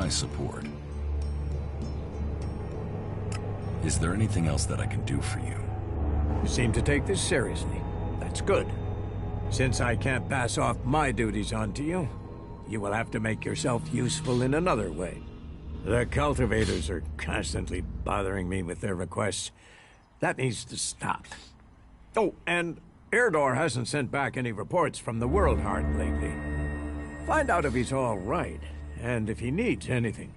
my support. Is there anything else that I can do for you? You seem to take this seriously. That's good. Since I can't pass off my duties onto you, you will have to make yourself useful in another way. The cultivators are constantly bothering me with their requests. That needs to stop. Oh, and Erdor hasn't sent back any reports from the World Heart lately. Find out if he's all right, and if he needs anything.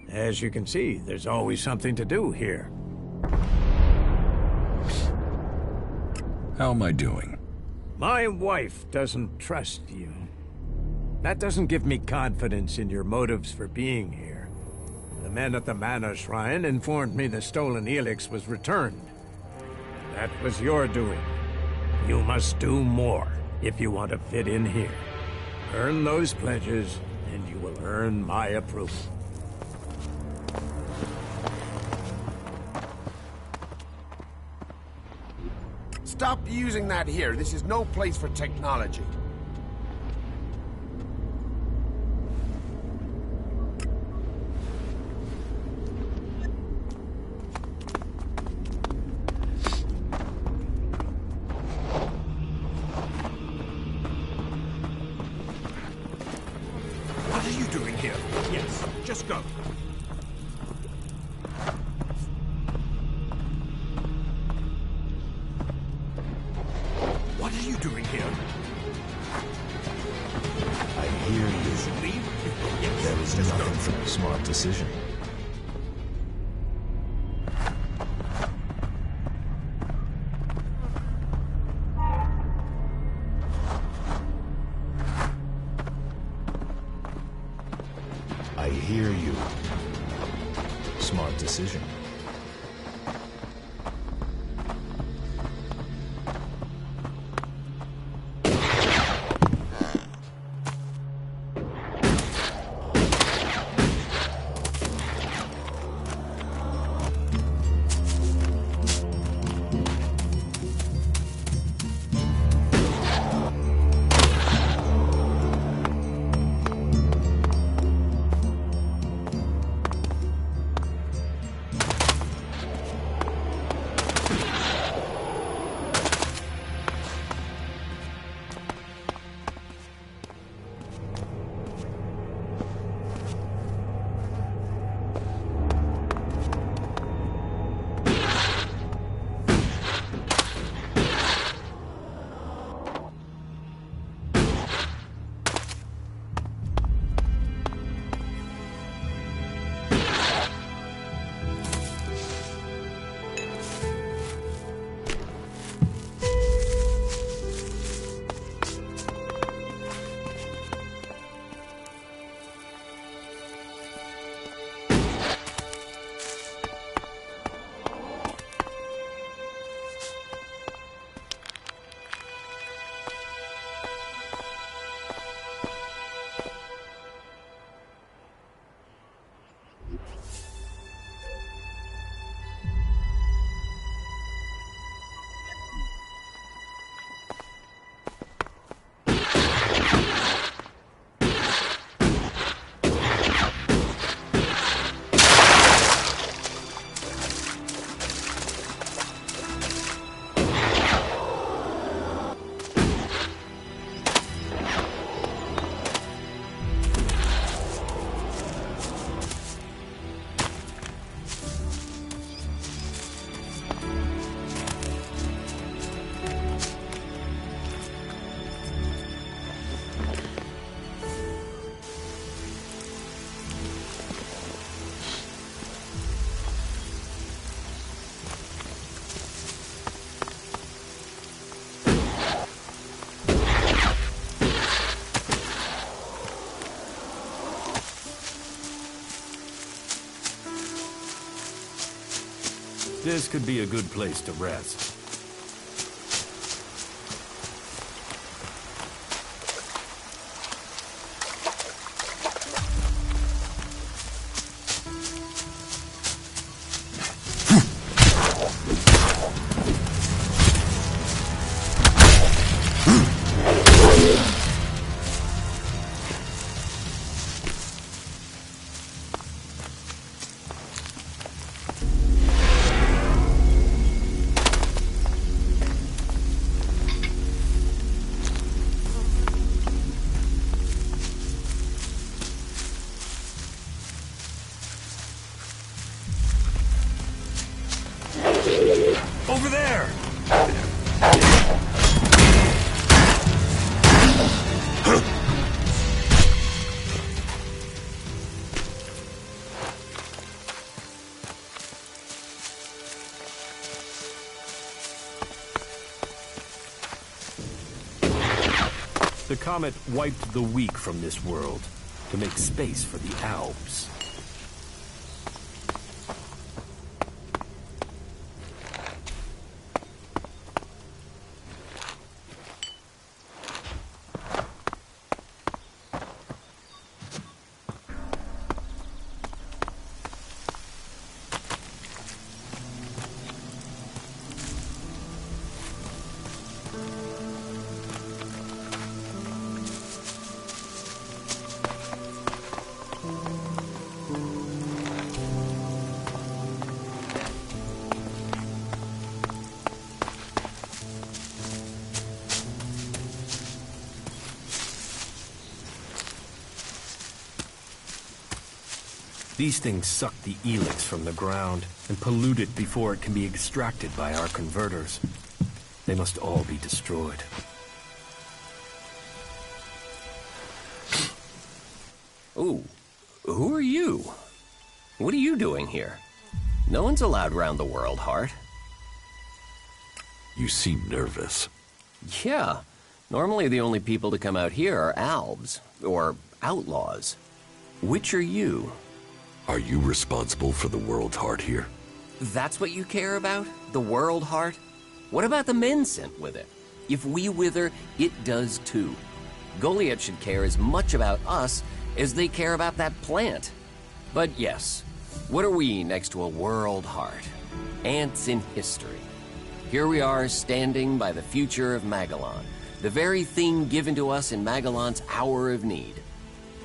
As you can see, there's always something to do here. How am I doing? My wife doesn't trust you. That doesn't give me confidence in your motives for being here. The men at the Mana Shrine informed me the stolen Elex was returned. That was your doing. You must do more if you want to fit in here. Earn those pledges, and you will earn my approval. Stop using that here. This is no place for technology. What are you doing here? Yes, just go. What are you doing here? I hear you. Leave? There is nothing from a smart decision. I hear you. Smart decision. This could be a good place to rest. The comet wiped the weak from this world to make space for the Alps. These things suck the Elex from the ground and pollute it before it can be extracted by our converters. They must all be destroyed. Ooh, who are you? What are you doing here? No one's allowed round the world, Hart. You seem nervous. Yeah, normally the only people to come out here are Albs, or outlaws. Which are you? Are you responsible for the world heart here? That's what you care about? The world heart? What about the men sent with it? If we wither, it does too. Goliath should care as much about us as they care about that plant. But yes, what are we next to a world heart? Ants in history. Here we are standing by the future of Magellan, the very thing given to us in Magellan's hour of need.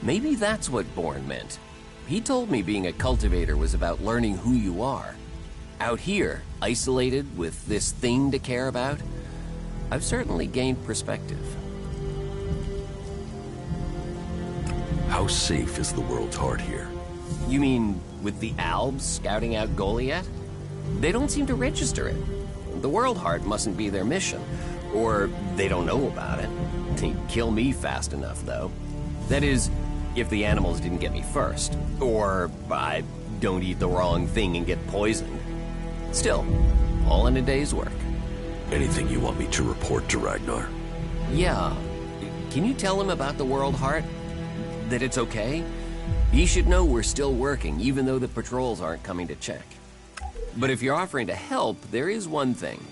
Maybe that's what Bourne meant. He told me being a cultivator was about learning who you are. Out here, isolated with this thing to care about, I've certainly gained perspective. How safe is the world heart here? You mean with the Albs scouting out Goliath? They don't seem to register it. The World Heart mustn't be their mission, or they don't know about it. They'd kill me fast enough, though. That is, if the animals didn't get me first, or I don't eat the wrong thing and get poisoned. Still, all in a day's work. Anything you want me to report to Ragnar? Yeah. Can you tell him about the World Heart? That it's okay? He should know we're still working, even though the patrols aren't coming to check. But if you're offering to help, there is one thing.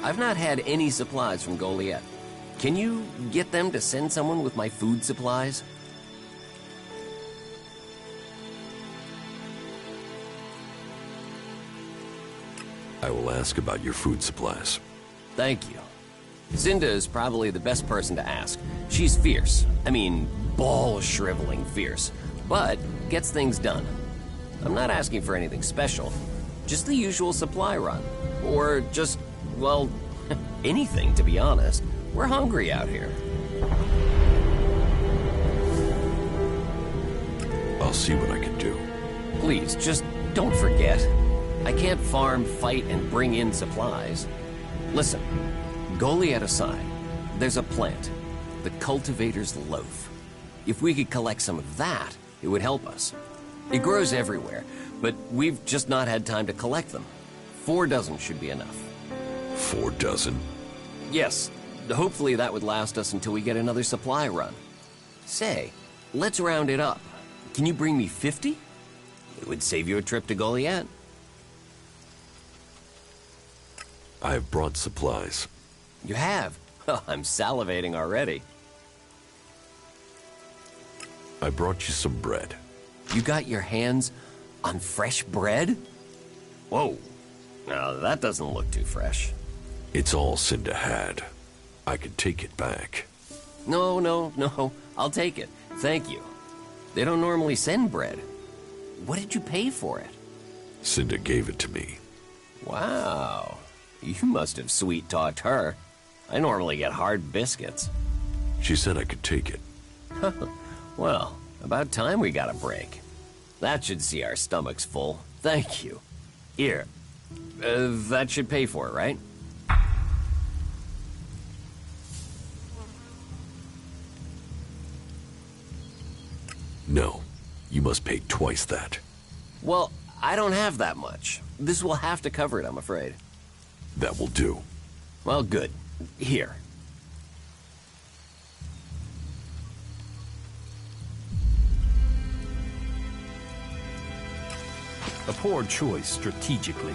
I've not had any supplies from Goliath. Can you get them to send someone with my food supplies? I will ask about your food supplies. Thank you. Zinda is probably the best person to ask. She's fierce. I mean, ball-shriveling fierce. But gets things done. I'm not asking for anything special. Just the usual supply run. Or just, well, anything, to be honest. We're hungry out here. I'll see what I can do. Please, just don't forget. I can't farm, fight, and bring in supplies. Listen, Goliath aside, there's a plant, the cultivator's loaf. If we could collect some of that, it would help us. It grows everywhere, but we've just not had time to collect them. 4 dozen should be enough. 4 dozen? Yes, hopefully that would last us until we get another supply run. Say, let's round it up. Can you bring me 50? It would save you a trip to Goliath. I have brought supplies. You have? Oh, I'm salivating already. I brought you some bread. You got your hands on fresh bread? Whoa. Now, that doesn't look too fresh. It's all Cinda had. I can take it back. No. I'll take it. Thank you. They don't normally send bread. What did you pay for it? Cinda gave it to me. Wow. You must have sweet-talked her. I normally get hard biscuits. She said I could take it. Well, about time we got a break. That should see our stomachs full. Thank you. Here. That should pay for it, right? No. You must pay twice that. Well, I don't have that much. This will have to cover it, I'm afraid. That will do. Well, good. Here. A poor choice strategically.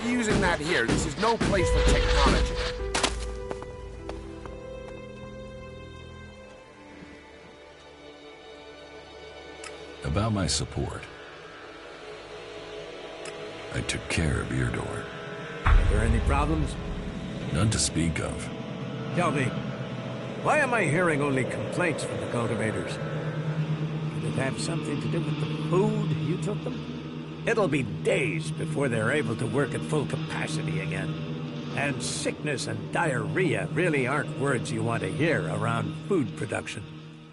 Using that here. This is no place for technology. About my support. I took care of Eardor. Are there any problems? None to speak of. Tell me, why am I hearing only complaints from the cultivators? Did it have something to do with the food you took them? It'll be days before they're able to work at full capacity again. And sickness and diarrhea really aren't words you want to hear around food production.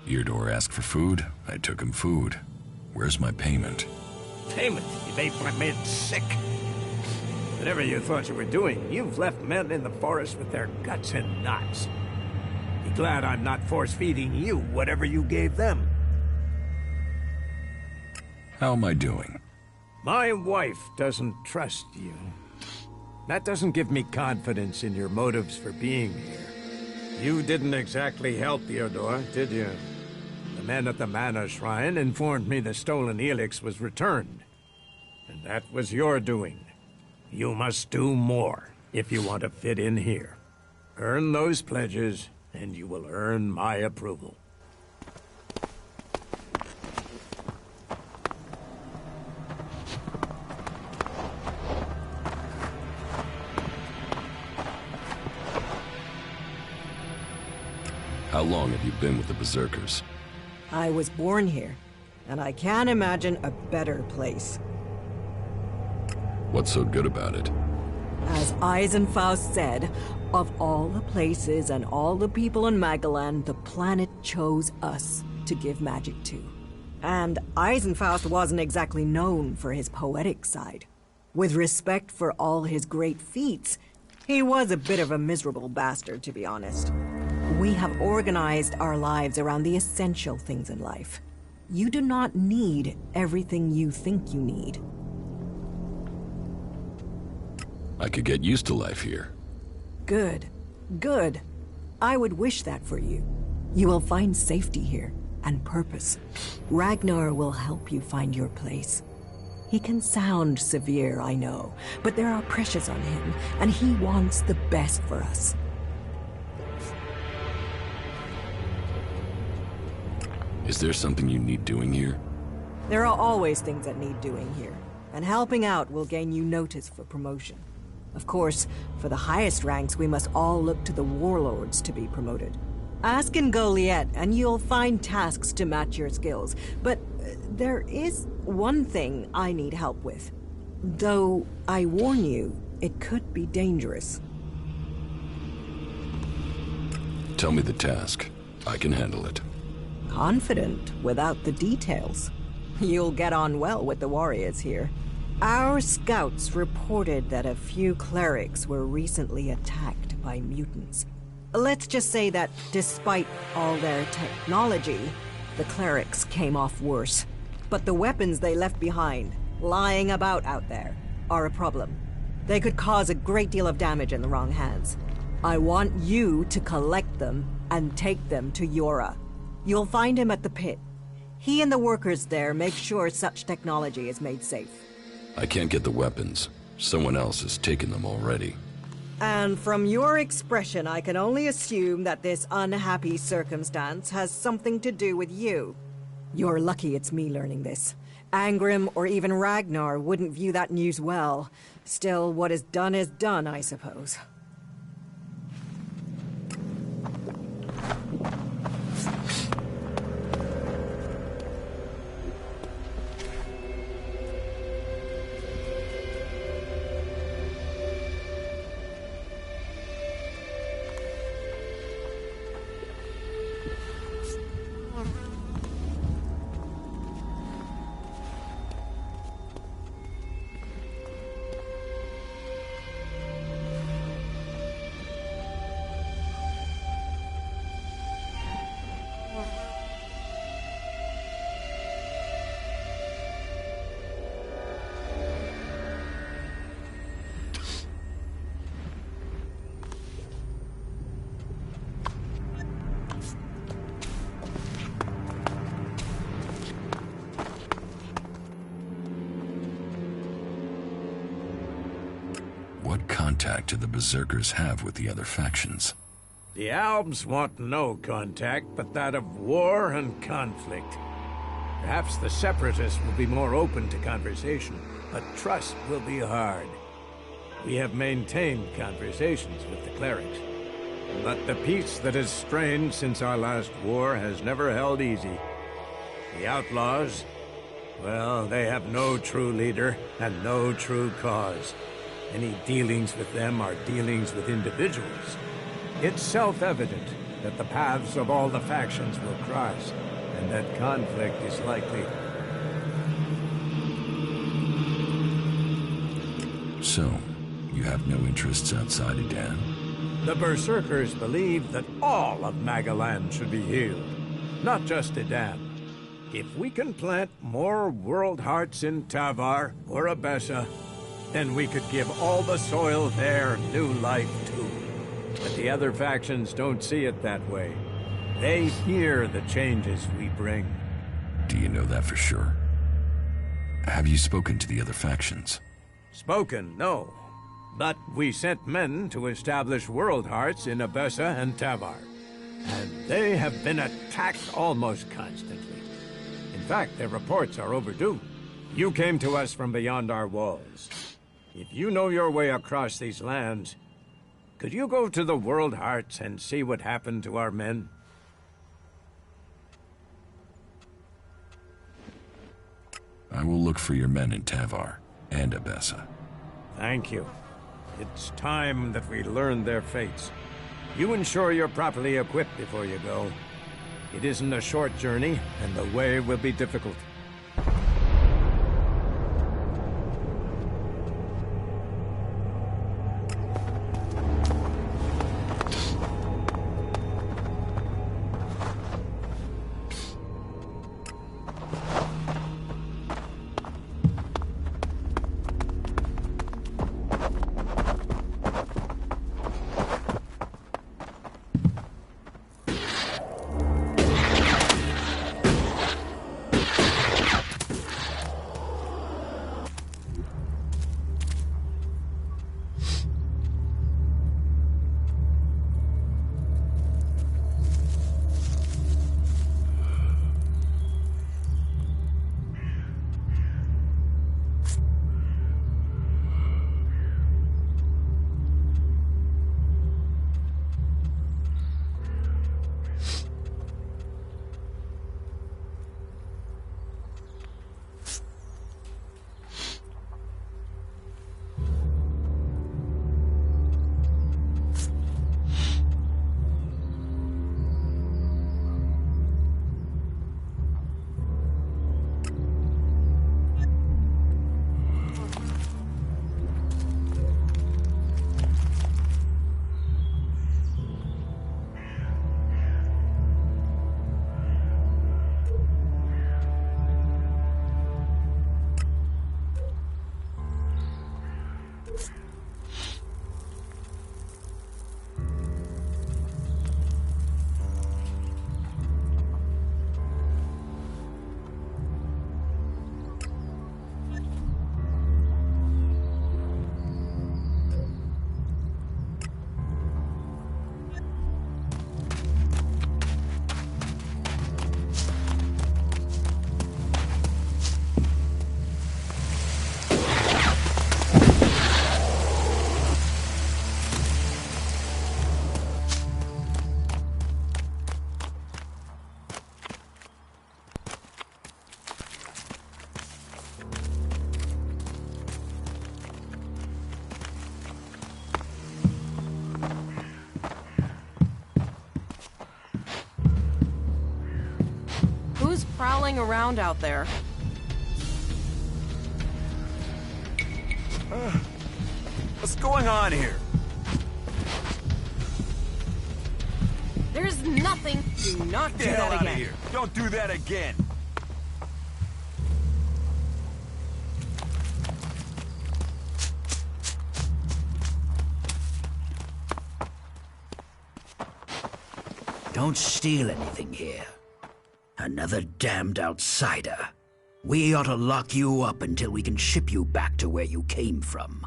Eardor asked for food. I took him food. Where's my payment? Payment? You made my men sick. Whatever you thought you were doing, you've left men in the forest with their guts in knots. Be glad I'm not force-feeding you whatever you gave them. How am I doing? My wife doesn't trust you. That doesn't give me confidence in your motives for being here. You didn't exactly help Eardor, did you? The men at the Mana Shrine informed me the stolen Elex was returned. And that was your doing. You must do more if you want to fit in here. Earn those pledges, and you will earn my approval. How long have you been with the Berserkers? I was born here, and I can't imagine a better place. What's so good about it? As Eisenfaust said, of all the places and all the people in Magaland, the planet chose us to give magic to. And Eisenfaust wasn't exactly known for his poetic side. With respect for all his great feats, he was a bit of a miserable bastard, to be honest. We have organized our lives around the essential things in life. You do not need everything you think you need. I could get used to life here. Good. Good. I would wish that for you. You will find safety here, and purpose. Ragnar will help you find your place. He can sound severe, I know, but there are pressures on him, and he wants the best for us. Is there something you need doing here? There are always things that need doing here, and helping out will gain you notice for promotion. Of course, for the highest ranks, we must all look to the warlords to be promoted. Ask in Goliath, and you'll find tasks to match your skills. But there is one thing I need help with. Though, I warn you, it could be dangerous. Tell me the task. I can handle it. Confident without the details. You'll get on well with the warriors here. Our scouts reported that a few clerics were recently attacked by mutants. Let's just say that despite all their technology, the clerics came off worse. But the weapons they left behind, lying about out there, are a problem. They could cause a great deal of damage in the wrong hands. I want you to collect them and take them to Yora. You'll find him at the pit. He and the workers there make sure such technology is made safe. I can't get the weapons. Someone else has taken them already. And from your expression, I can only assume that this unhappy circumstance has something to do with you. You're lucky it's me learning this. Angrim or even Ragnar wouldn't view that news well. Still, what is done, I suppose. What contact do the Berserkers have with the other factions? The Albs want no contact but that of war and conflict. Perhaps the Separatists will be more open to conversation, but trust will be hard. We have maintained conversations with the clerics, but the peace that has strained since our last war has never held easy. The outlaws, well, they have no true leader and no true cause. Any dealings with them are dealings with individuals. It's self-evident that the paths of all the factions will cross, and that conflict is likely. So, you have no interests outside Edan? The Berserkers believe that all of Magaland should be healed, not just Edan. If we can plant more World Hearts in Tavar or Abessa, then we could give all the soil there new life too. But the other factions don't see it that way. They fear the changes we bring. Do you know that for sure? Have you spoken to the other factions? Spoken, no. But we sent men to establish World Hearts in Abessa and Tavar. And they have been attacked almost constantly. In fact, their reports are overdue. You came to us from beyond our walls. If you know your way across these lands, could you go to the World Hearts and see what happened to our men? I will look for your men in Tavar and Abessa. Thank you. It's time that we learn their fates. You ensure you're properly equipped before you go. It isn't a short journey, and the way will be difficult. prowling around out there. What's going on here? There's nothing. Do not do Get the hell that out again. of here! Don't do that again! Don't steal anything here. Another damned outsider. We ought to lock you up until we can ship you back to where you came from.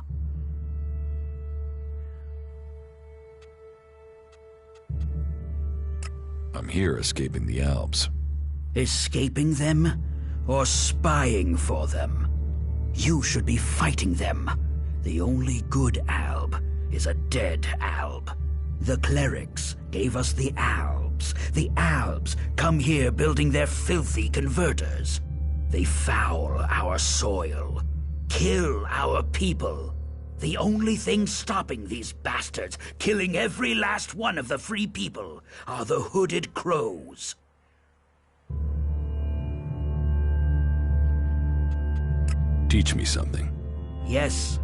I'm here escaping the Alps. Escaping them? Or spying for them? You should be fighting them. The only good Alb is a dead Alb. The clerics gave us the Albs. The Albs come here building their filthy converters. They foul our soil, kill our people. The only thing stopping these bastards killing every last one of the free people are the hooded crows. Teach me something. Yes.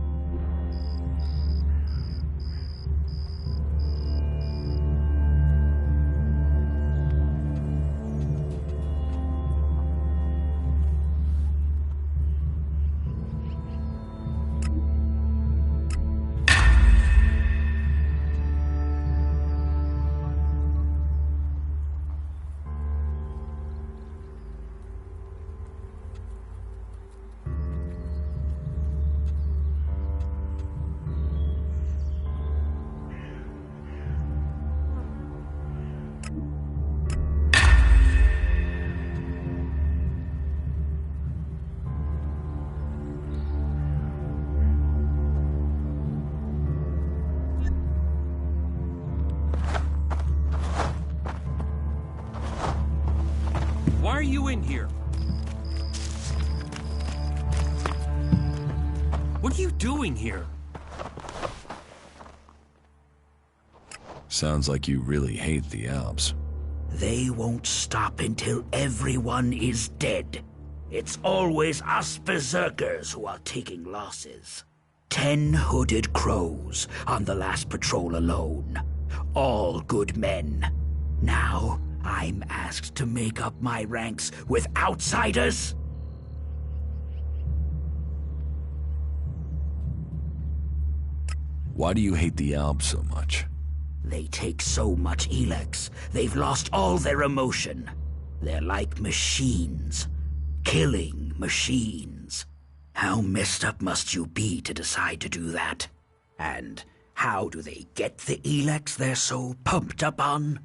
Why are you in here? What are you doing here? Sounds like you really hate the Alps. They won't stop until everyone is dead. It's always us berserkers who are taking losses. 10 hooded crows on the last patrol alone. All good men. Now, I'm asked to make up my ranks with outsiders? Why do you hate the Alps so much? They take so much Elex, they've lost all their emotion. They're like machines. Killing machines. How messed up must you be to decide to do that? And how do they get the Elex they're so pumped up on?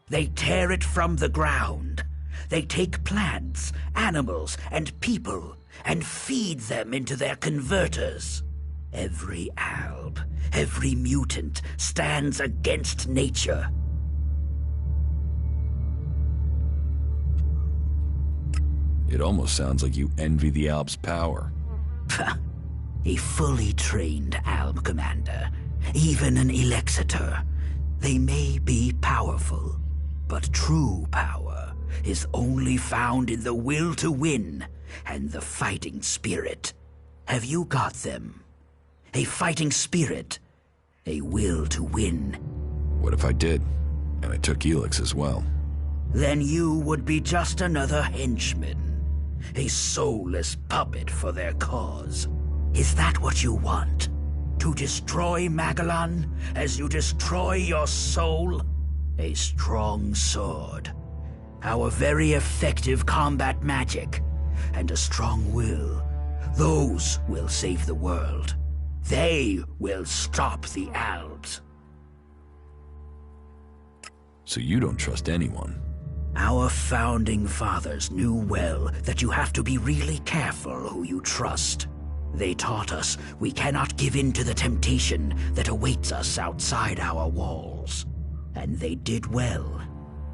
They tear it from the ground. They take plants, animals, and people, and feed them into their converters. Every alb, every mutant stands against nature. It almost sounds like you envy the Alps' power. A fully trained alb commander, even an Elexitor. They may be powerful, but true power is only found in the will to win and the fighting spirit. Have you got them? A fighting spirit, a will to win. What if I did, and I took Elex as well? Then you would be just another henchman, a soulless puppet for their cause. Is that what you want? To destroy Magellan as you destroy your soul? A strong sword, our very effective combat magic, and a strong will. Those will save the world. They will stop the Alps. So you don't trust anyone? Our founding fathers knew well that you have to be really careful who you trust. They taught us we cannot give in to the temptation that awaits us outside our walls. And they did well.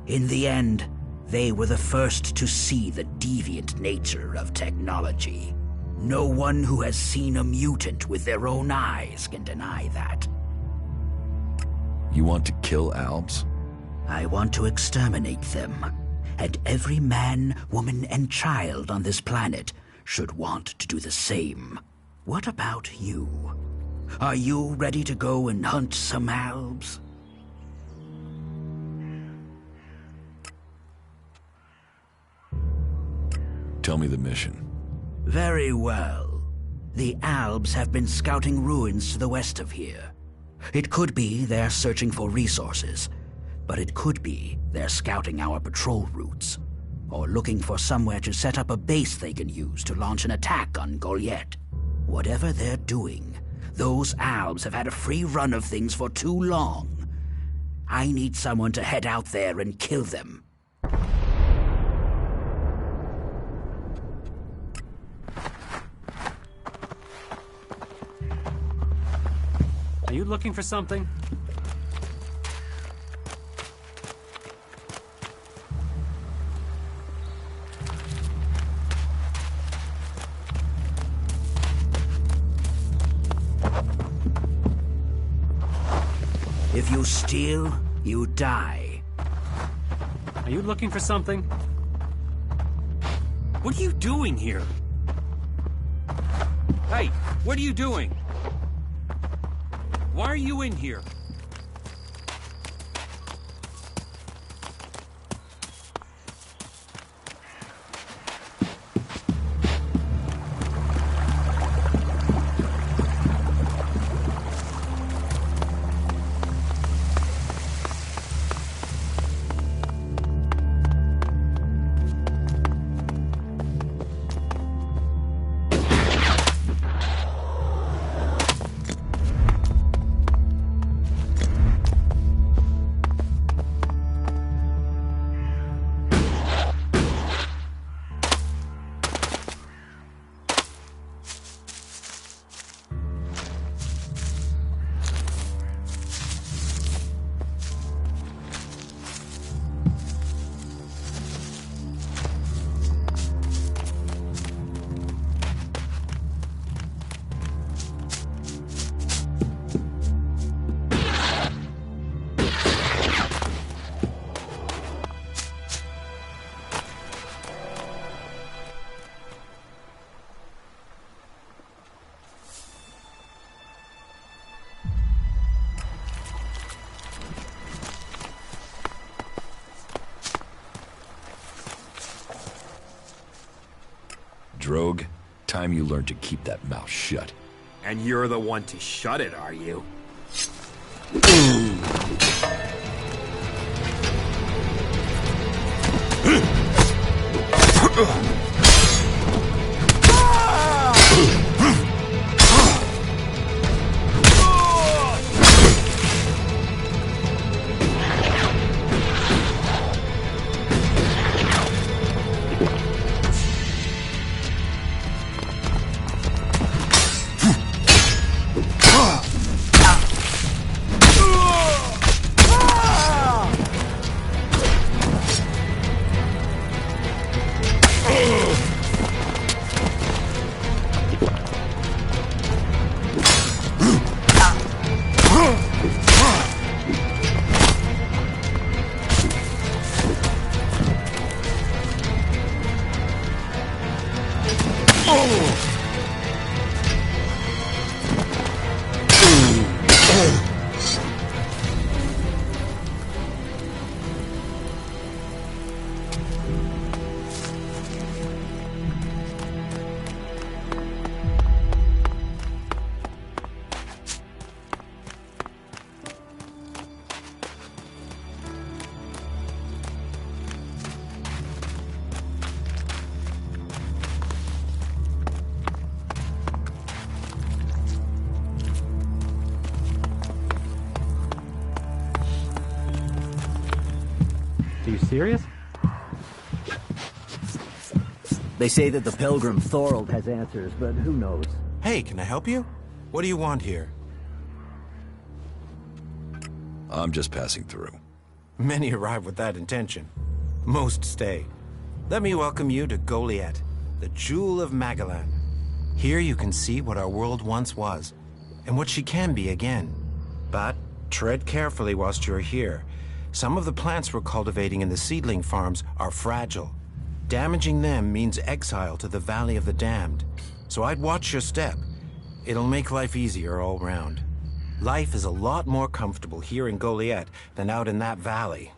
In the end, they were the first to see the deviant nature of technology. No one who has seen a mutant with their own eyes can deny that. You want to kill Alps? I want to exterminate them. and every man, woman, and child on this planet should want to do the same. What about you? Are you ready to go and hunt some albs? Tell me the mission. Very well. The Albs have been scouting ruins to the west of here. It could be they're searching for resources, but it could be they're scouting our patrol routes, or looking for somewhere to set up a base they can use to launch an attack on Goliath. Whatever they're doing, those Albs have had a free run of things for too long. I need someone to head out there and kill them. Are you looking for something? If you steal, you die. Are you looking for something? What are you doing here? Hey, what are you doing? Why are you in here? Drogue, time you learned to keep that mouth shut. And you're the one to shut it, are you? Are you serious? They say that the pilgrim Thorold has answers, but who knows? Hey, can I help you? What do you want here? I'm just passing through. Many arrive with that intention. Most stay. Let me welcome you to Goliath, the jewel of Magellan. Here you can see what our world once was, and what she can be again. But tread carefully whilst you're here. Some of the plants we're cultivating in the seedling farms are fragile. Damaging them means exile to the Valley of the Damned. So I'd watch your step. It'll make life easier all round. Life is a lot more comfortable here in Goliath than out in that valley.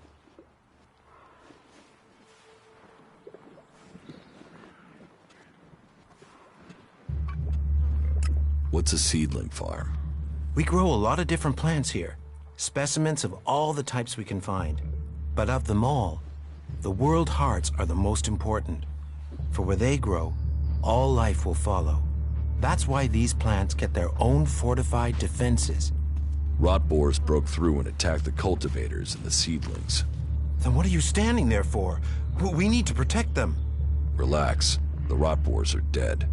What's a seedling farm? We grow a lot of different plants here. Specimens of all the types we can find. But of them all, the world hearts are the most important. For where they grow, all life will follow. That's why these plants get their own fortified defenses. Rot boars broke through and attacked the cultivators and the seedlings. Then what are you standing there for? We need to protect them. Relax. The rot boars are dead.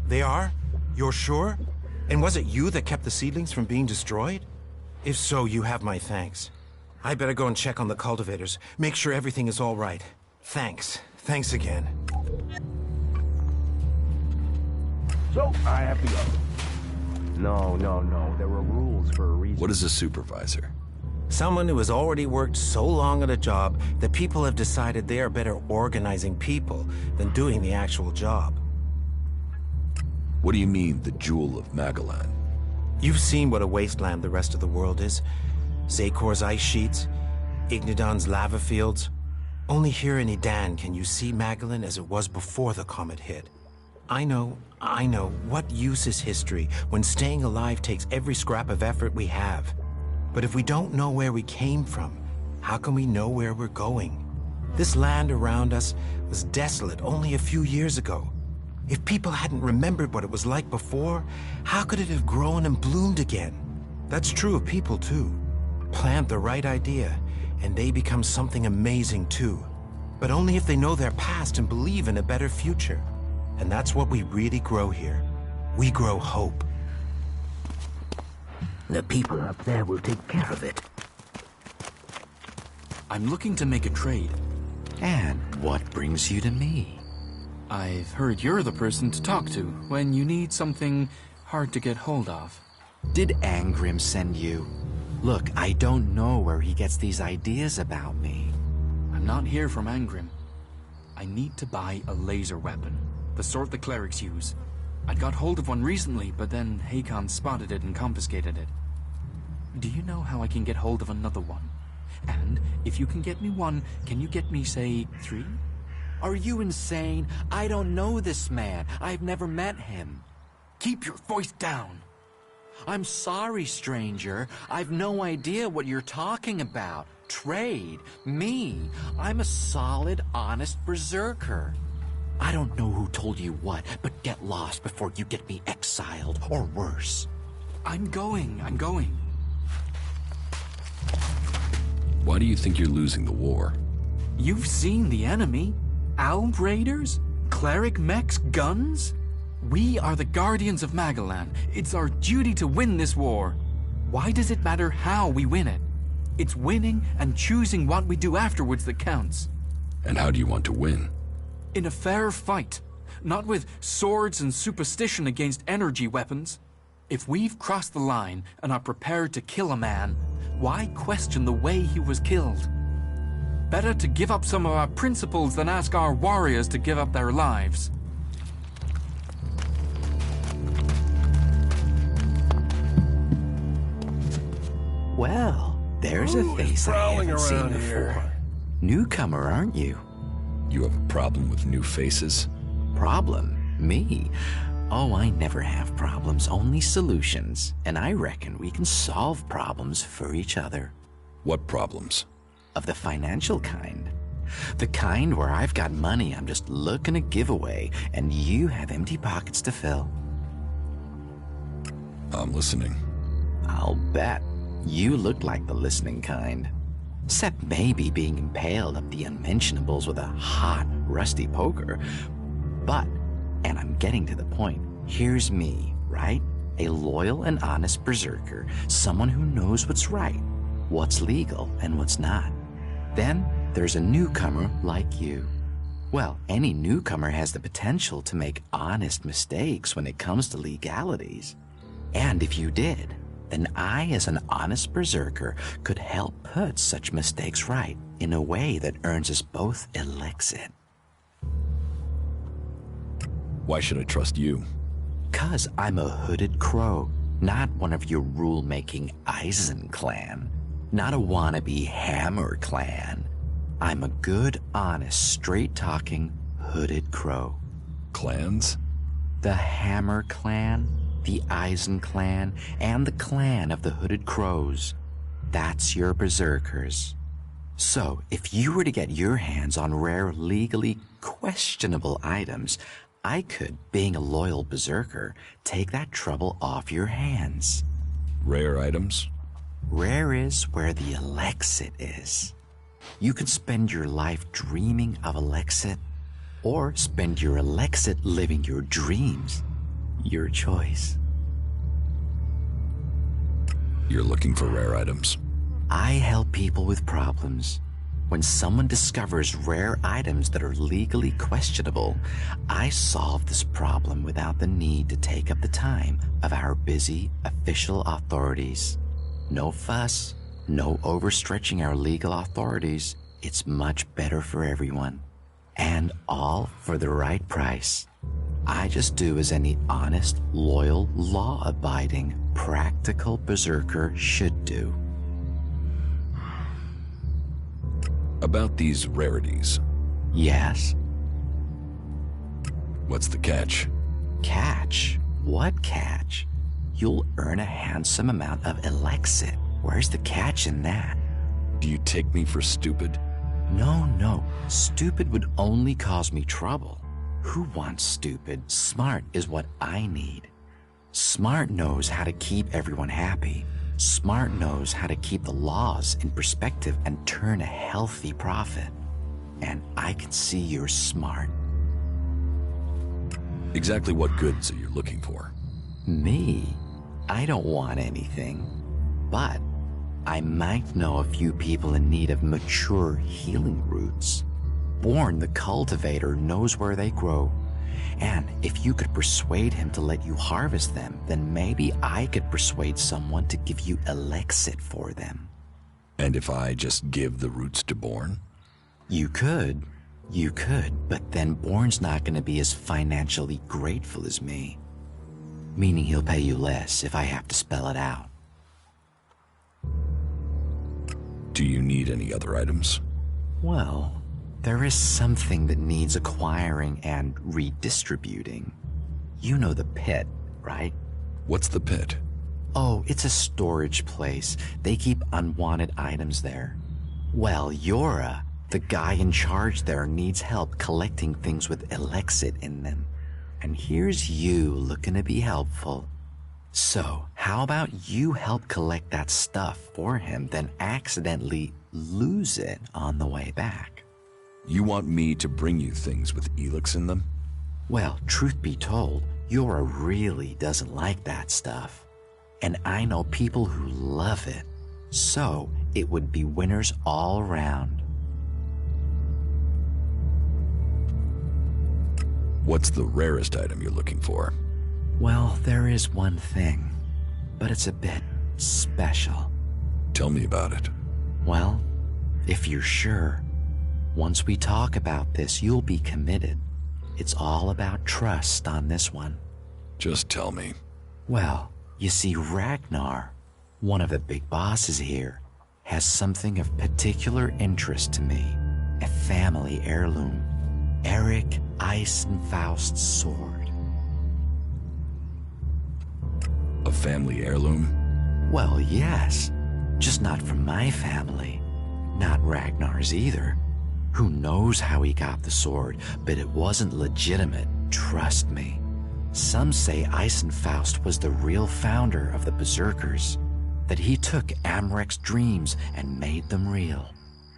They are? You're sure? And was it you that kept the seedlings from being destroyed? If so, you have my thanks. I better go and check on the cultivators. Make sure everything is all right. Thanks. Thanks again. So, I have to go. No. There were rules for a reason. What is a supervisor? Someone who has already worked so long at a job that people have decided they are better organizing people than doing the actual job. What do you mean, the Jewel of Magellan? You've seen what a wasteland the rest of the world is. Zakor's ice sheets, Ignidon's lava fields. Only here in Edan can you see Magellan as it was before the comet hit. I know. What use is history when staying alive takes every scrap of effort we have? But if we don't know where we came from, how can we know where we're going? This land around us was desolate only a few years ago. If people hadn't remembered what it was like before, how could it have grown and bloomed again? That's true of people too. Plant the right idea, and they become something amazing too. But only if they know their past and believe in a better future. And that's what we really grow here. We grow hope. The people up there will take care of it. I'm looking to make a trade. And what brings you to me? I've heard you're the person to talk to when you need something hard to get hold of. Did Angrim send you? Look, I don't know where he gets these ideas about me. I'm not here from Angrim. I need to buy a laser weapon, the sort the clerics use. I got hold of one recently, but then Hakon spotted it and confiscated it. Do you know how I can get hold of another one? And if you can get me one, can you get me, say, 3? Are you insane? I don't know this man. I've never met him. Keep your voice down. I'm sorry, stranger. I've no idea what you're talking about. Trade? Me? I'm a solid, honest berserker. I don't know who told you what, but get lost before you get me exiled, or worse. I'm going. Why do you think you're losing the war? You've seen the enemy. Alb raiders? Cleric mechs? Guns? We are the guardians of Magellan. It's our duty to win this war. Why does it matter how we win it? It's winning and choosing what we do afterwards that counts. And how do you want to win? In a fair fight, not with swords and superstition against energy weapons. If we've crossed the line and are prepared to kill a man, why question the way he was killed? Better to give up some of our principles than ask our warriors to give up their lives. Well, there's a face I haven't seen before. Newcomer, aren't you? You have a problem with new faces? Problem? Me? Oh, I never have problems, only solutions. And I reckon we can solve problems for each other. What problems? Of the financial kind. The kind where I've got money I'm just looking to give away, and you have empty pockets to fill. I'm listening. I'll bet. You look like the listening kind. Except maybe being impaled up the unmentionables with a hot, rusty poker. But, and I'm getting to the point, here's me, right? A loyal and honest berserker, someone who knows what's right, what's legal and what's not. Then there's a newcomer like you. Well, any newcomer has the potential to make honest mistakes when it comes to legalities. And if you did, then I, as an honest berserker, could help put such mistakes right in a way that earns us both Elexit. Why should I trust you? 'Cause I'm a hooded crow, not one of your rule-making Eisen clan, not a wannabe Hammer clan. I'm a good, honest, straight-talking, hooded crow. Clans? The Hammer clan, the Eisen clan, and the clan of the Hooded Crows. That's your berserkers. So, if you were to get your hands on rare, legally questionable items, I could, being a loyal berserker, take that trouble off your hands. Rare items? Rare is where the Elexit is. You can spend your life dreaming of Elexit, or spend your Elexit living your dreams. Your choice. You're looking for rare items? I help people with problems. When someone discovers rare items that are legally questionable, I solve this problem without the need to take up the time of our busy official authorities. No fuss, no overstretching our legal authorities. It's much better for everyone. And all for the right price. I just do as any honest, loyal, law-abiding, practical berserker should do. About these rarities. Yes? What's the catch? Catch? What catch? You'll earn a handsome amount of Elexit. Where's the catch in that? Do you take me for stupid? No. Stupid would only cause me trouble. Who wants stupid? Smart is what I need. Smart knows how to keep everyone happy. Smart knows how to keep the laws in perspective and turn a healthy profit. And I can see you're smart. Exactly what goods are you looking for? Me? I don't want anything. But I might know a few people in need of mature healing roots. Born the cultivator knows where they grow. And if you could persuade him to let you harvest them, then maybe I could persuade someone to give you Elexit for them. And if I just give the roots to Born? You could, but then Born's not going to be as financially grateful as me. Meaning he'll pay you less if I have to spell it out. Do you need any other items? Well, there is something that needs acquiring and redistributing. You know the pit, right? What's the pit? Oh, it's a storage place. They keep unwanted items there. Well, Yora, the guy in charge there, needs help collecting things with Elexit in them. And here's you looking to be helpful. So, how about you help collect that stuff for him, then accidentally lose it on the way back? You want me to bring you things with Elex in them? Well, truth be told, Yora really doesn't like that stuff. And I know people who love it. So, it would be winners all around. What's the rarest item you're looking for? Well, there is one thing, but it's a bit special. Tell me about it. Well, if you're sure, once we talk about this, you'll be committed. It's all about trust on this one. Just tell me. Well, you see, Ragnar, one of the big bosses here, has something of particular interest to me. A family heirloom. Eric Eisenfaust's sword. A family heirloom? Well, yes. Just not from my family. Not Ragnar's either. Who knows how he got the sword, but it wasn't legitimate, trust me. Some say Eisenfaust was the real founder of the Berserkers, that he took Amrek's dreams and made them real.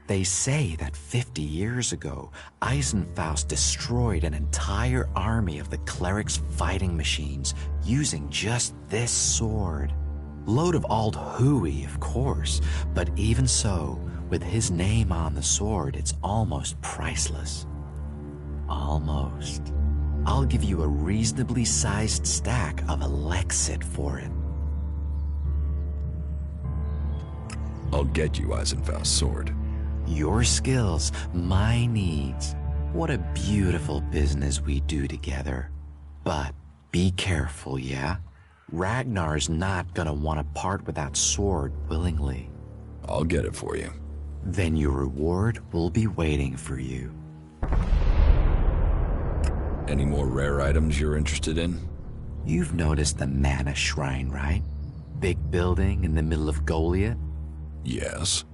They say that 50 years ago, Eisenfaust destroyed an entire army of the clerics' fighting machines using just this sword. Load of old hooey, of course, but even so, with his name on the sword, it's almost priceless. Almost. I'll give you a reasonably sized stack of Elexit for it. I'll get you Eisenfaust's sword. Your skills, my needs. What a beautiful business we do together. But be careful, yeah? Ragnar's not gonna want to part with that sword willingly. I'll get it for you. Then your reward will be waiting for you. Any more rare items you're interested in? You've noticed the Mana Shrine, right? Big building in the middle of Goliath? Yes.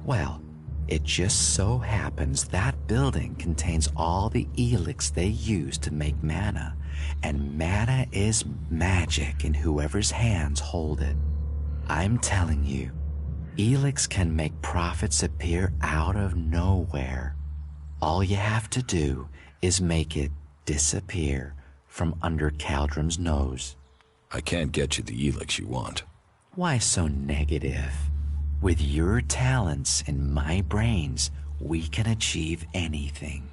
Well, it just so happens that building contains all the Elex they use to make mana, and mana is magic in whoever's hands hold it. I'm telling you, Elex can make profits appear out of nowhere. All you have to do is make it disappear from under Caldrum's nose. I can't get you the Elex you want. Why so negative? With your talents and my brains, we can achieve anything.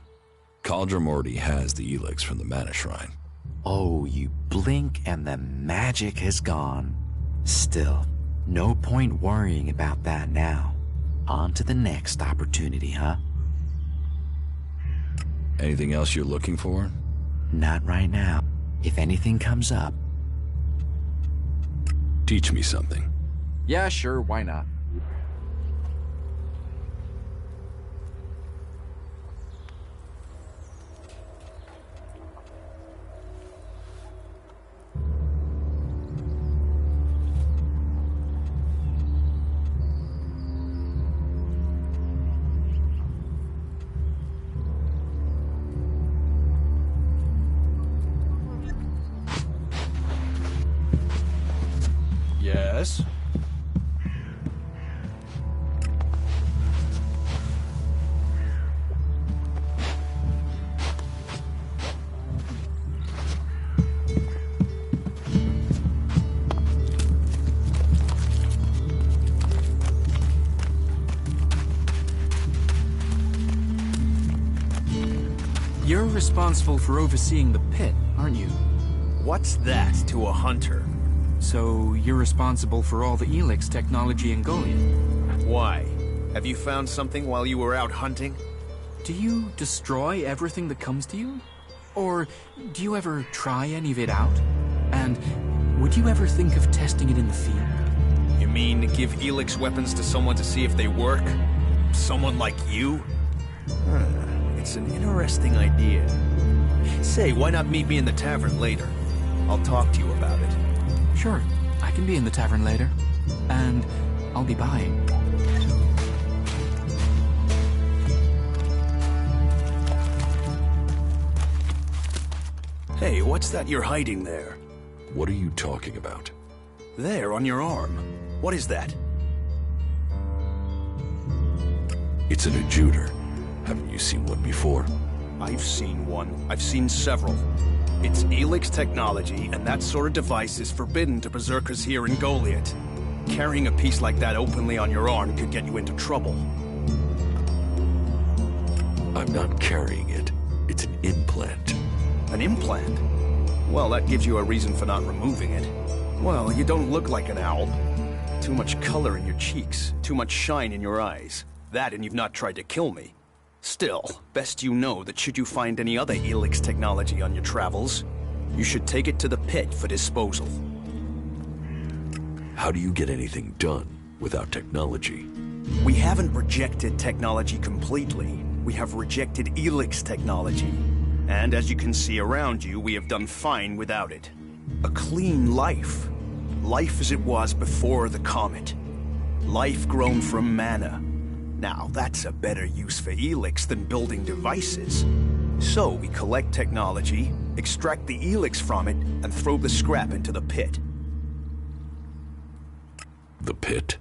Caldrum already has the Elex from the Mana Shrine. Oh, you blink and the magic has gone. Still, no point worrying about that now. On to the next opportunity, huh? Anything else you're looking for? Not right now. If anything comes up. Teach me something. Yeah, sure, why not? Yes? You're responsible for overseeing the pit, aren't you? What's that to a hunter? So you're responsible for all the Elex technology in Goliath? Why? Have you found something while you were out hunting? Do you destroy everything that comes to you? Or do you ever try any of it out? And would you ever think of testing it in the field? You mean give Elex weapons to someone to see if they work? Someone like you? It's an interesting idea. Say, why not meet me in the tavern later? I'll talk to you about it. Sure, I can be in the tavern later. And I'll be buying. Hey, what's that you're hiding there? What are you talking about? There, on your arm. What is that? It's an adjuter. Haven't you seen one before? I've seen one. I've seen several. It's Elex technology, and that sort of device is forbidden to berserkers here in Goliath. Carrying a piece like that openly on your arm could get you into trouble. I'm not carrying it. It's an implant. An implant? Well, that gives you a reason for not removing it. Well, you don't look like an owl. Too much color in your cheeks, too much shine in your eyes. That and you've not tried to kill me. Still, best you know that should you find any other Elex technology on your travels, you should take it to the pit for disposal. How do you get anything done without technology? We haven't rejected technology completely. We have rejected Elex technology. And as you can see around you, we have done fine without it. A clean life. Life as it was before the comet. Life grown from mana. Now, that's a better use for Elex than building devices. So we collect technology, extract the Elex from it, and throw the scrap into the pit. The pit?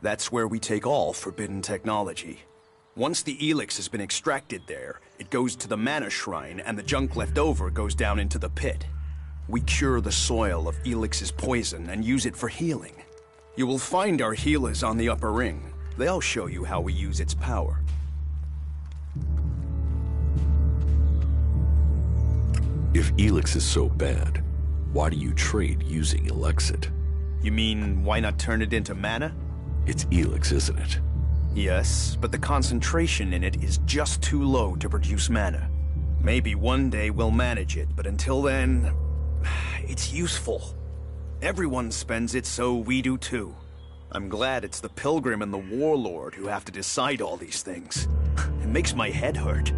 That's where we take all forbidden technology. Once the Elex has been extracted there, it goes to the Mana Shrine, and the junk left over goes down into the pit. We cure the soil of Elix's poison and use it for healing. You will find our healers on the upper ring. They'll show you how we use its power. If Elex is so bad, why do you trade using Elexit? You mean, why not turn it into mana? It's Elex, isn't it? Yes, but the concentration in it is just too low to produce mana. Maybe one day we'll manage it, but until then, it's useful. Everyone spends it, so we do too. I'm glad it's the Pilgrim and the Warlord who have to decide all these things. It makes my head hurt.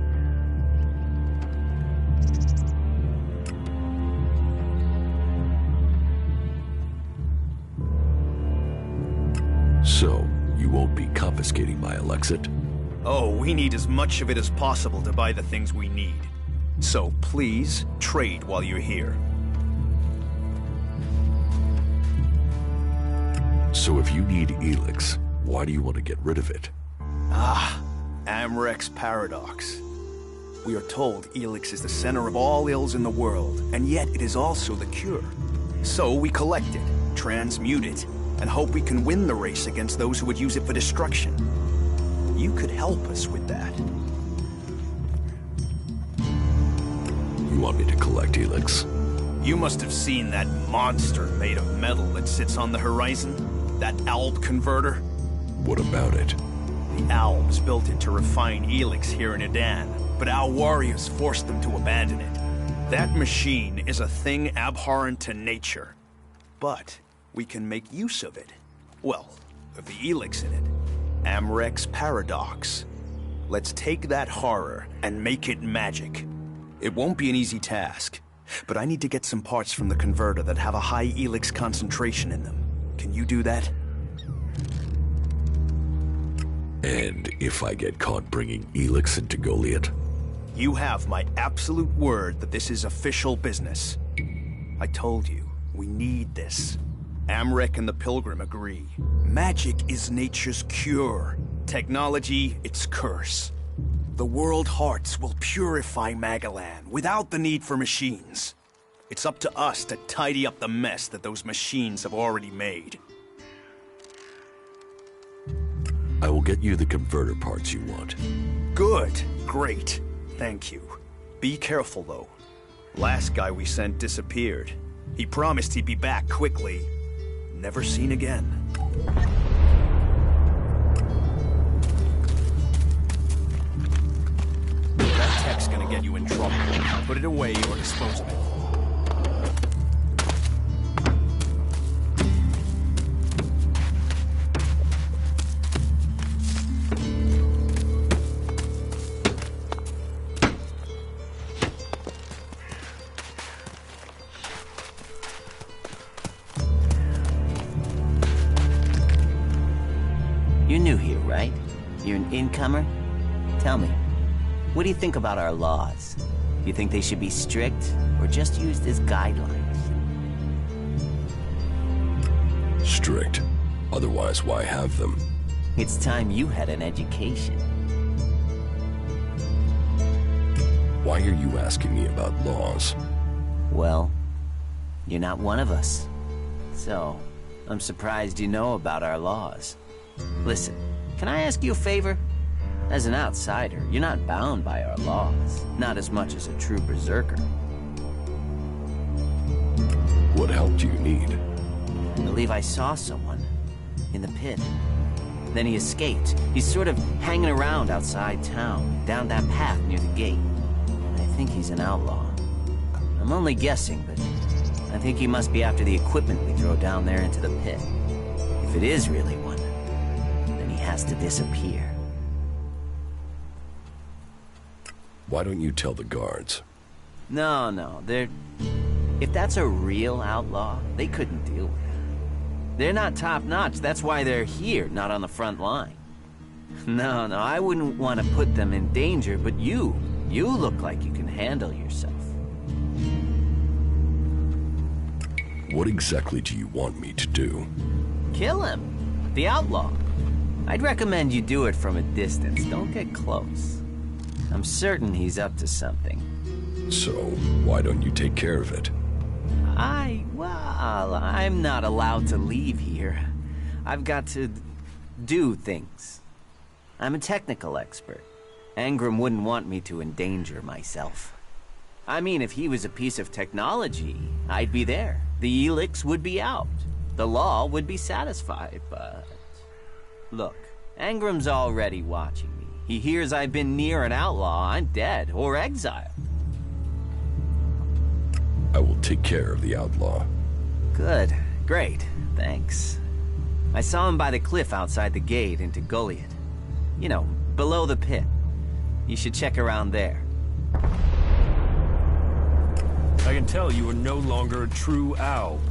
So, you won't be confiscating my Elexit? Oh, we need as much of it as possible to buy the things we need. So please, trade while you're here. So if you need Elex, why do you want to get rid of it? Amrek's paradox. We are told Elex is the center of all ills in the world, and yet it is also the cure. So we collect it, transmute it, and hope we can win the race against those who would use it for destruction. You could help us with that. You want me to collect Elex? You must have seen that monster made of metal that sits on the horizon? That alb converter? What about it? The albs built it to refine Elex here in Edan, but our warriors forced them to abandon it. That machine is a thing abhorrent to nature. But we can make use of it. Well, of the Elex in it. Amrek's paradox. Let's take that horror and make it magic. It won't be an easy task, but I need to get some parts from the converter that have a high Elex concentration in them. Can you do that? And if I get caught bringing Elex into Goliath? You have my absolute word that this is official business. I told you, we need this. Amrek and the Pilgrim agree. Magic is nature's cure. Technology, its curse. The world hearts will purify Magalan without the need for machines. It's up to us to tidy up the mess that those machines have already made. I will get you the converter parts you want. Good. Great. Thank you. Be careful, though. Last guy we sent disappeared. He promised he'd be back quickly. Never seen again. That tech's gonna get you in trouble. Put it away or dispose of it. You're new here, right? You're an incomer? Tell me, what do you think about our laws? Do you think they should be strict, or just used as guidelines? Strict. Otherwise, why have them? It's time you had an education. Why are you asking me about laws? Well, you're not one of us. So, I'm surprised you know about our laws. Listen, can I ask you a favor? As an outsider, you're not bound by our laws. Not as much as a true berserker. What help do you need? I believe I saw someone in the pit. Then he escaped. He's sort of hanging around outside town, down that path near the gate. I think he's an outlaw. I'm only guessing, but I think he must be after the equipment we throw down there into the pit. If it is really one, then he has to disappear. Why don't you tell the guards? No, they're... If that's a real outlaw, they couldn't deal with it. They're not top-notch, that's why they're here, not on the front line. No, I wouldn't want to put them in danger, but you look like you can handle yourself. What exactly do you want me to do? Kill him. The outlaw. I'd recommend you do it from a distance. Don't get close. I'm certain he's up to something. So, why don't you take care of it? I'm not allowed to leave here. I've got to do things. I'm a technical expert. Angrim wouldn't want me to endanger myself. I mean, if he was a piece of technology, I'd be there. The Elex would be out. The law would be satisfied, but... Look, Angrim's already watching me. He hears I've been near an outlaw, I'm dead, or exiled. I will take care of the outlaw. Good. Great. Thanks. I saw him by the cliff outside the gate into Goliath. You know, below the pit. You should check around there. I can tell you are no longer a true owl.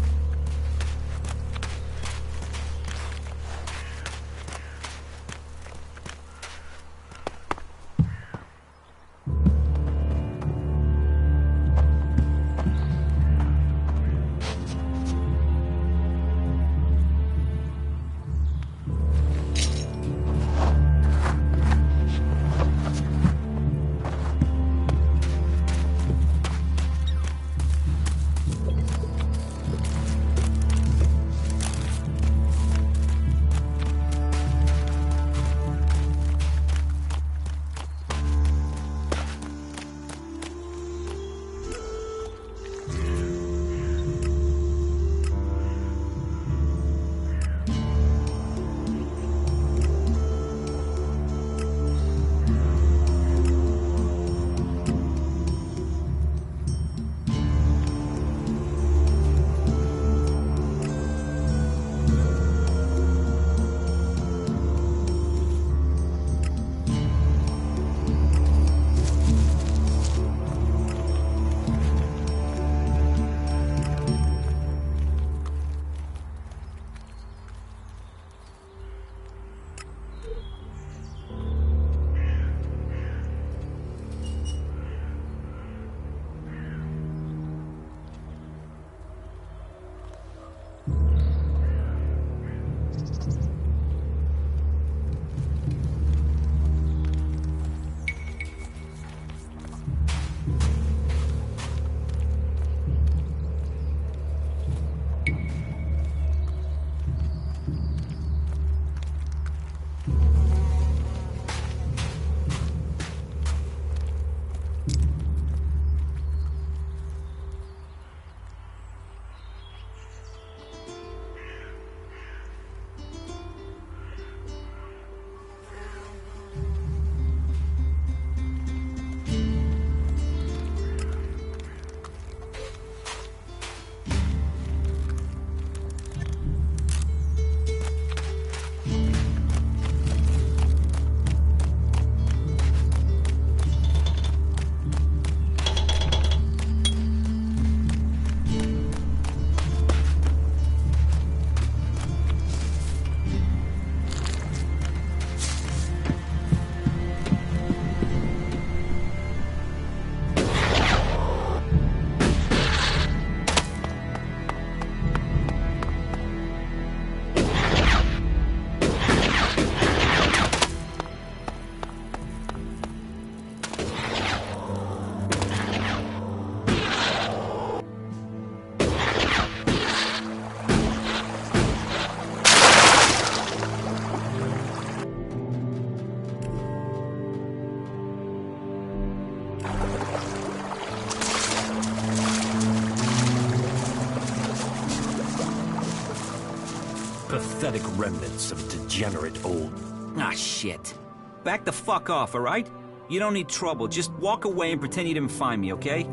Pathetic remnants of degenerate old... Ah, shit. Back the fuck off, alright? You don't need trouble. Just walk away and pretend you didn't find me, okay?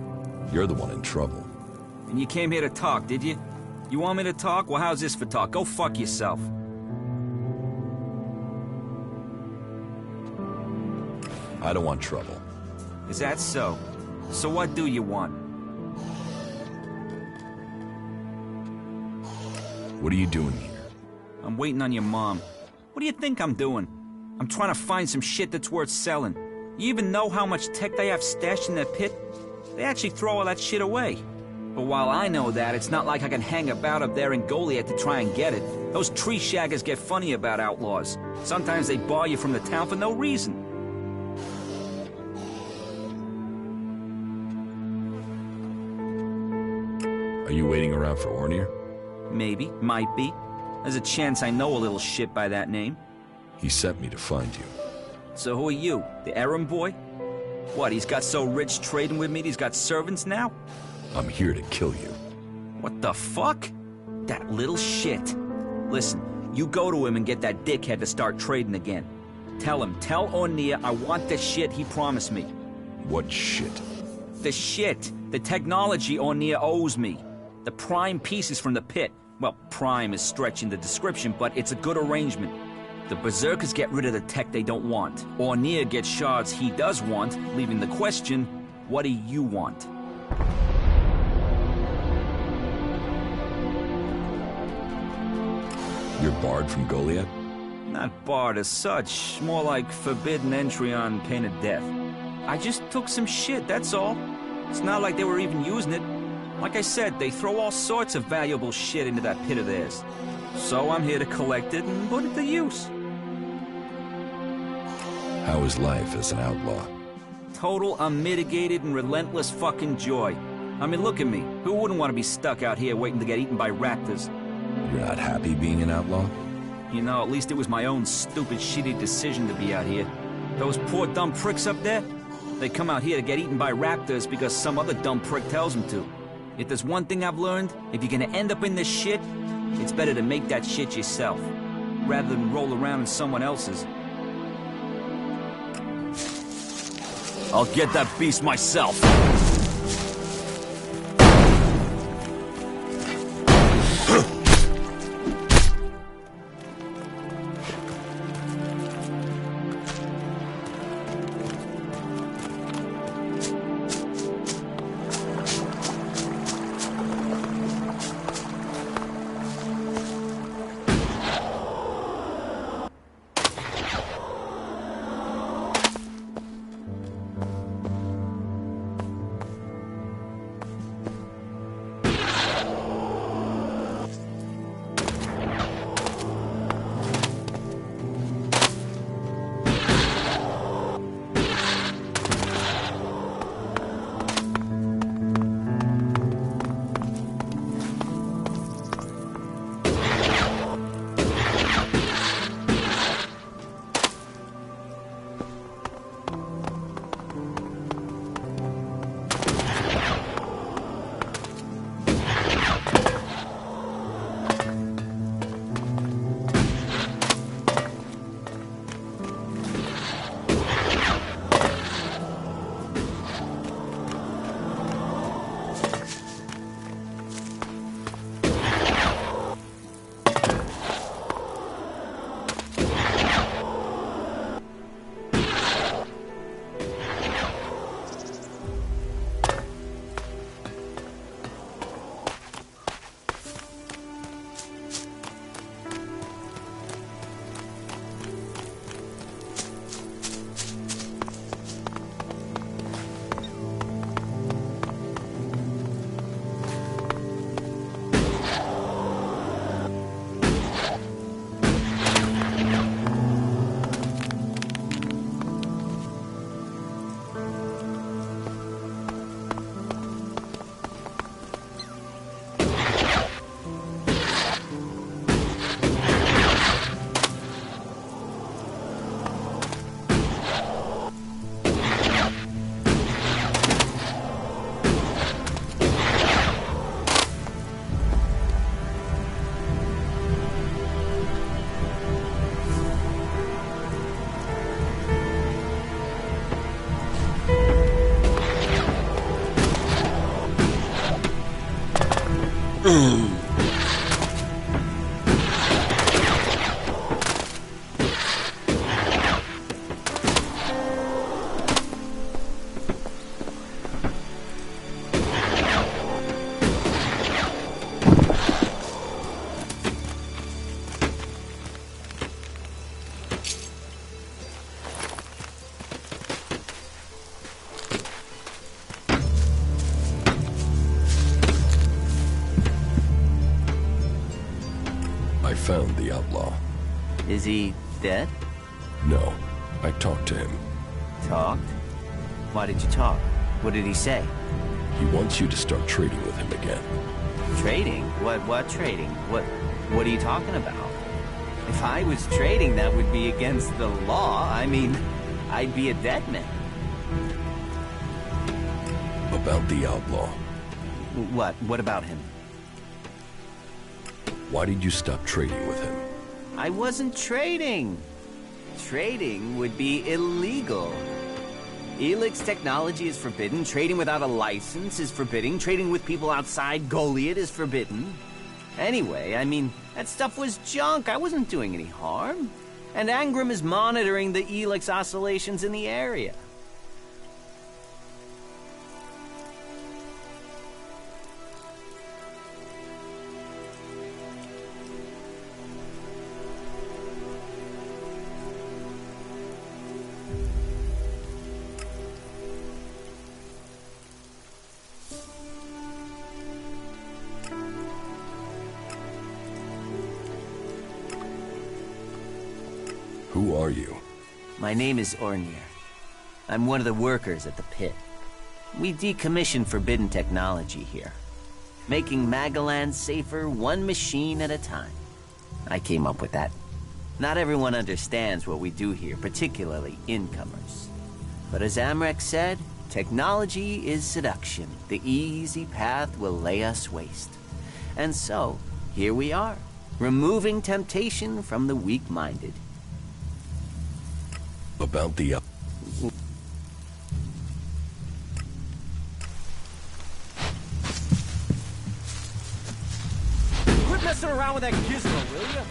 You're the one in trouble. And you came here to talk, did you? You want me to talk? Well, how's this for talk? Go fuck yourself. I don't want trouble. Is that so? So what do you want? What are you doing here? I'm waiting on your mom. What do you think I'm doing? I'm trying to find some shit that's worth selling. You even know how much tech they have stashed in that pit? They actually throw all that shit away. But while I know that, it's not like I can hang about up there in Goliath to try and get it. Those tree shaggers get funny about outlaws. Sometimes they bar you from the town for no reason. Are you waiting around for Ornir? Maybe, might be. There's a chance I know a little shit by that name. He sent me to find you. So who are you? The errand boy? What, he's got so rich trading with me he's got servants now? I'm here to kill you. What the fuck? That little shit. Listen, You go to him and get that dickhead to start trading again. Tell O'Neill I want the shit he promised me. What shit? The shit. The technology O'Neill owes me. The prime pieces from the pit. Well, prime is stretching the description, but it's a good arrangement. The Berserkers get rid of the tech they don't want. O'Neill gets shards he does want, leaving the question, what do you want? You're barred from Goliath? Not barred as such, more like forbidden entry on pain of death. I just took some shit, that's all. It's not like they were even using it. Like I said, they throw all sorts of valuable shit into that pit of theirs. So I'm here to collect it and put it to use. How is life as an outlaw? Total, unmitigated, and relentless fucking joy. I mean, look at me. Who wouldn't want to be stuck out here waiting to get eaten by raptors? You're not happy being an outlaw? You know, at least it was my own stupid, shitty decision to be out here. Those poor dumb pricks up there, they come out here to get eaten by raptors because some other dumb prick tells them to. If there's one thing I've learned, if you're gonna end up in this shit, it's better to make that shit yourself, rather than roll around in someone else's. I'll get that beast myself. I found the outlaw. Is he dead? No. I talked to him. Talked? Why did you talk? What did he say? He wants you to start trading with him again. Trading? What trading? What are you talking about? If I was trading, that would be against the law. I mean, I'd be a dead man. About the outlaw. What? What about him? Why did you stop trading with him? I wasn't trading. Trading would be illegal. Elex technology is forbidden. Trading without a license is forbidden. Trading with people outside Goliath is forbidden. Anyway, I mean, that stuff was junk. I wasn't doing any harm. And Angrim is monitoring the Elex oscillations in the area. Who are you? My name is Ornir. I'm one of the workers at the pit. We decommission forbidden technology here, making Magaland safer one machine at a time. I came up with that. Not everyone understands what we do here, particularly incomers. But as Amrek said, technology is seduction. The easy path will lay us waste. And so, here we are, removing temptation from the weak-minded. About the... Quit messing around with that gizmo, will ya?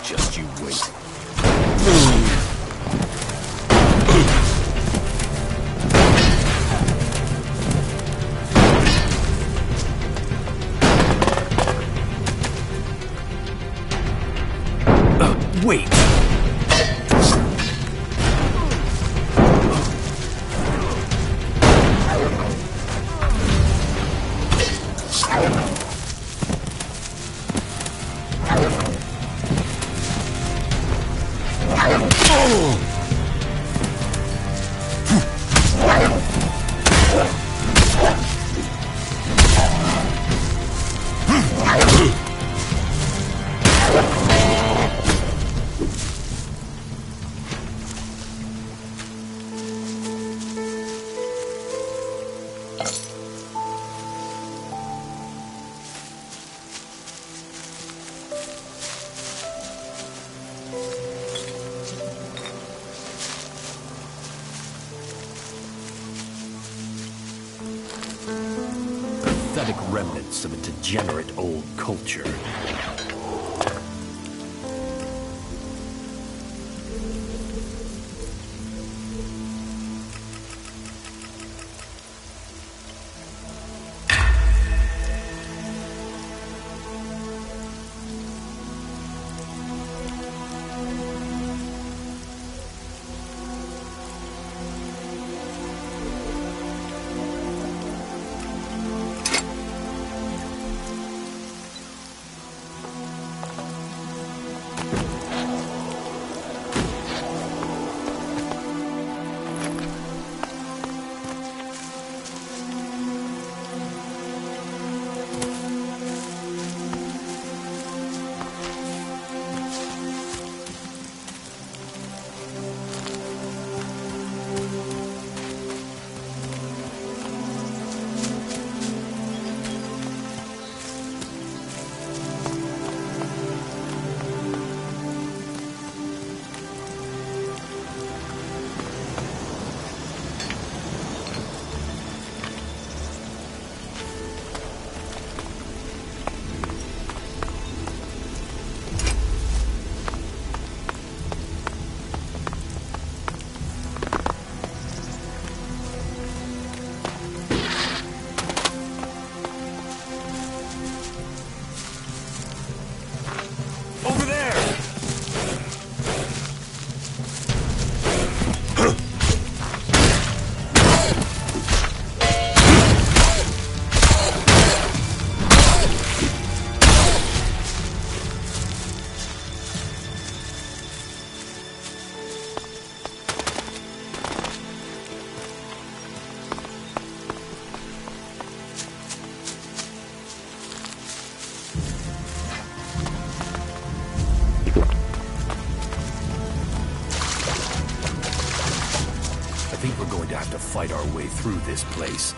Just you wait. Wait! Pathetic remnants of a degenerate old culture. think we're going to have to fight our way through this place.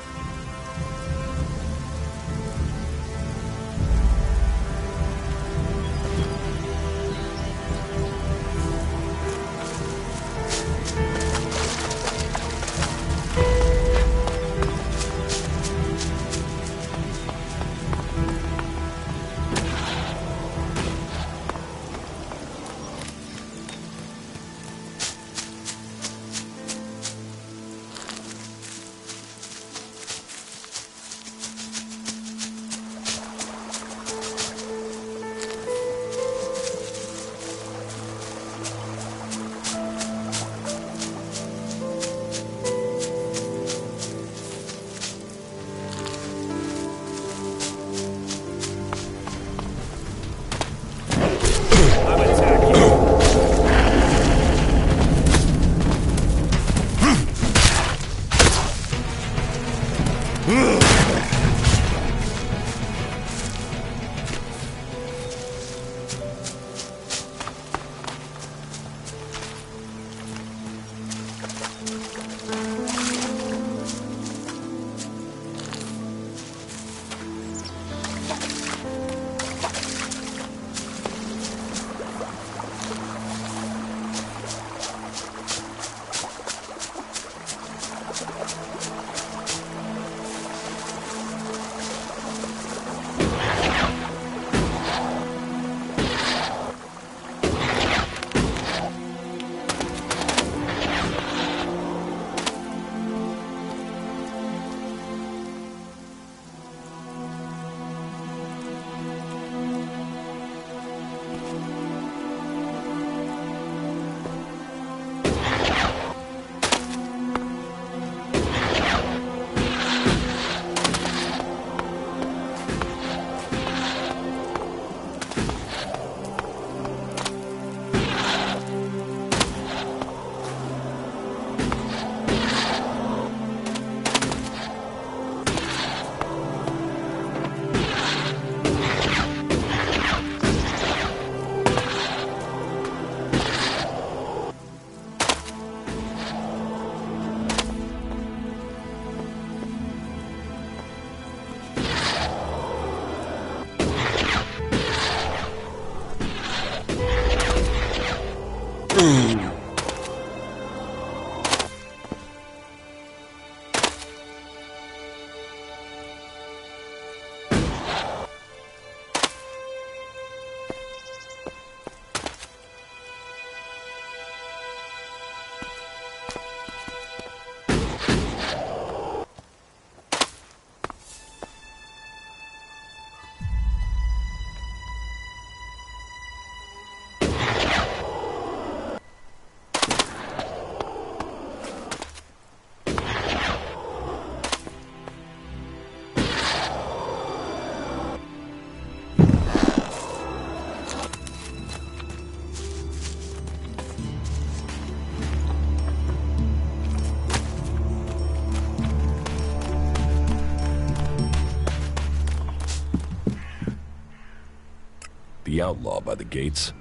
The outlaw by the gates,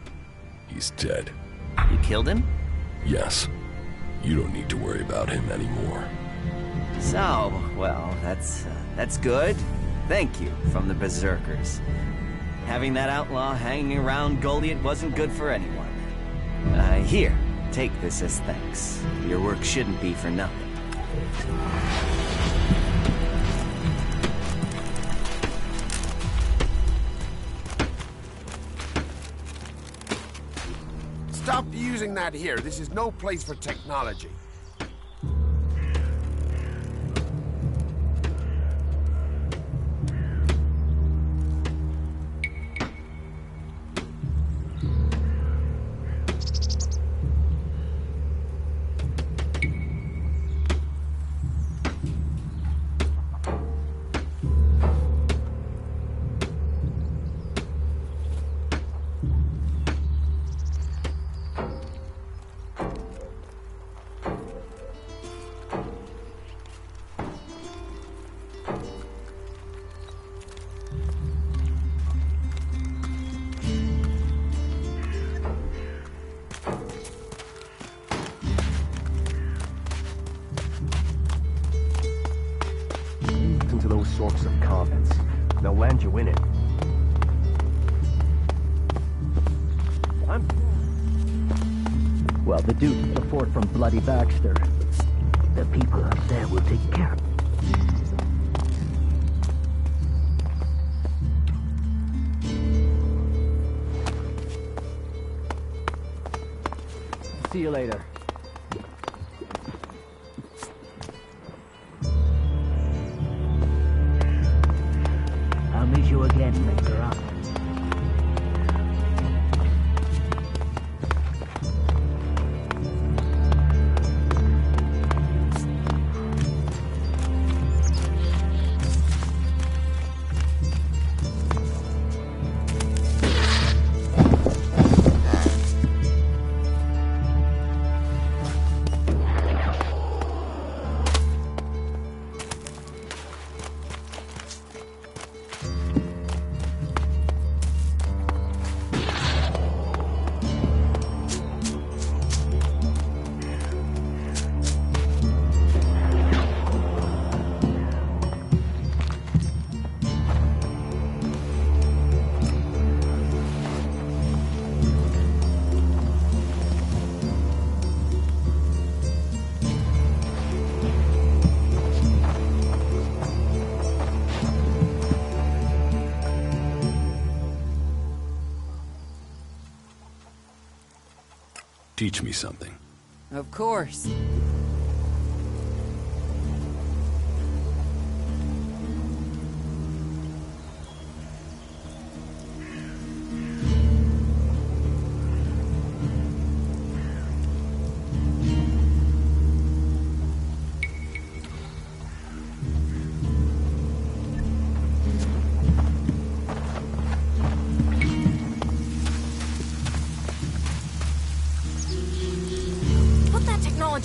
he's dead. You killed him? Yes. You don't need to worry about him anymore. So, well, that's good. Thank you from the Berserkers. Having that outlaw hanging around Goliath wasn't good for anyone. Here, take this as thanks. Your work shouldn't be for nothing. Stop using that here. This is no place for technology. sorts of comets. They'll land you in it. Well, the dude's the fort from Bloody Baxter. The people up there will take care of it. See you later. I'll meet you again when you're up. Teach me something. Of course.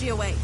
Away.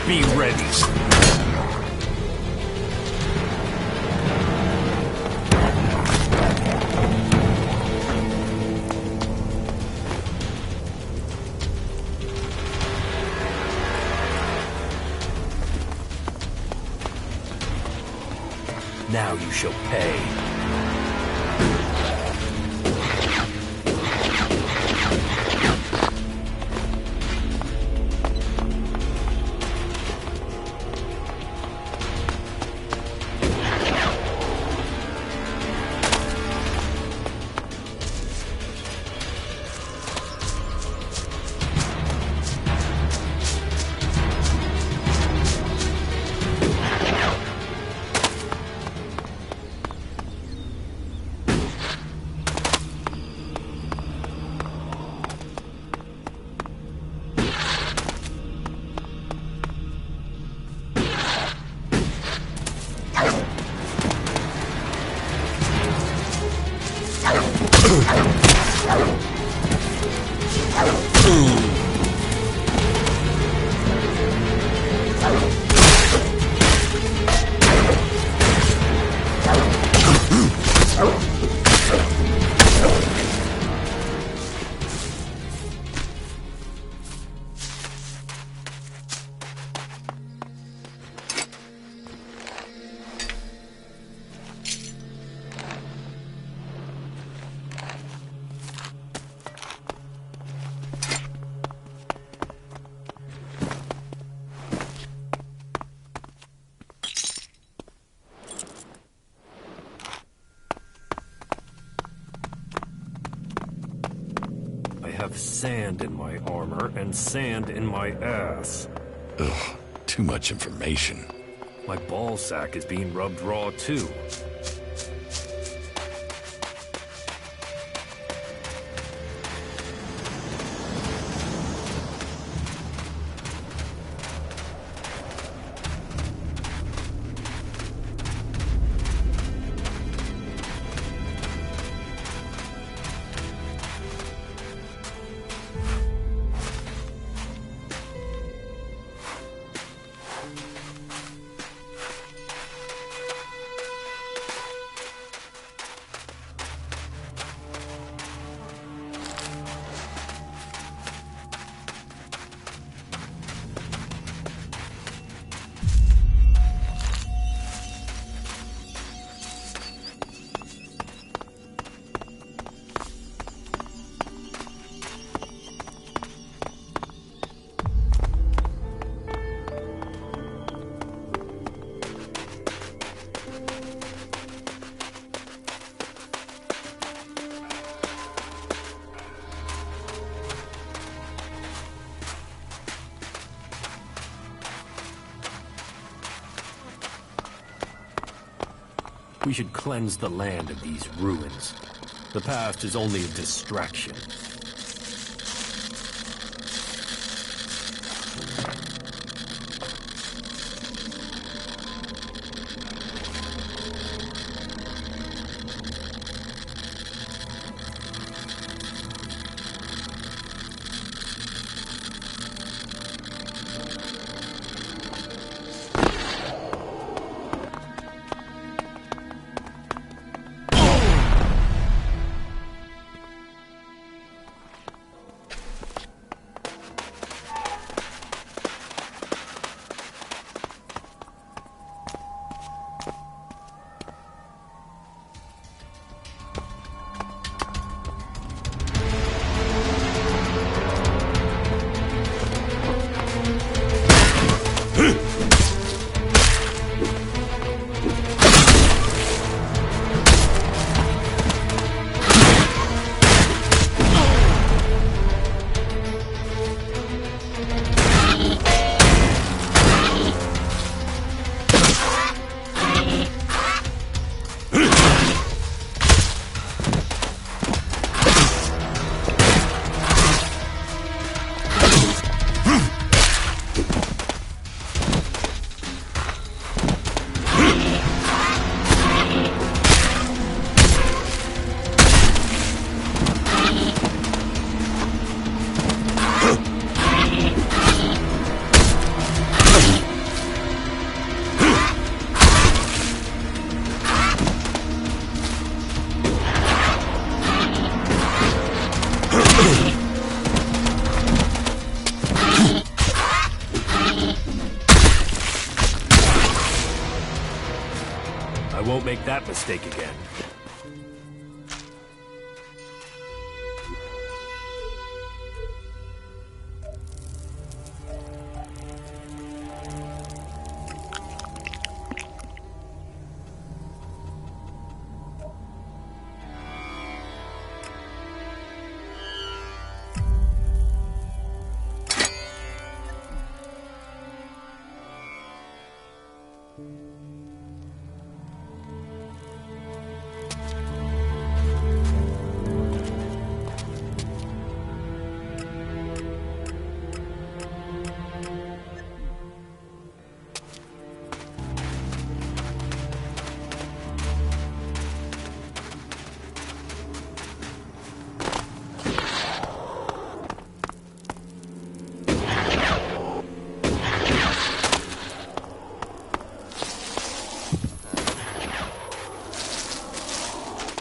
Be ready. Now you shall pay. I have sand in my armor and sand in my ass. Ugh, too much information. My ball sack is being rubbed raw too. We should cleanse the land of these ruins. The past is only a distraction. I won't make that mistake again.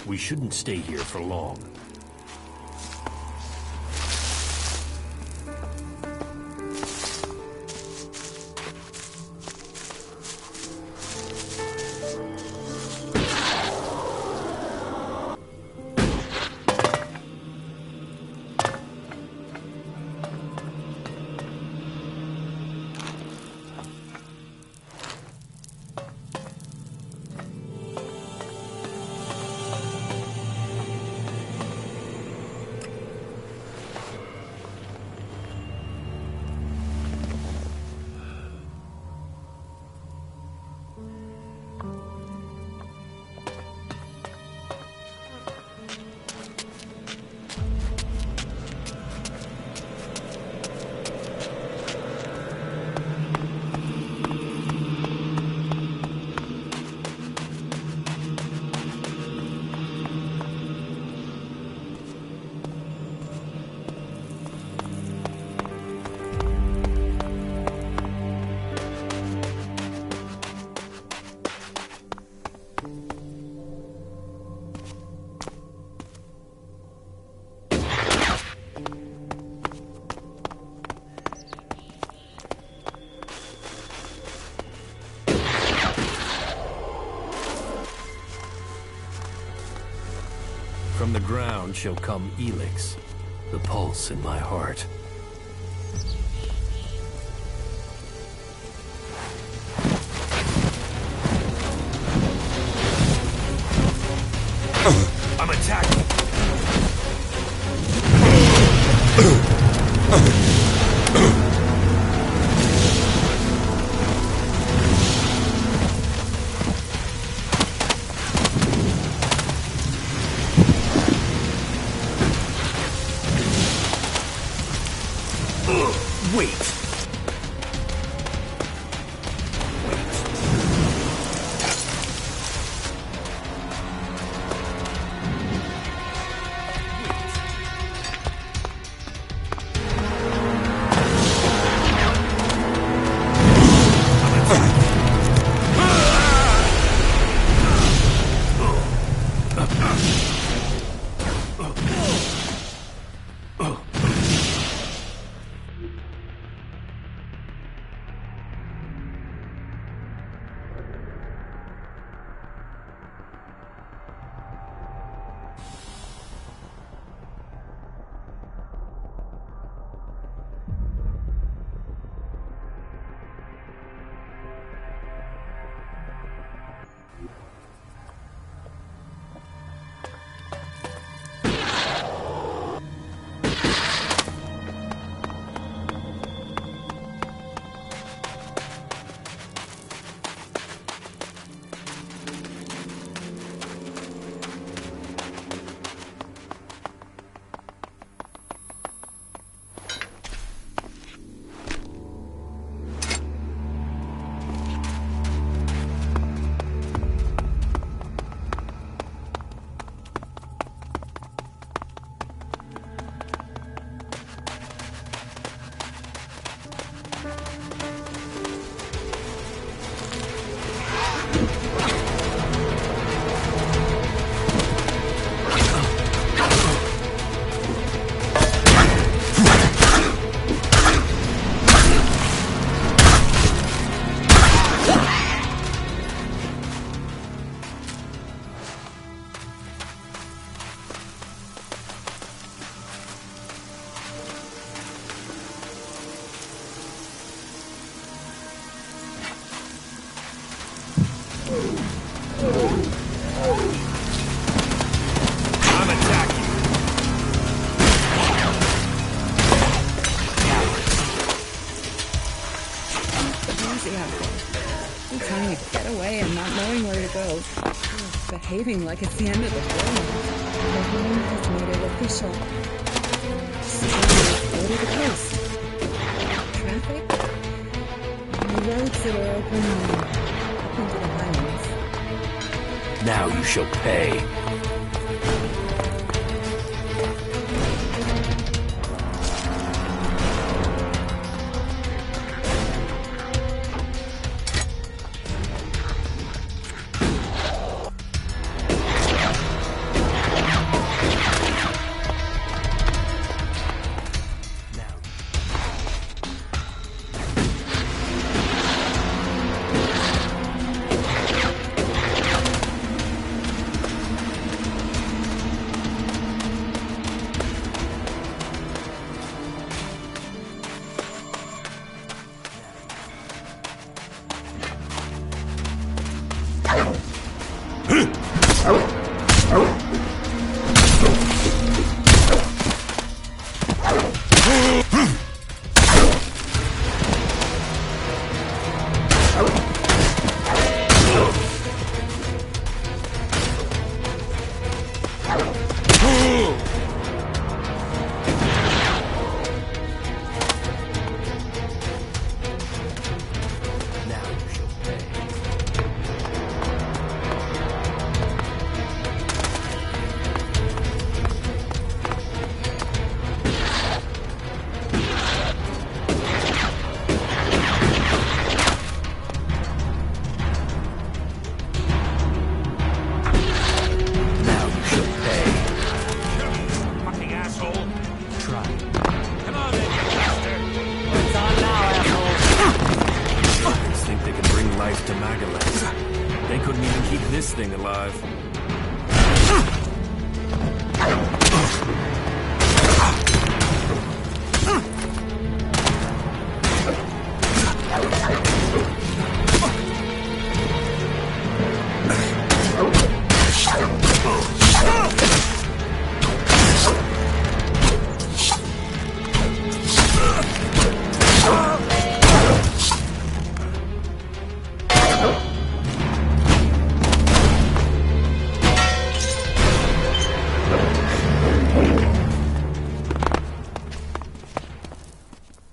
We shouldn't stay here for long. From the ground shall come Elex, the pulse in my heart. I'm attacking! Wait! Still trying to get away and not knowing where to go. Behaving like it's the end of the world. The home has made it official. So go to the coast. Traffic? The roads that are open up into the highlands. Now you shall pay.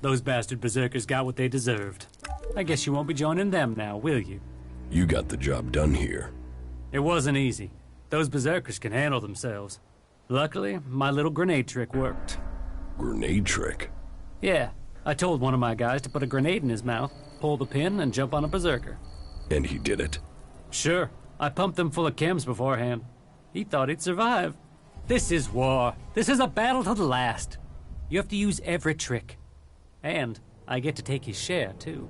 Those bastard berserkers got what they deserved. I guess you won't be joining them now, will you? You got the job done here. It wasn't easy. Those berserkers can handle themselves. Luckily, my little grenade trick worked. Grenade trick? Yeah, I told one of my guys to put a grenade in his mouth, pull the pin, and jump on a berserker. And he did it? Sure. I pumped him full of chems beforehand. He thought he'd survive. This is war. This is a battle to the last. You have to use every trick. And I get to take his share, too.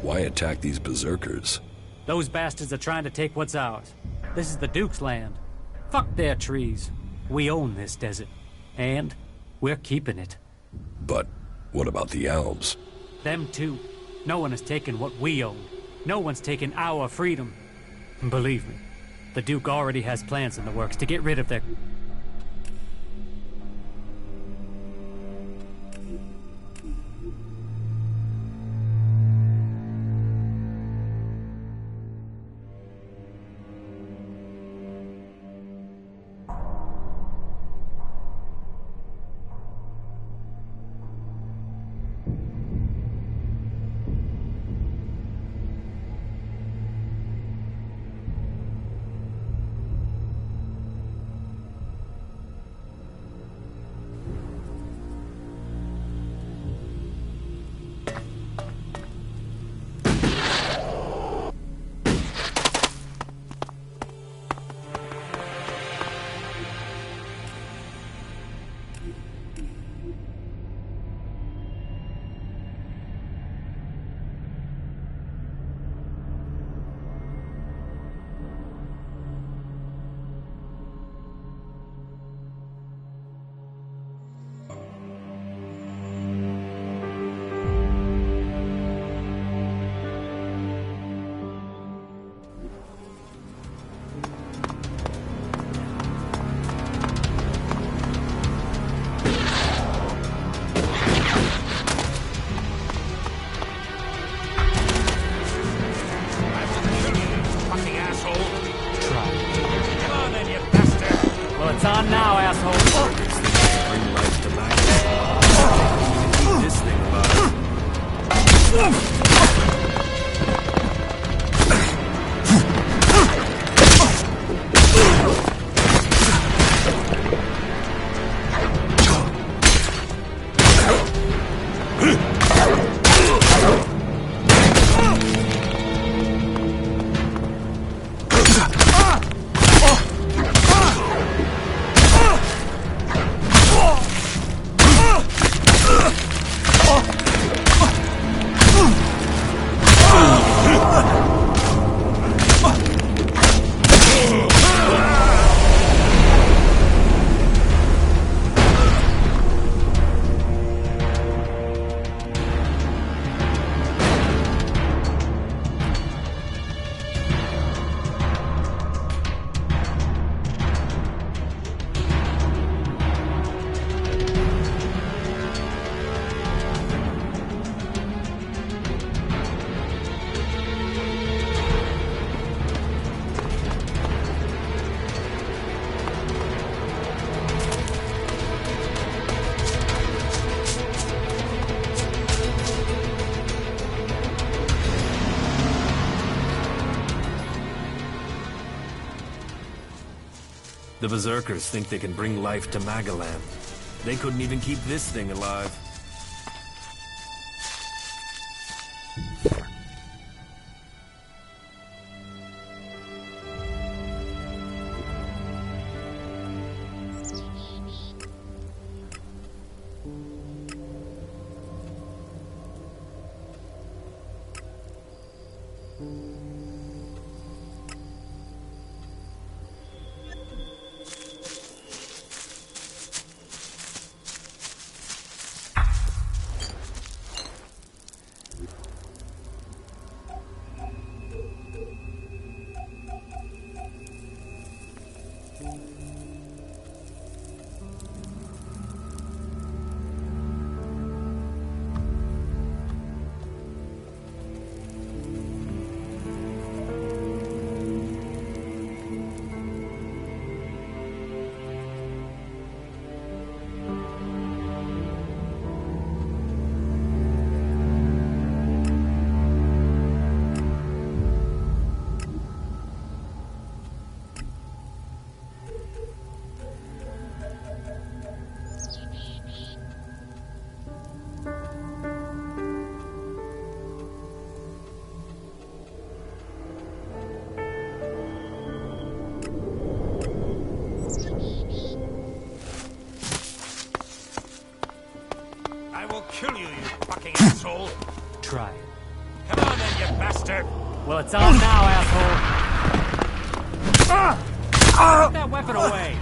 Why attack these berserkers? Those bastards are trying to take what's ours. This is the Duke's land. Fuck their trees. We own this desert. And we're keeping it. But what about the elves? Them too. No one has taken what we own. No one's taken our freedom. Believe me, the Duke already has plans in the works to get rid of their... The Berserkers think they can bring life to Magalan. They couldn't even keep this thing alive. Kill you, you fucking asshole! Try. Come on then, you bastard! Well, it's on now, asshole! Put that weapon away!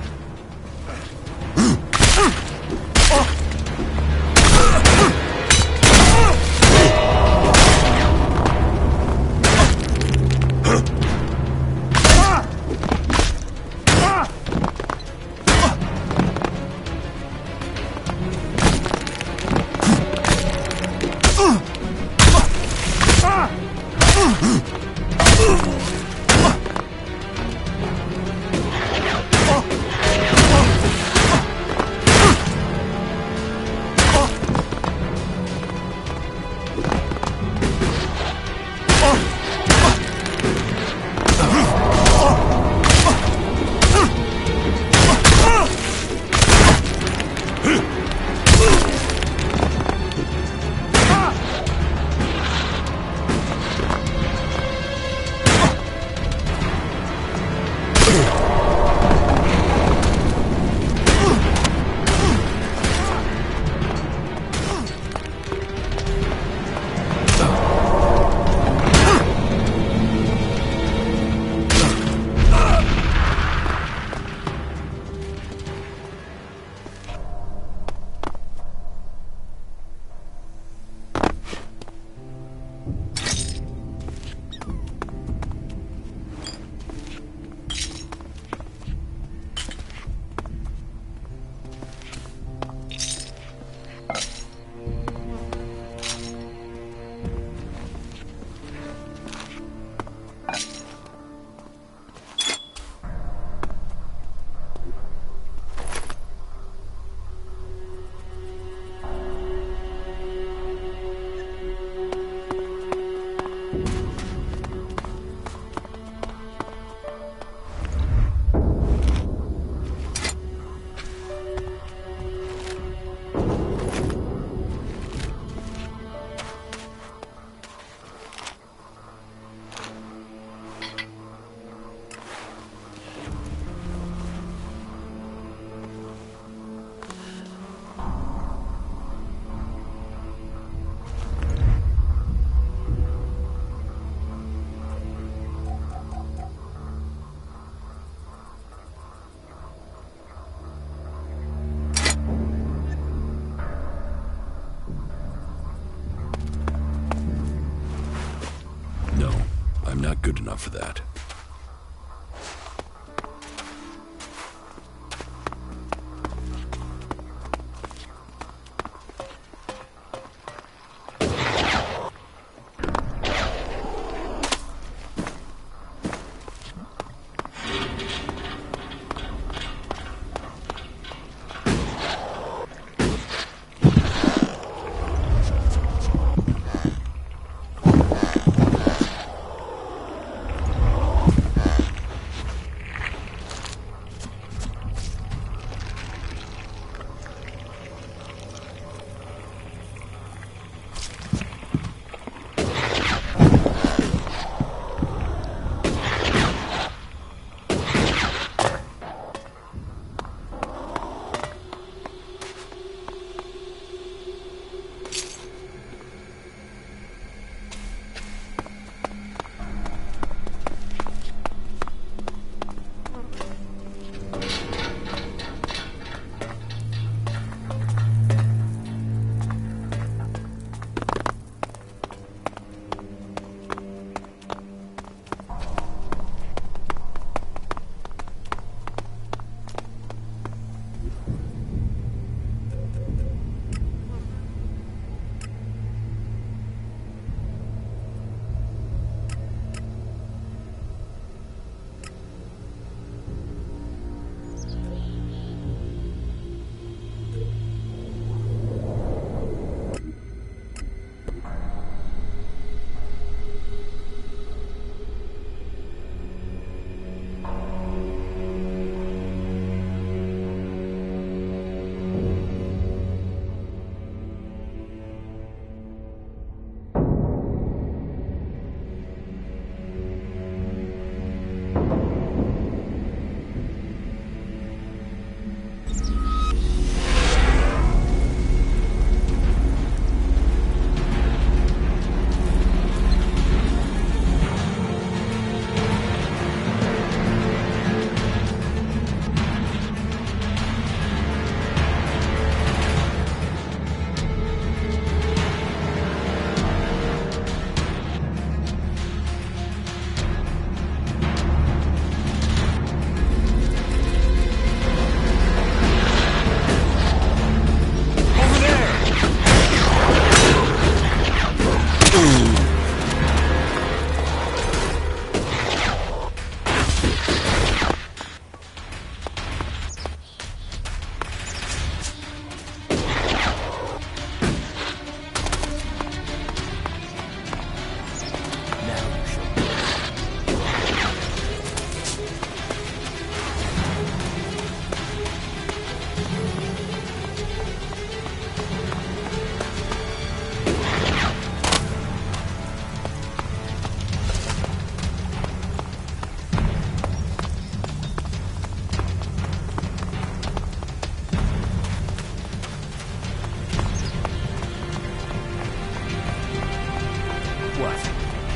I'm not good enough for that.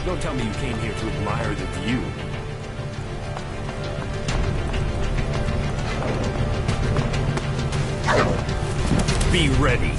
Don't tell me you came here to admire the view. Be ready.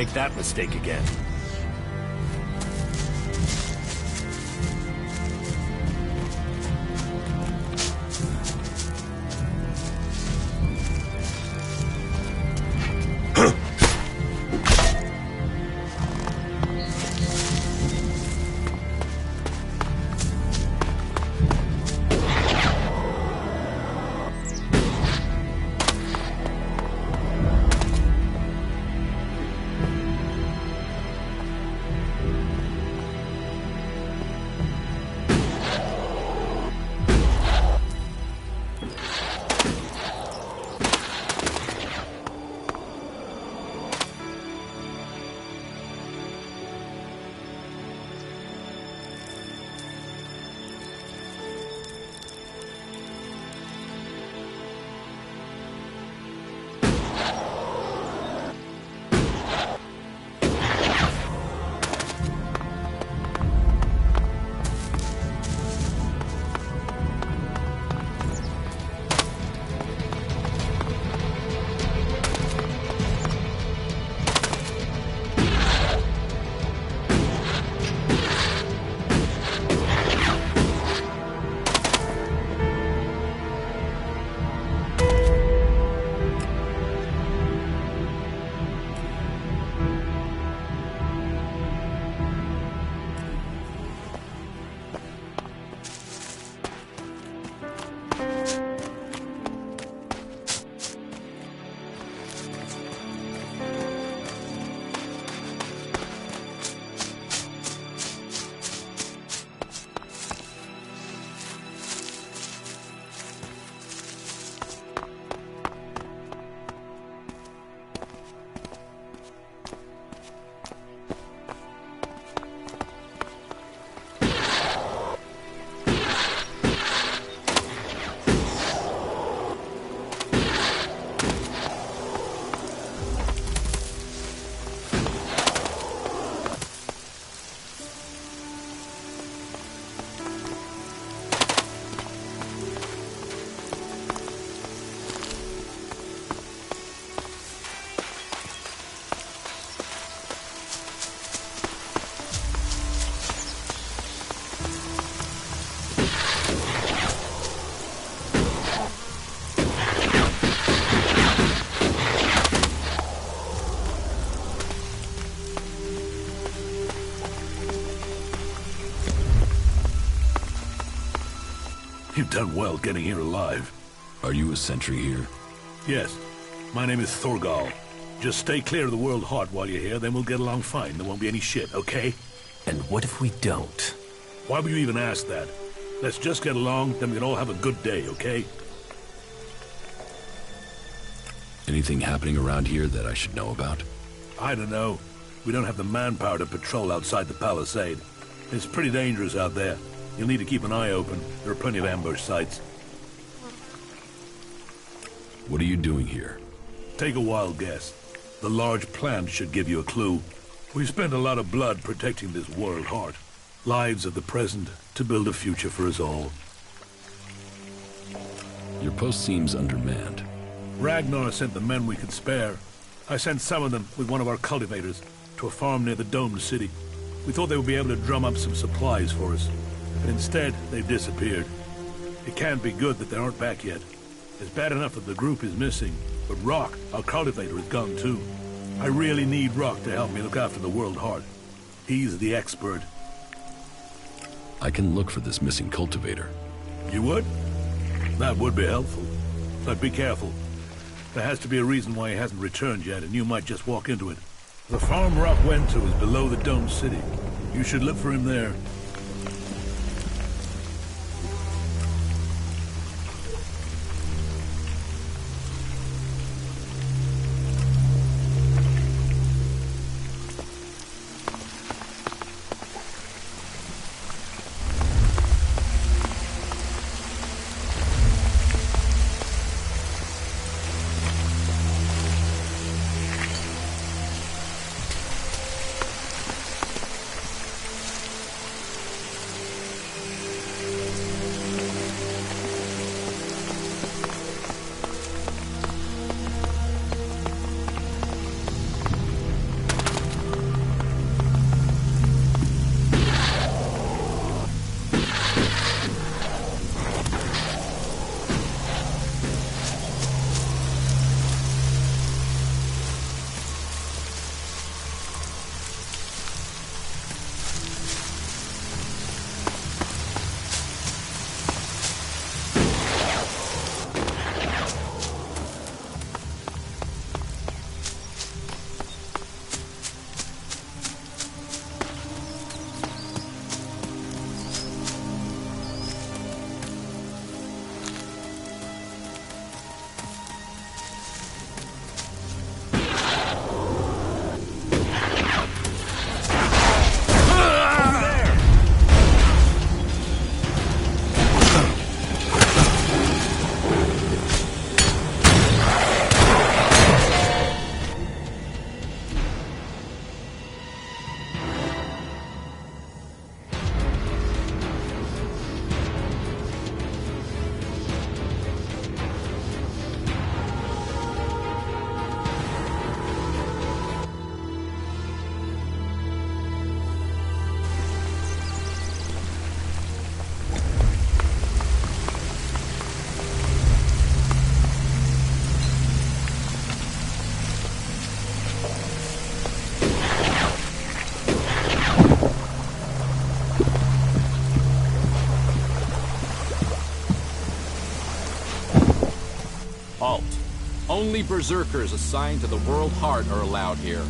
make that mistake again. You've done well getting here alive. Are you a sentry here? Yes. My name is Thorgal. Just stay clear of the World Heart while you're here, then we'll get along fine. There won't be any shit, okay? And what if we don't? Why would you even ask that? Let's just get along, then we can all have a good day, okay? Anything happening around here that I should know about? I don't know. We don't have the manpower to patrol outside the palisade. It's pretty dangerous out there. You'll need to keep an eye open. There are plenty of ambush sites. What are you doing here? Take a wild guess. The large plant should give you a clue. We've spent a lot of blood protecting this World Heart. Lives of the present to build a future for us all. Your post seems undermanned. Ragnar sent the men we could spare. I sent some of them with one of our cultivators to a farm near the domed city. We thought they would be able to drum up some supplies for us. But instead, they've disappeared. It can't be good that they aren't back yet. It's bad enough that the group is missing, but Rock, our cultivator, is gone too. I really need Rock to help me look after the World Heart. He's the expert. I can look for this missing cultivator. You would? That would be helpful. But be careful. There has to be a reason why he hasn't returned yet, and you might just walk into it. The farm Rock went to is below the domed city. You should look for him there. Only berserkers assigned to the World Heart are allowed here.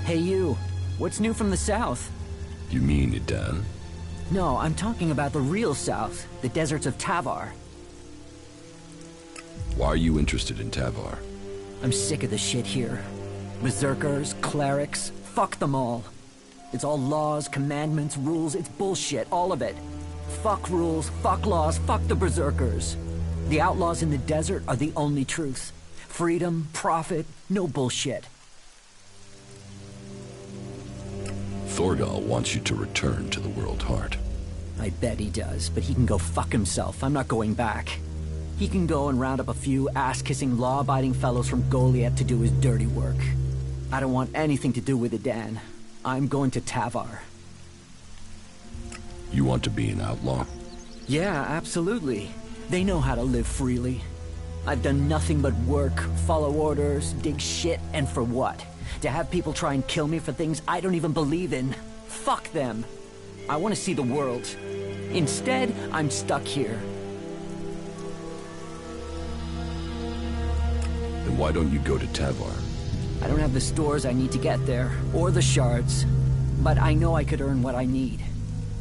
Hey you, what's new from the south? You mean Idan? No, I'm talking about the real south, the deserts of Tavar. Why are you interested in Tavar? I'm sick of the shit here. Berserkers, clerics, fuck them all. It's all laws, commandments, rules, it's bullshit, all of it. Fuck rules, fuck laws, fuck the berserkers. The outlaws in the desert are the only truth. Freedom, profit, no bullshit. Thorgal wants you to return to the World Heart. I bet he does, but he can go fuck himself. I'm not going back. He can go and round up a few ass-kissing, law-abiding fellows from Goliath to do his dirty work. I don't want anything to do with Idan. I'm going to Tavar. You want to be an outlaw? Yeah, absolutely. They know how to live freely. I've done nothing but work, follow orders, dig shit, and for what? To have people try and kill me for things I don't even believe in. Fuck them. I want to see the world. Instead, I'm stuck here. Then why don't you go to Tavar? I don't have the stores I need to get there, or the shards. But I know I could earn what I need.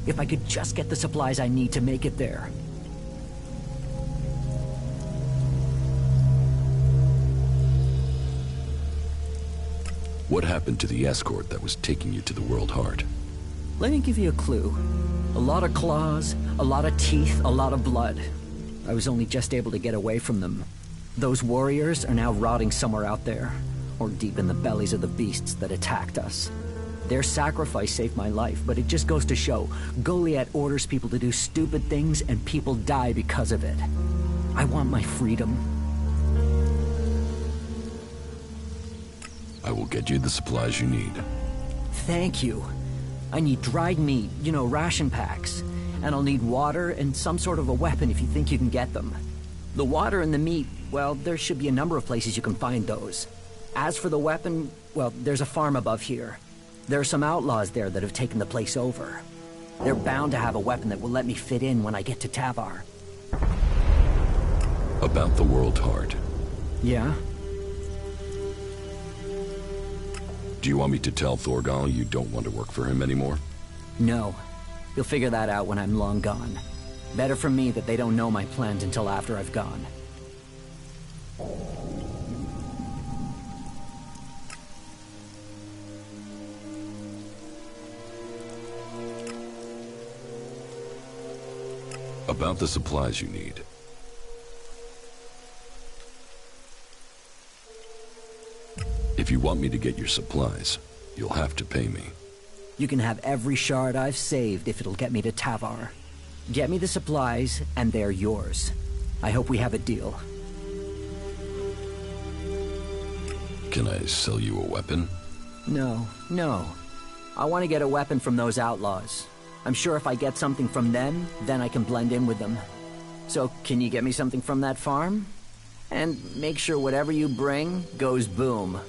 If I could just get the supplies I need to make it there. What happened to the escort that was taking you to the World Heart? Let me give you a clue. A lot of claws, a lot of teeth, a lot of blood. I was only just able to get away from them. Those warriors are now rotting somewhere out there, or deep in the bellies of the beasts that attacked us. Their sacrifice saved my life, but it just goes to show, Goliath orders people to do stupid things and people die because of it. I want my freedom. I will get you the supplies you need. Thank you. I need dried meat, you know, ration packs. And I'll need water and some sort of a weapon if you think you can get them. The water and the meat, well, there should be a number of places you can find those. As for the weapon, well, there's a farm above here. There are some outlaws there that have taken the place over. They're bound to have a weapon that will let me fit in when I get to Tavar. About the World Heart. Yeah? Do you want me to tell Thorgal you don't want to work for him anymore? No. You'll figure that out when I'm long gone. Better for me that they don't know my plans until after I've gone. About the supplies you need. If you want me to get your supplies, you'll have to pay me. You can have every shard I've saved if it'll get me to Tavar. Get me the supplies, and they're yours. I hope we have a deal. Can I sell you a weapon? No. I want to get a weapon from those outlaws. I'm sure if I get something from them, then I can blend in with them. So, can you get me something from that farm? And make sure whatever you bring goes boom.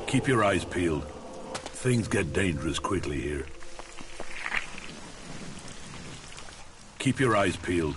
Keep your eyes peeled. Things get dangerous quickly here. Keep your eyes peeled.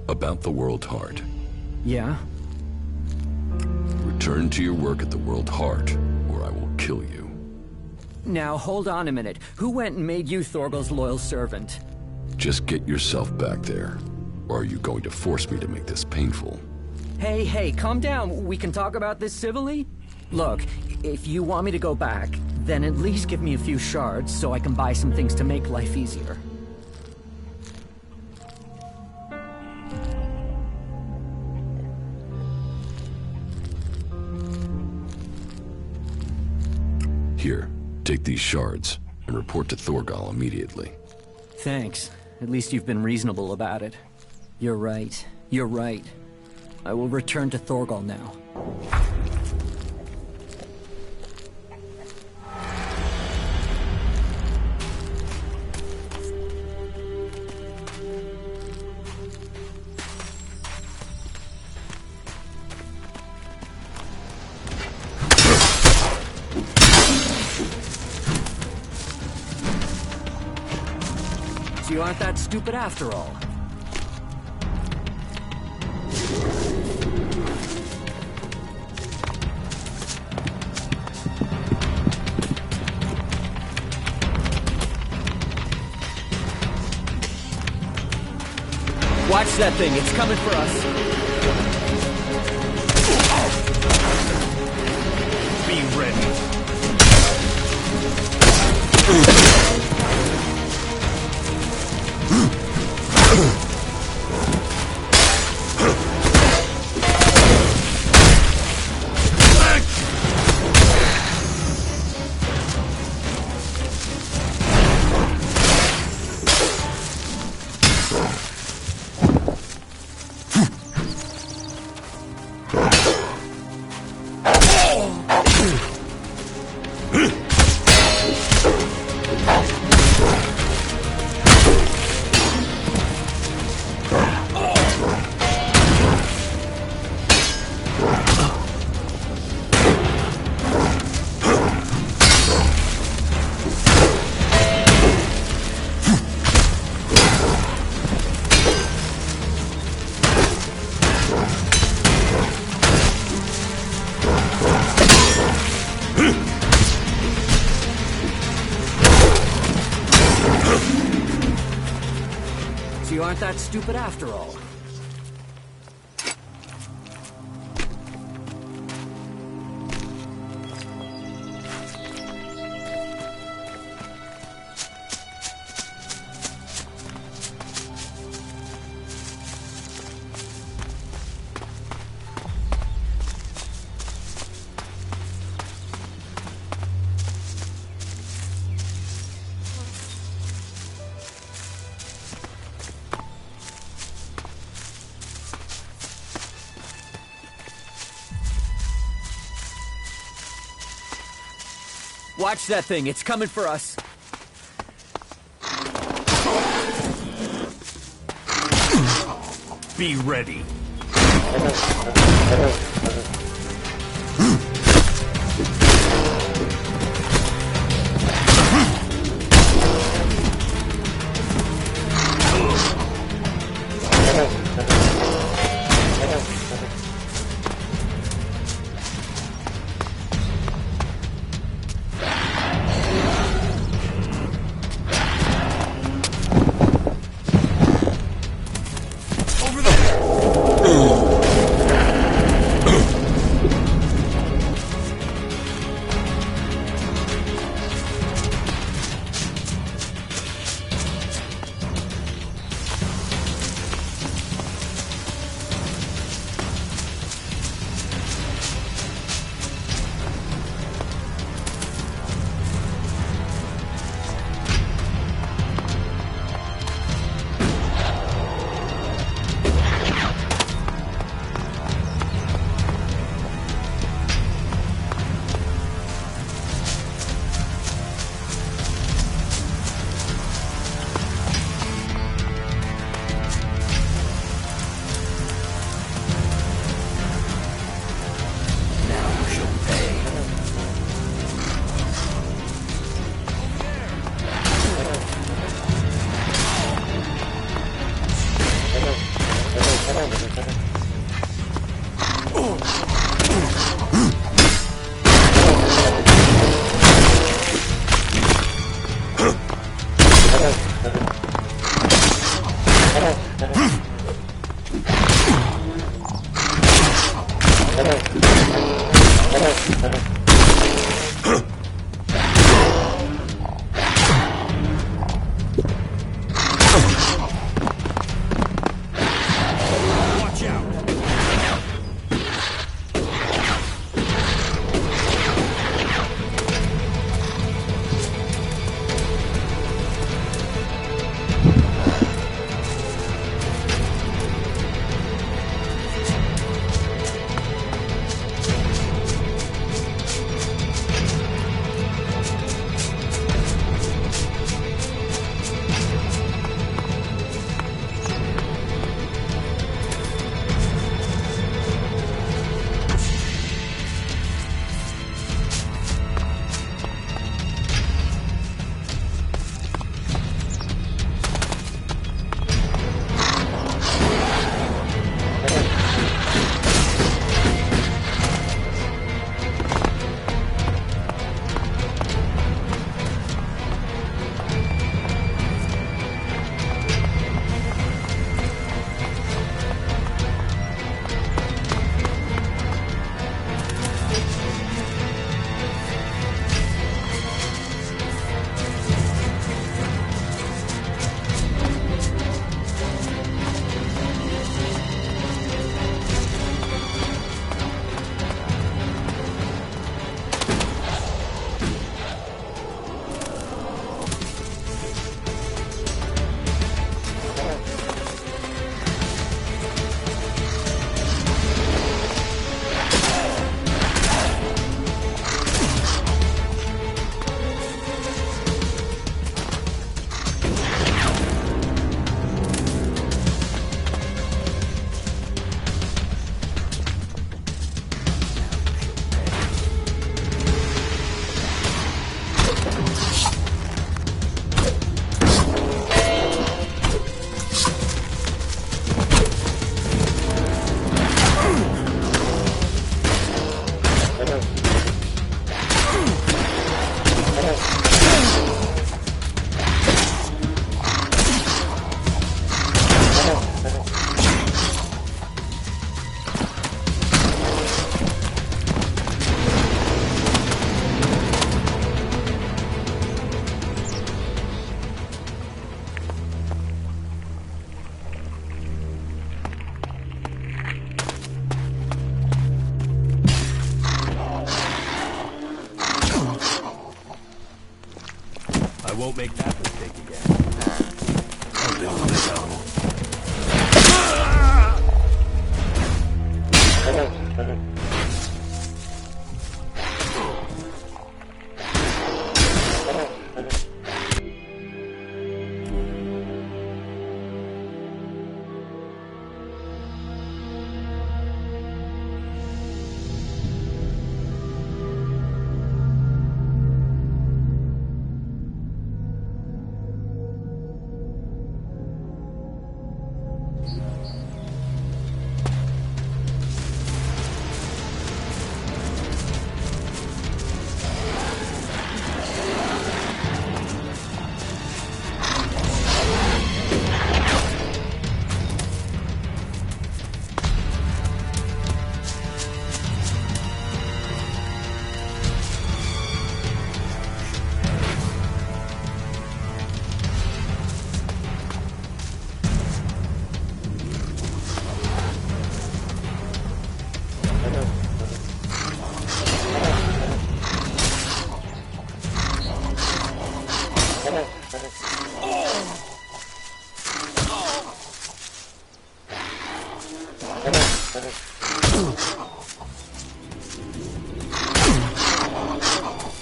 About the World Heart. Yeah? Return to your work at the World Heart, or I will kill you. Now, hold on a minute. Who went and made you Thorgal's loyal servant? Just get yourself back there. Or are you going to force me to make this painful? Hey, calm down. We can talk about this civilly? Look, if you want me to go back, then at least give me a few shards so I can buy some things to make life easier. Here, take these shards and report to Thorgal immediately. Thanks. At least you've been reasonable about it. You're right. You're right. I will return to Thorgal now. So you aren't that stupid after all. Watch that thing, it's coming for us. Be ready. So you aren't that stupid after all. Watch that thing, it's coming for us. Be ready. won't make that mistake again. I'll deal with this animal.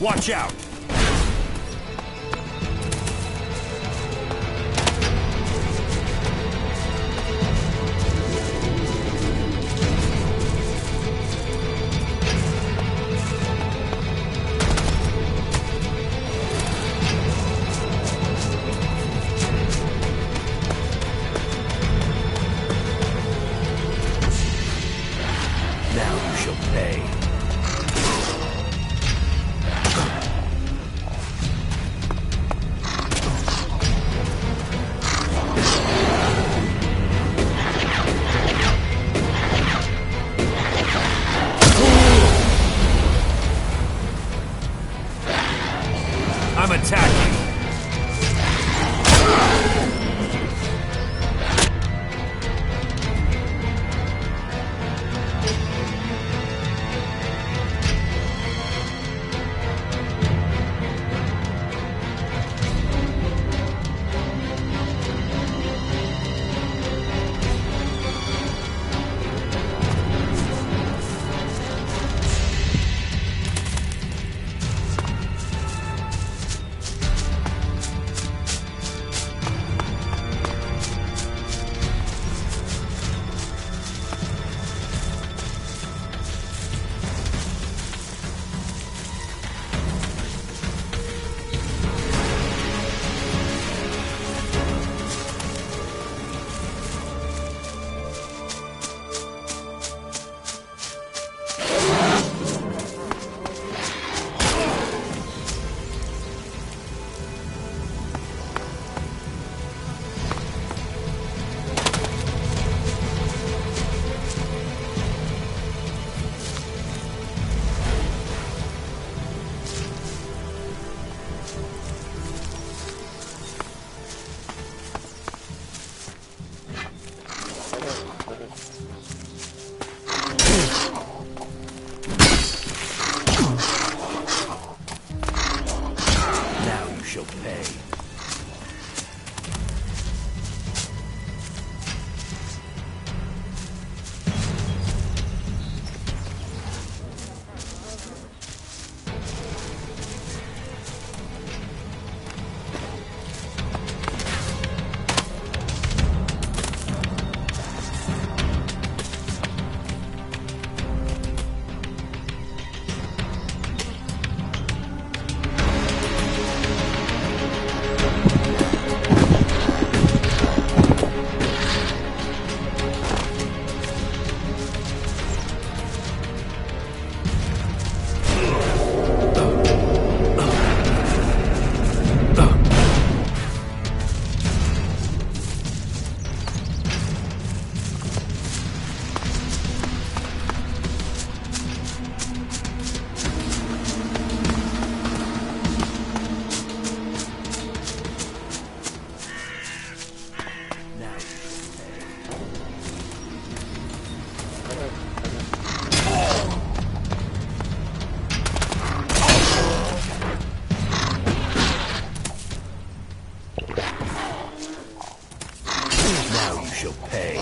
Watch out! Now you shall pay. Now you shall pay.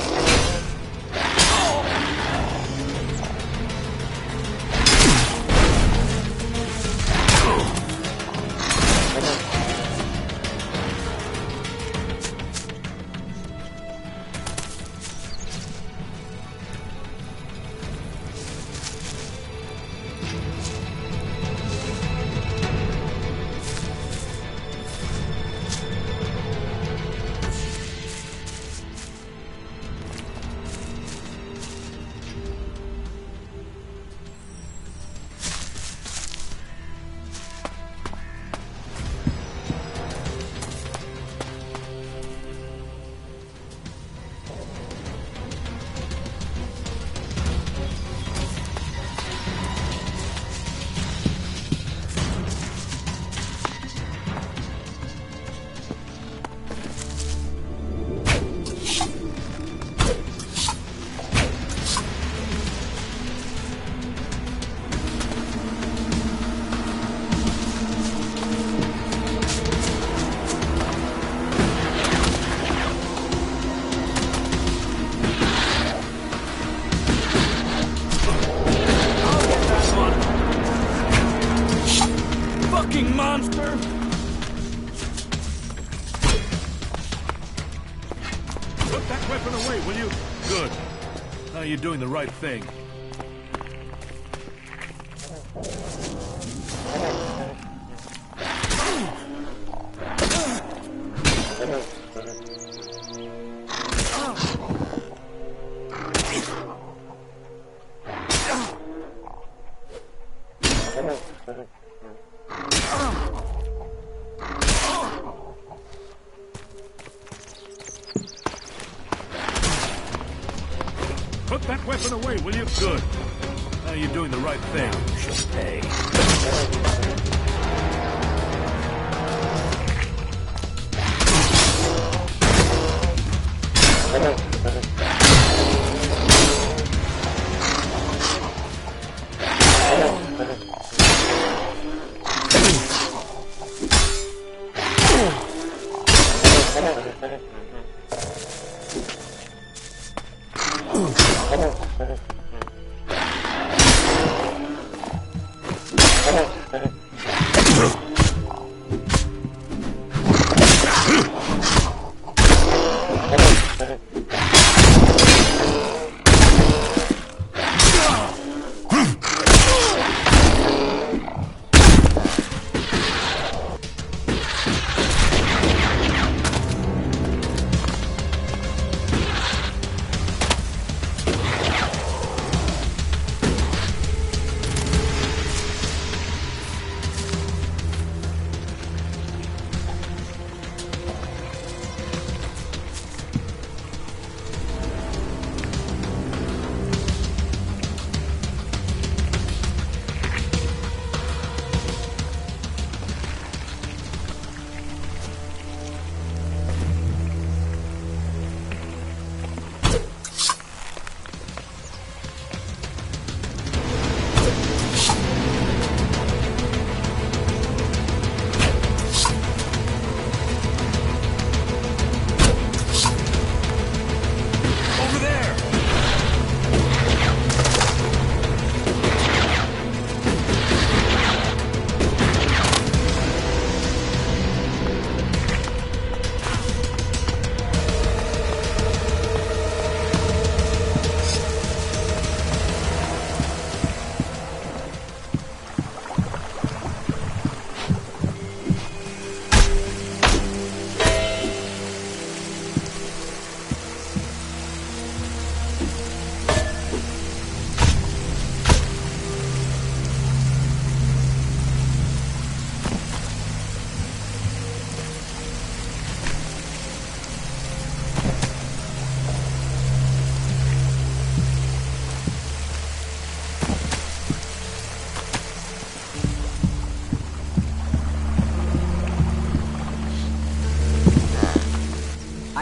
Monster! Put that weapon away, will you? Good. Now you're doing the right thing. Put that weapon away, will you? Good. Now you're doing the right thing. You shall pay.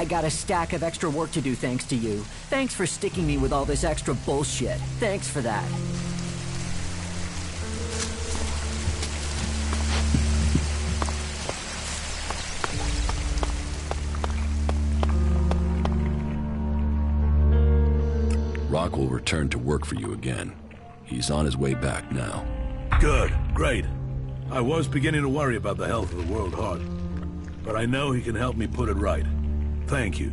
I got a stack of extra work to do thanks to you. Thanks for sticking me with all this extra bullshit. Thanks for that. Rock will return to work for you again. He's on his way back now. Good. Great. I was beginning to worry about the health of the World Heart, but I know he can help me put it right. Thank you.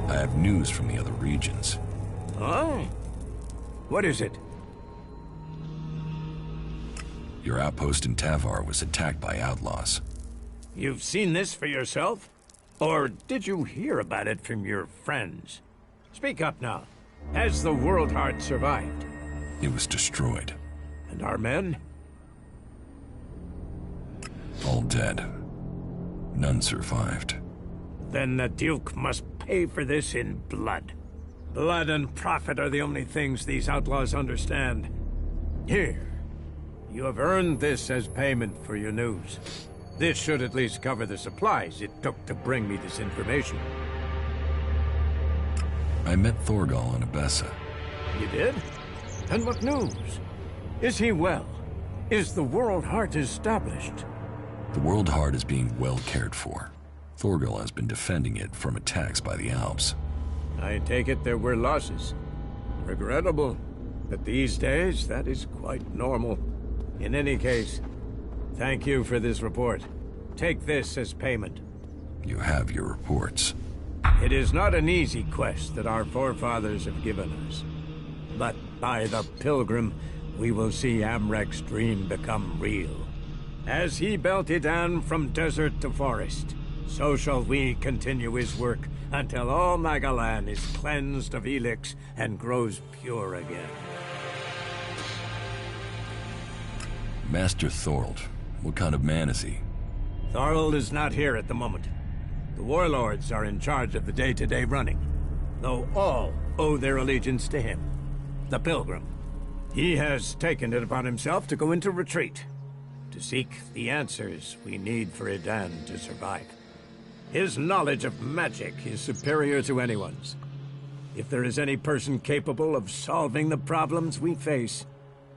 I have news from the other regions. Oh? What is it? Your outpost in Tavar was attacked by outlaws. You've seen this for yourself? Or did you hear about it from your friends? Speak up now. Has the World Heart survived? It was destroyed. And our men? All dead. None survived. Then the Duke must pay for this in blood. Blood and profit are the only things these outlaws understand. Here. You have earned this as payment for your news. This should at least cover the supplies it took to bring me this information. I met Thorgal in Abessa. You did? And what news? Is he well? Is the World Heart established? The World Heart is being well cared for. Thorgal has been defending it from attacks by the Alps. I take it there were losses. Regrettable, but these days that is quite normal. In any case, thank you for this report. Take this as payment. You have your reports. It is not an easy quest that our forefathers have given us. But by the Pilgrim, we will see Amrek's dream become real. As he belted down from desert to forest, so shall we continue his work until all Magalan is cleansed of Elex and grows pure again. Master Thorold, what kind of man is he? Thorold is not here at the moment. The warlords are in charge of the day-to-day running, though all owe their allegiance to him, the Pilgrim. He has taken it upon himself to go into retreat, to seek the answers we need for Edan to survive. His knowledge of magic is superior to anyone's. If there is any person capable of solving the problems we face,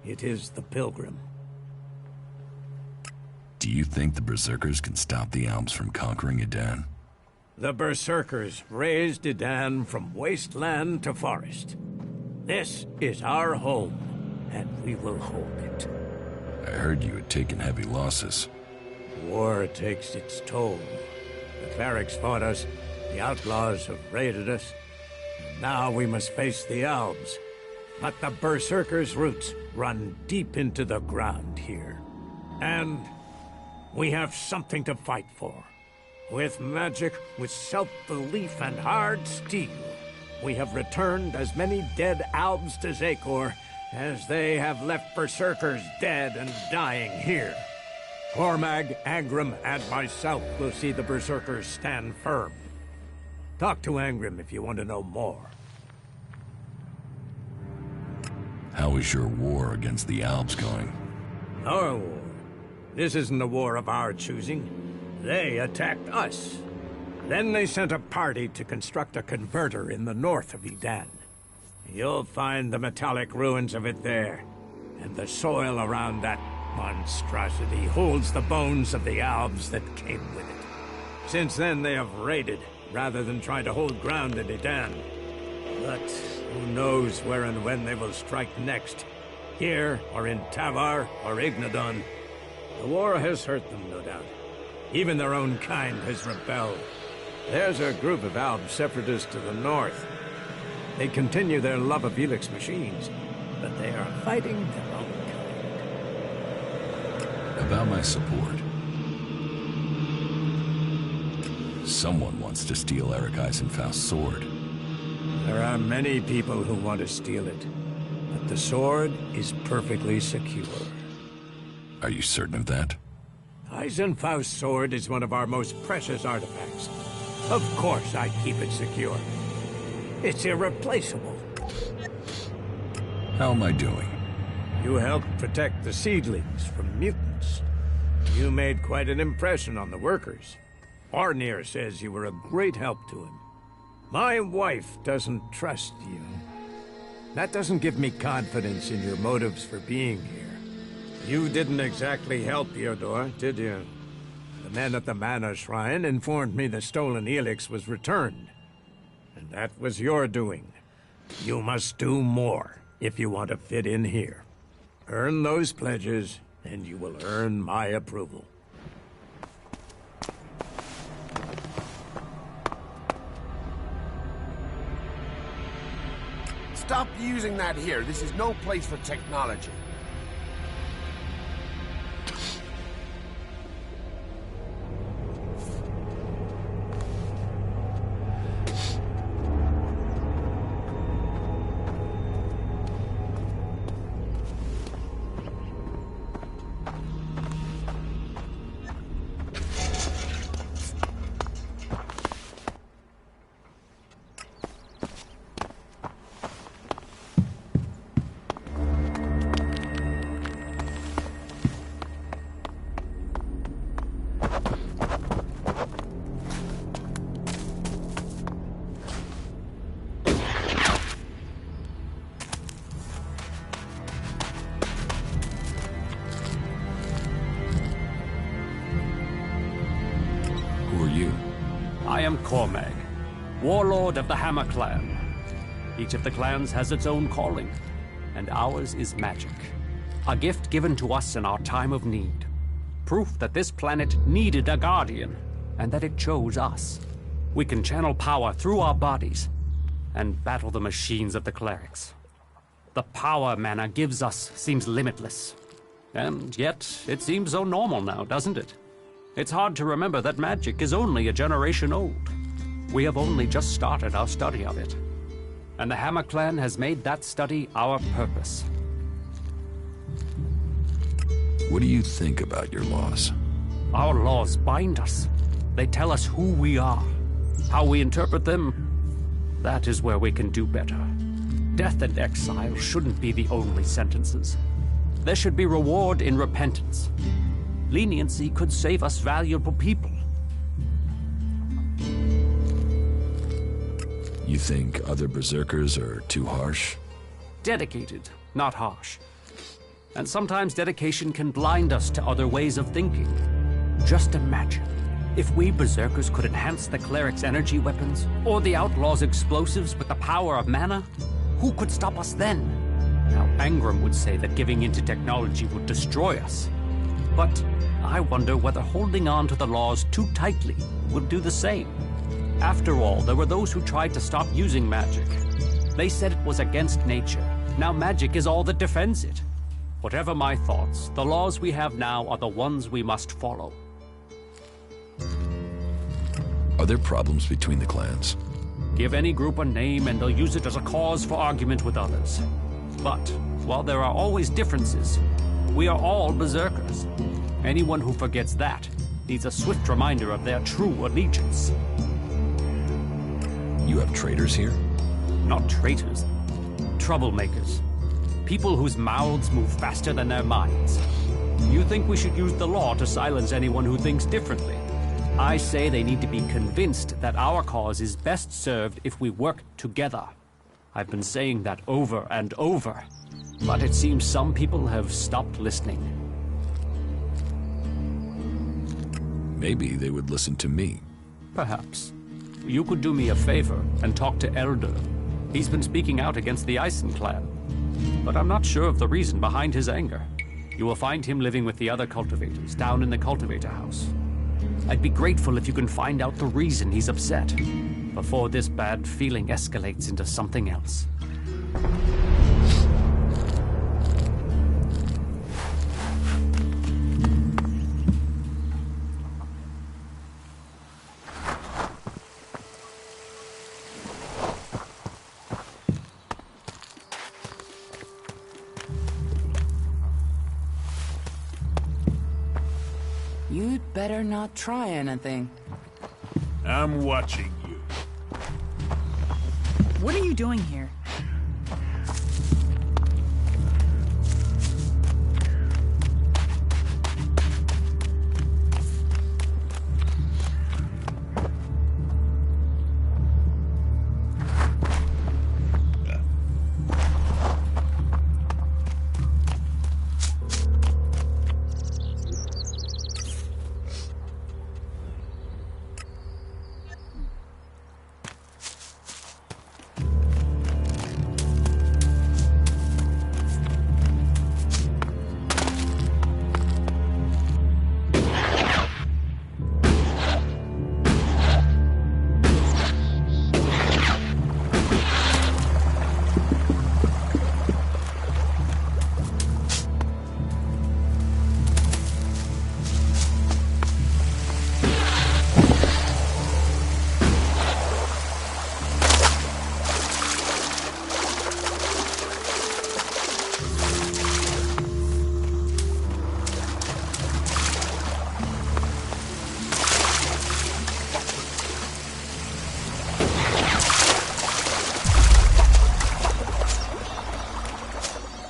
it is the Pilgrim. Do you think the Berserkers can stop the Alps from conquering Edan? The Berserkers raised Edan from wasteland to forest. This is our home, and we will hold it. I heard you had taken heavy losses. War takes its toll. The clerics fought us, the outlaws have raided us, and now we must face the elves. But the Berserkers' roots run deep into the ground here. And we have something to fight for. With magic, with self-belief and hard steel, we have returned as many dead Albs to Zakor as they have left Berserkers dead and dying here. Cormag, Angrim, and myself will see the Berserkers stand firm. Talk to Angrim if you want to know more. How is your war against the Albs going? Our war? This isn't a war of our choosing. They attacked us. Then they sent a party to construct a converter in the north of Edan. You'll find the metallic ruins of it there, and the soil around that monstrosity holds the bones of the Albs that came with it. Since then, they have raided, rather than try to hold ground in Edan. But who knows where and when they will strike next? Here, or in Tavar, or Ignadon. The war has hurt them, no doubt. Even their own kind has rebelled. There's a group of Alb separatists to the north. They continue their love of Elex machines, but they are fighting their own kind. About my support. Someone wants to steal Eric Eisenfaust's sword. There are many people who want to steal it, but the sword is perfectly secure. Are you certain of that? Eisenfaust's sword is one of our most precious artifacts. Of course I keep it secure. It's irreplaceable. How am I doing? You helped protect the seedlings from mutants. You made quite an impression on the workers. Arnir says you were a great help to him. My wife doesn't trust you. That doesn't give me confidence in your motives for being here. You didn't exactly help Theodore, did you? The men at the Mana Shrine informed me the stolen Elex was returned. And that was your doing. You must do more if you want to fit in here. Earn those pledges, and you will earn my approval. Stop using that here. This is no place for technology. I am Cormag, warlord of the Hammer Clan. Each of the clans has its own calling, and ours is magic. A gift given to us in our time of need. Proof that this planet needed a guardian, and that it chose us. We can channel power through our bodies, and battle the machines of the clerics. The power mana gives us seems limitless. And yet, it seems so normal now, doesn't it? It's hard to remember that magic is only a generation old. We have only just started our study of it. And the Hammer Clan has made that study our purpose. What do you think about your laws? Our laws bind us. They tell us who we are. How we interpret them, that is where we can do better. Death and exile shouldn't be the only sentences. There should be reward in repentance. Leniency could save us valuable people. You think other berserkers are too harsh? Dedicated, not harsh. And sometimes dedication can blind us to other ways of thinking. Just imagine, if we berserkers could enhance the cleric's energy weapons, or the outlaws' explosives with the power of mana, who could stop us then? Now, Angrim would say that giving into technology would destroy us. But I wonder whether holding on to the laws too tightly would do the same. After all, there were those who tried to stop using magic. They said it was against nature. Now magic is all that defends it. Whatever my thoughts, the laws we have now are the ones we must follow. Are there problems between the clans? Give any group a name and they'll use it as a cause for argument with others. But, while there are always differences, we are all berserkers. Anyone who forgets that needs a swift reminder of their true allegiance. You have traitors here? Not traitors. Troublemakers. People whose mouths move faster than their minds. You think we should use the law to silence anyone who thinks differently? I say they need to be convinced that our cause is best served if we work together. I've been saying that over and over, but it seems some people have stopped listening. Maybe they would listen to me. Perhaps. You could do me a favor and talk to Elder. He's been speaking out against the Eisen clan, but I'm not sure of the reason behind his anger. You will find him living with the other cultivators down in the cultivator house. I'd be grateful if you can find out the reason he's upset, before this bad feeling escalates into something else. You'd better not try anything. I'm watching you. What are you doing here?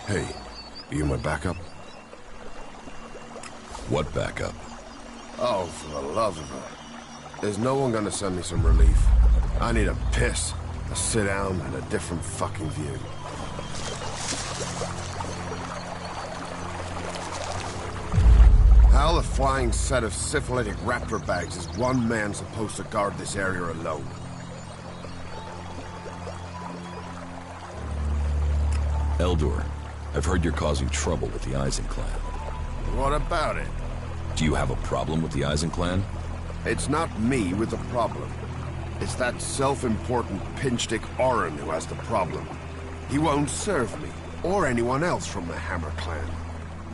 Hey, are you my backup? What backup? Oh, for the love of her. There's no one gonna send me some relief. I need a piss, a sit down, and a different fucking view. How the flying set of syphilitic raptor bags is one man supposed to guard this area alone? Eldor, I've heard you're causing trouble with the Eisen clan. What about it? Do you have a problem with the Eisen clan? It's not me with the problem. It's that self-important pinchstick Orin who has the problem. He won't serve me, or anyone else from the Hammer clan.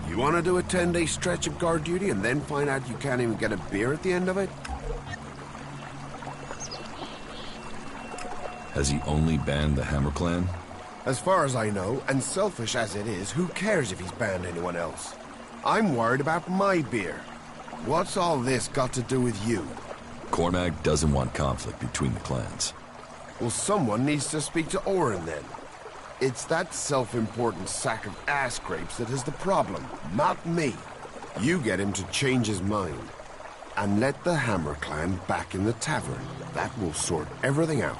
You want to do a 10-day stretch of guard duty and then find out you can't even get a beer at the end of it? Has he only banned the Hammer clan? As far as I know, and selfish as it is, who cares if he's banned anyone else? I'm worried about my beer. What's all this got to do with you? Cormac doesn't want conflict between the clans. Well, someone needs to speak to Orin then. It's that self-important sack of ass grapes that is the problem, not me. You get him to change his mind. And let the Hammer clan back in the tavern. That will sort everything out.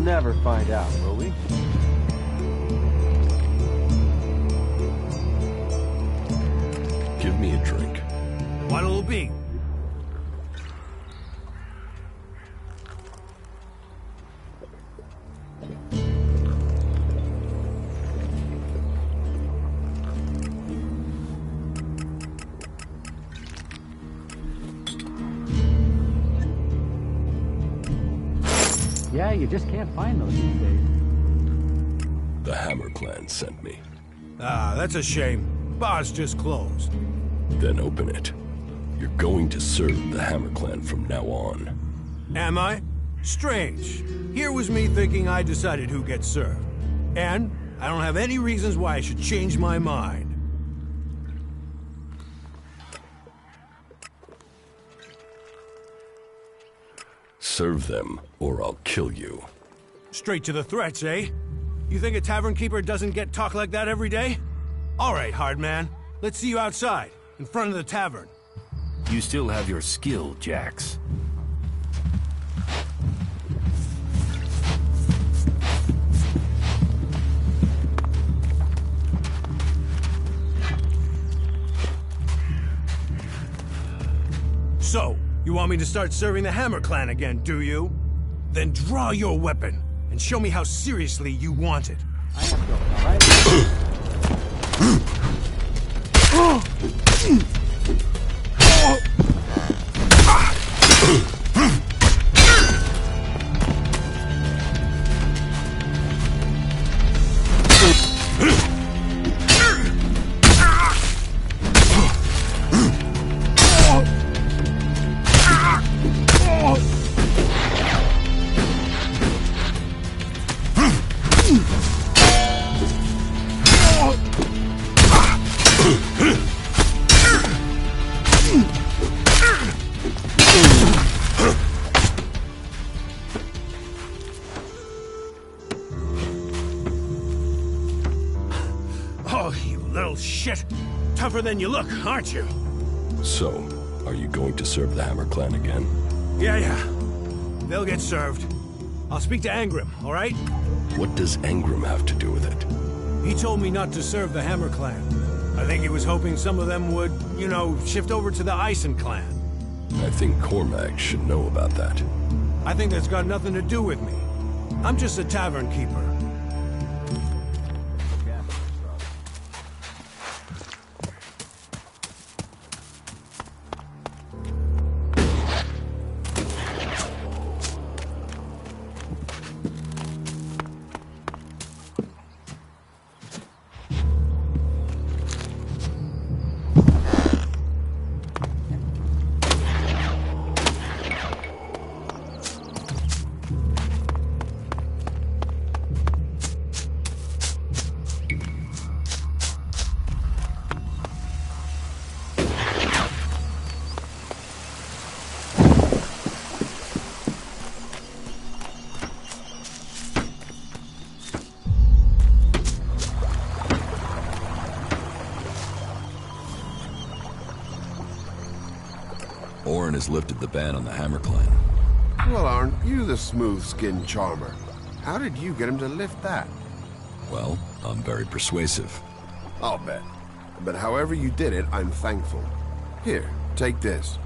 Never find out, will we? be. Yeah, you just can't find those these days. The Hammer Clan sent me. Ah, that's a shame. Bar's just closed. Then open it. You're going to serve the Hammer Clan from now on. Am I? Strange. Here was me thinking I decided who gets served. And I don't have any reasons why I should change my mind. Serve them, or I'll kill you. Straight to the threats, eh? You think a tavern keeper doesn't get talk like that every day? All right, hard man. Let's see you outside, in front of the tavern. You still have your skill, Jax. So, you want me to start serving the Hammer Clan again, do you? Then draw your weapon, and show me how seriously you want it. I am going, all right? Oh, you little shit! Tougher than you look, aren't you? So, are you going to serve the Hammer Clan again? Yeah. They'll get served. I'll speak to Angrim, all right? What does Angrim have to do with it? He told me not to serve the Hammer Clan. I think he was hoping some of them would, you know, shift over to the Ison Clan. I think Cormac should know about that. I think that's got nothing to do with me. I'm just a tavern keeper. Orin has lifted the ban on the Hammer Clan. Well, aren't you the smooth-skinned charmer? How did you get him to lift that? Well, I'm very persuasive. I'll bet. But however you did it, I'm thankful. Here, take this.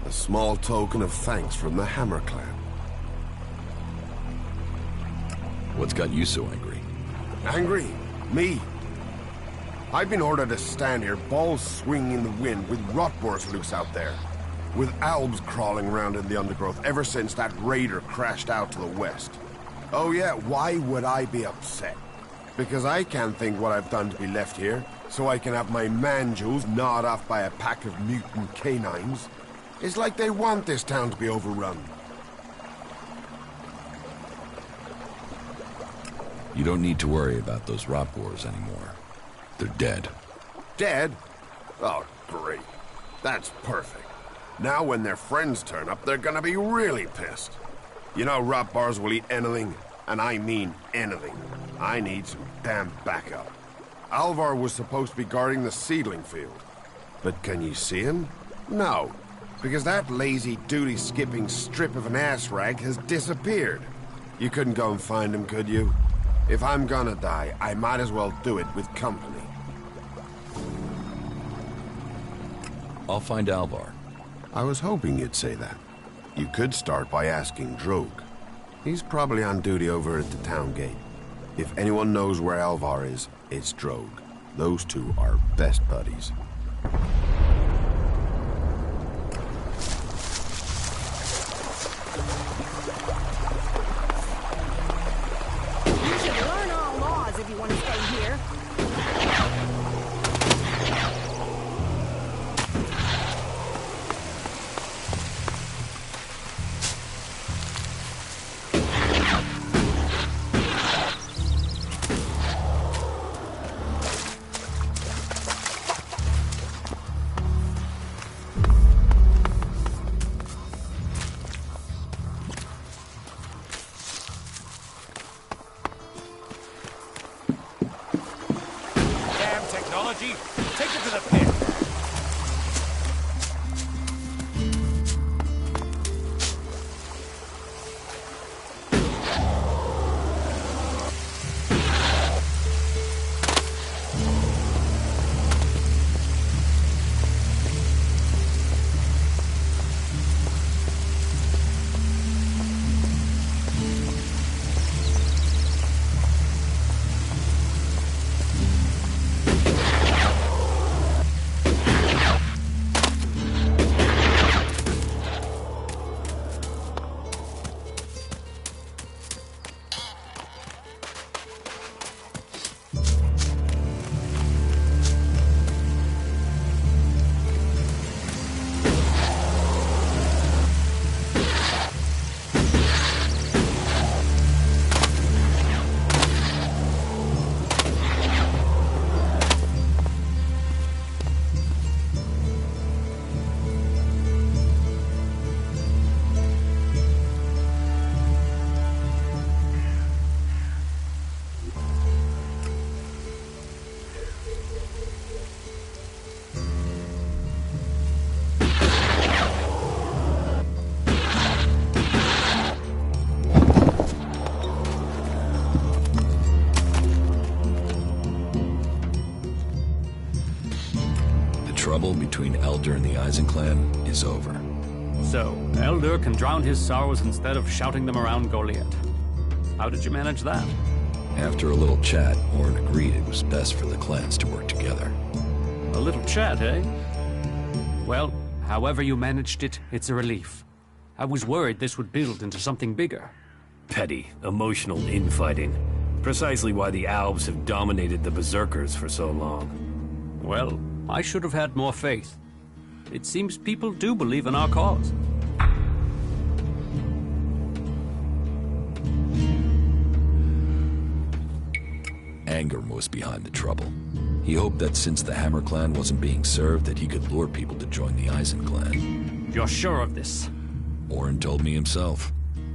A small token of thanks from the Hammer Clan. What's got you so angry? Angry? Me? I've been ordered to stand here, balls swinging in the wind, with rotboars loose out there. With albs crawling around in the undergrowth ever since that raider crashed out to the west. Oh yeah, why would I be upset? Because I can't think what I've done to be left here, so I can have my man-jewels gnawed off by a pack of mutant canines. It's like they want this town to be overrun. You don't need to worry about those rotboars anymore. They're dead. Dead? Oh, great. That's perfect. Now when their friends turn up, they're gonna be really pissed. You know rotbars will eat anything, and I mean anything. I need some damn backup. Alvar was supposed to be guarding the seedling field. But can you see him? No, because that lazy duty-skipping strip of an ass rag has disappeared. You couldn't go and find him, could you? If I'm gonna die, I might as well do it with company. I'll find Alvar. I was hoping you'd say that. You could start by asking Drogue. He's probably on duty over at the town gate. If anyone knows where Alvar is, it's Drogue. Those two are best buddies. You should learn our laws if you want to stay here. Take it to the pit. Trouble between Elder and the Eisen clan is over. So, Elder can drown his sorrows instead of shouting them around Goliath. How did you manage that? After a little chat, Orin agreed it was best for the clans to work together. A little chat, eh? Well, however you managed it, it's a relief. I was worried this would build into something bigger. Petty, emotional infighting. Precisely why the Albs have dominated the Berserkers for so long. Well, I should have had more faith. It seems people do believe in our cause. Angrim was behind the trouble. He hoped that since the Hammer clan wasn't being served, that he could lure people to join the Eisen clan. You're sure of this? Orin told me himself.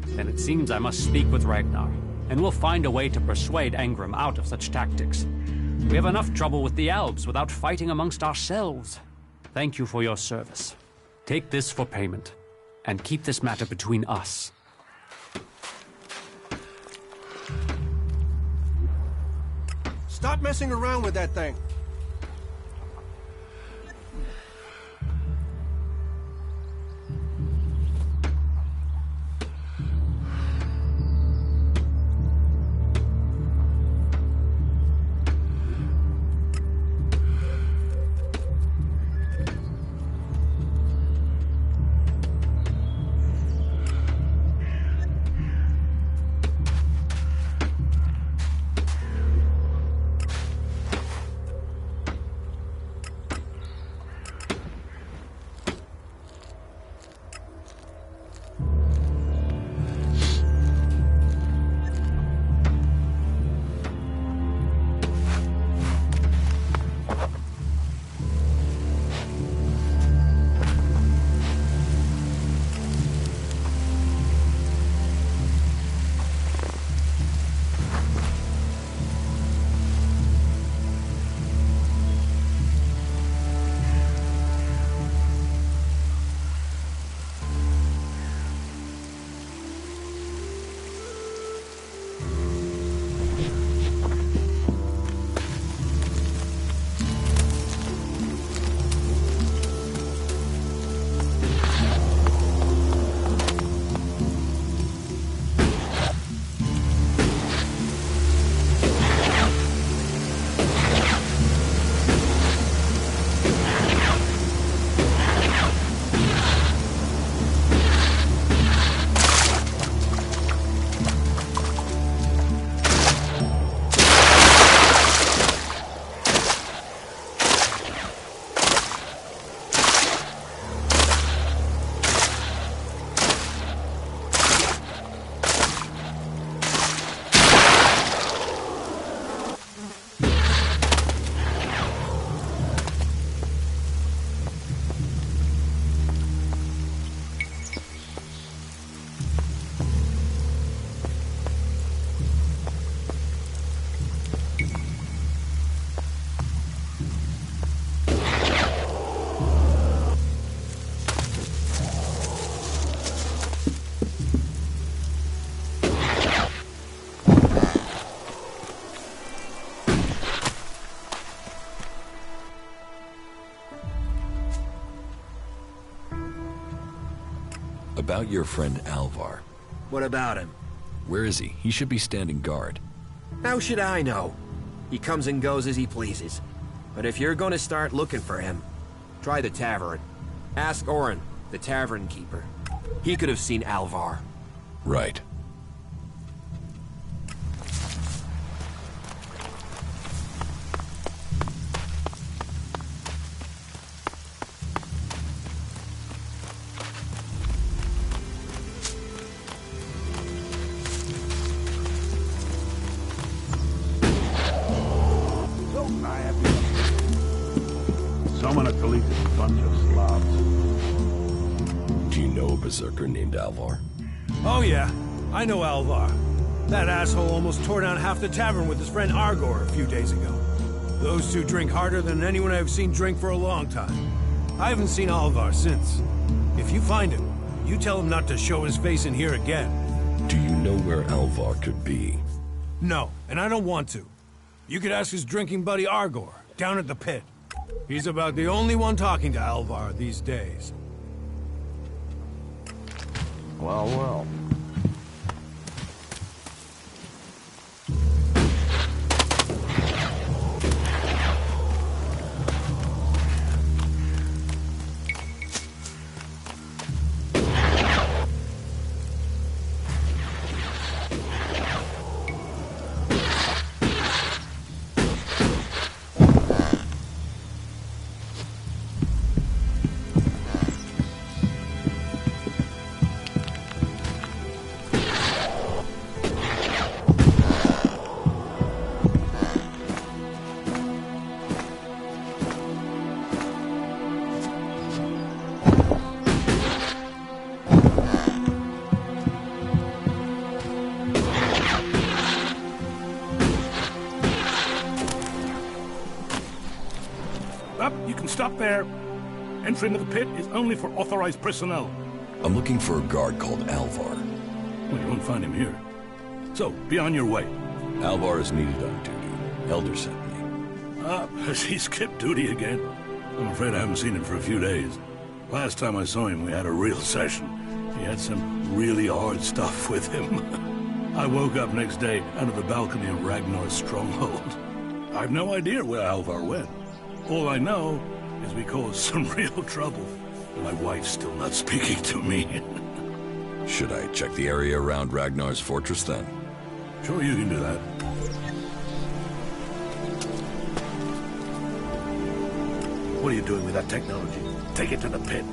Then it seems I must speak with Ragnar, and we'll find a way to persuade Angrim out of such tactics. We have enough trouble with the Albs without fighting amongst ourselves. Thank you for your service. Take this for payment, and keep this matter between us. Stop messing around with that thing. About your friend Alvar. What about him? Where is he? He should be standing guard. How should I know? He comes and goes as he pleases. But if you're gonna start looking for him, try the tavern. Ask Orin, the tavern keeper. He could have seen Alvar. Right. Someone at the least is a bunch of slobs. Do you know a berserker named Alvar? Oh yeah, I know Alvar. That asshole almost tore down half the tavern with his friend Argor a few days ago. Those two drink harder than anyone I've seen drink for a long time. I haven't seen Alvar since. If you find him, you tell him not to show his face in here again. Do you know where Alvar could be? No, and I don't want to. You could ask his drinking buddy Argor, down at the pit. He's about the only one talking to Alvar these days. Well, well. Stop there. Entry into the pit is only for authorized personnel. I'm looking for a guard called Alvar. Well, you won't find him here. So, be on your way. Alvar is needed on duty. Elder sent me. Has he skipped duty again? I'm afraid I haven't seen him for a few days. Last time I saw him, we had a real session. He had some really hard stuff with him. I woke up next day under the balcony of Ragnar's stronghold. I've no idea where Alvar went. All I know is we caused some real trouble. My wife's still not speaking to me. Should I check the area around Ragnar's fortress then? Sure, you can do that. What are you doing with that technology? Take it to the pit.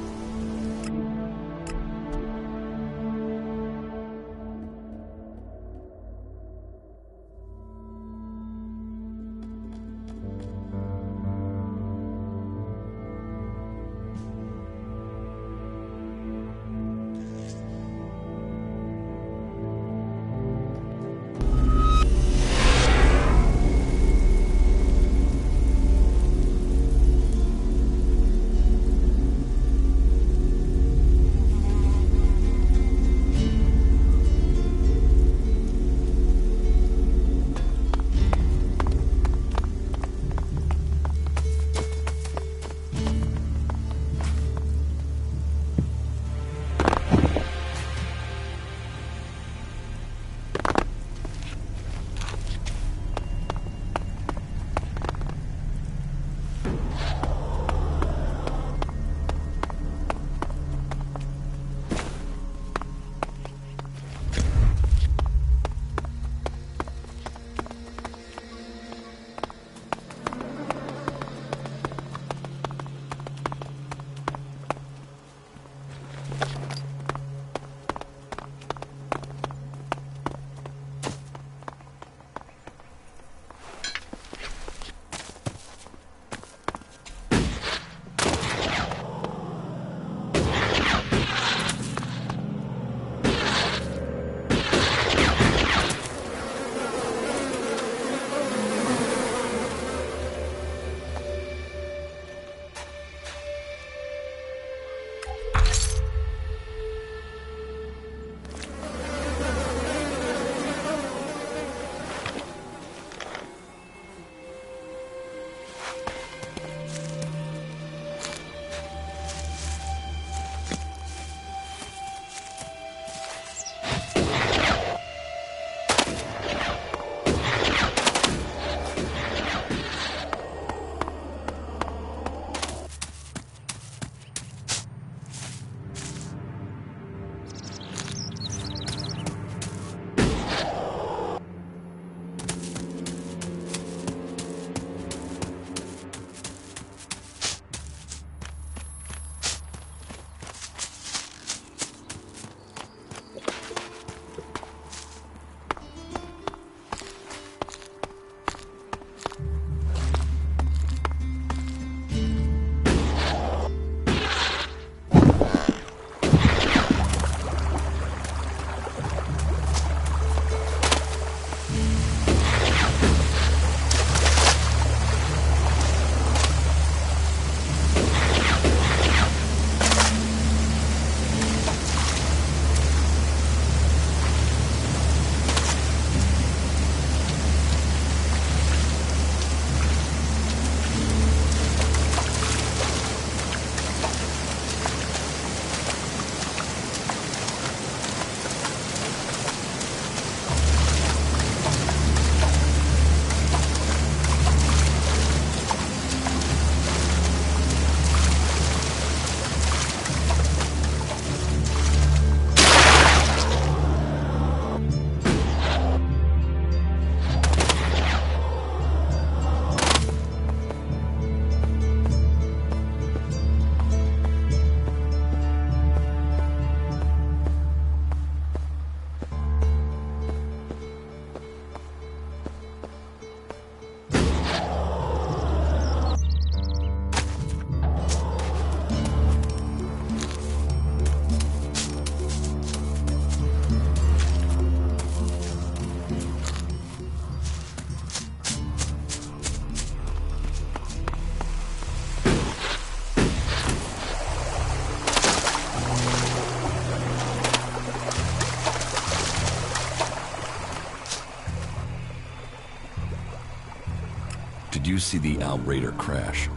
Did you see the Outraider crash?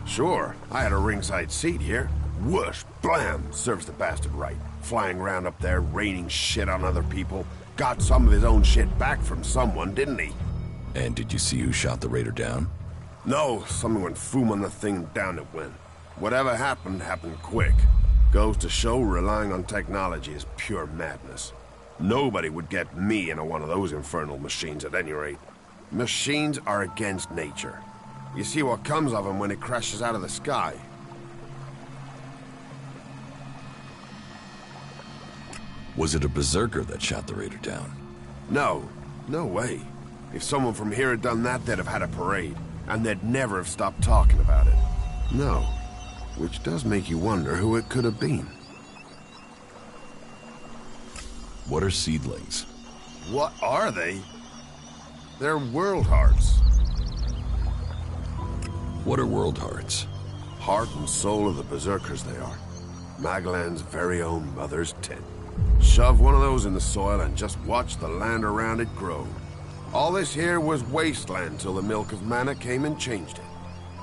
Sure, I had a ringside seat here. Whoosh, blam, serves the bastard right. Flying around up there, raining shit on other people. Got some of his own shit back from someone, didn't he? And did you see who shot the Raider down? No, someone went foom on the thing and down it went. Whatever happened, happened quick. Goes to show relying on technology is pure madness. Nobody would get me into one of those infernal machines at any rate. Machines are against nature. You see what comes of them when it crashes out of the sky. Was it a berserker that shot the Raider down? No. No way. If someone from here had done that, they'd have had a parade. And they'd never have stopped talking about it. No. Which does make you wonder who it could have been. What are seedlings? What are they? They're world hearts. What are world hearts? Heart and soul of the berserkers they are. Maglan's very own mother's tent. Shove one of those in the soil and just watch the land around it grow. All this here was wasteland till the milk of mana came and changed it.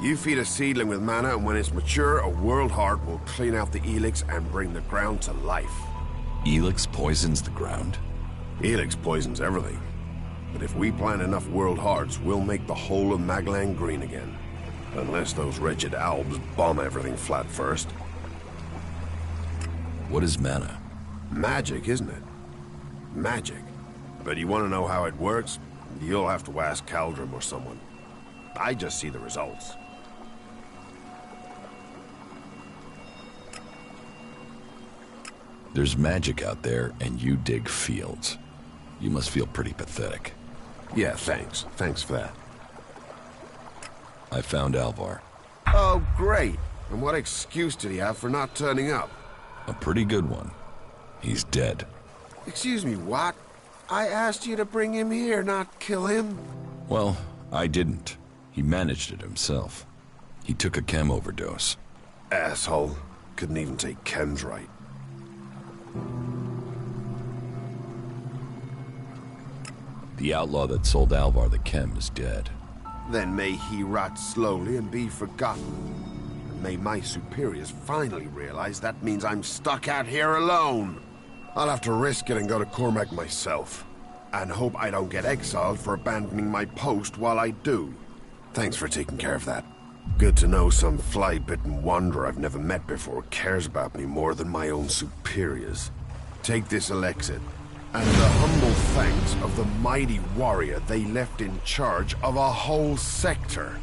You feed a seedling with mana, and when it's mature, a world heart will clean out the Elex and bring the ground to life. Elex poisons the ground? Elex poisons everything. But if we plant enough world hearts, we'll make the whole of Maglan green again. Unless those wretched Albs bomb everything flat first. What is mana? Magic, isn't it? Magic. But you want to know how it works? You'll have to ask Caldrum or someone. I just see the results. There's magic out there, and you dig fields. You must feel pretty pathetic. Yeah, thanks. Thanks for that. I found Alvar. Oh, great. And what excuse did he have for not turning up? A pretty good one. He's dead. Excuse me, what? I asked you to bring him here, not kill him. Well, I didn't. He managed it himself. He took a chem overdose. Asshole. Couldn't even take chems right. The outlaw that sold Alvar the chem is dead. Then may he rot slowly and be forgotten. And may my superiors finally realize that means I'm stuck out here alone. I'll have to risk it and go to Cormac myself. And hope I don't get exiled for abandoning my post while I do. Thanks for taking care of that. Good to know some fly-bitten wanderer I've never met before cares about me more than my own superiors. Take this Elexit, and the humble thanks of the mighty warrior they left in charge of a whole sector.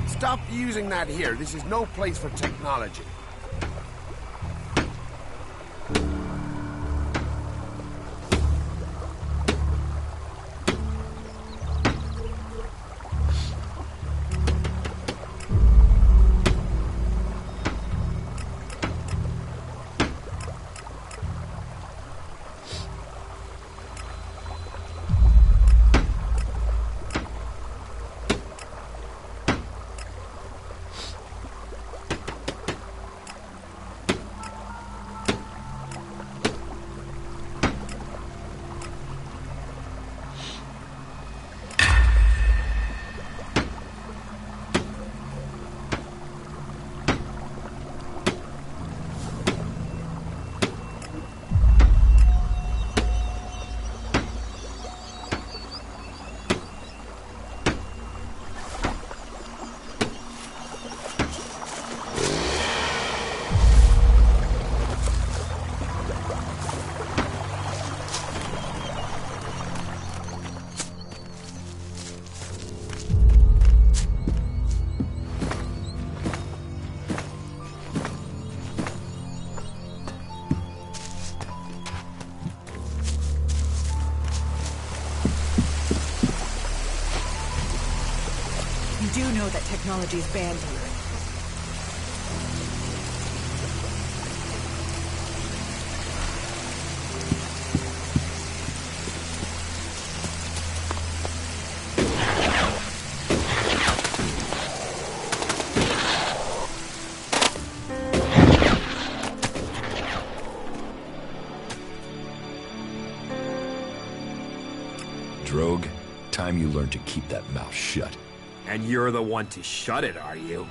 Stop using that here. This is no place for technology. You do know that technology is banned here. rogue. Time you learn to keep that mouth shut. And you're the one to shut it, are you?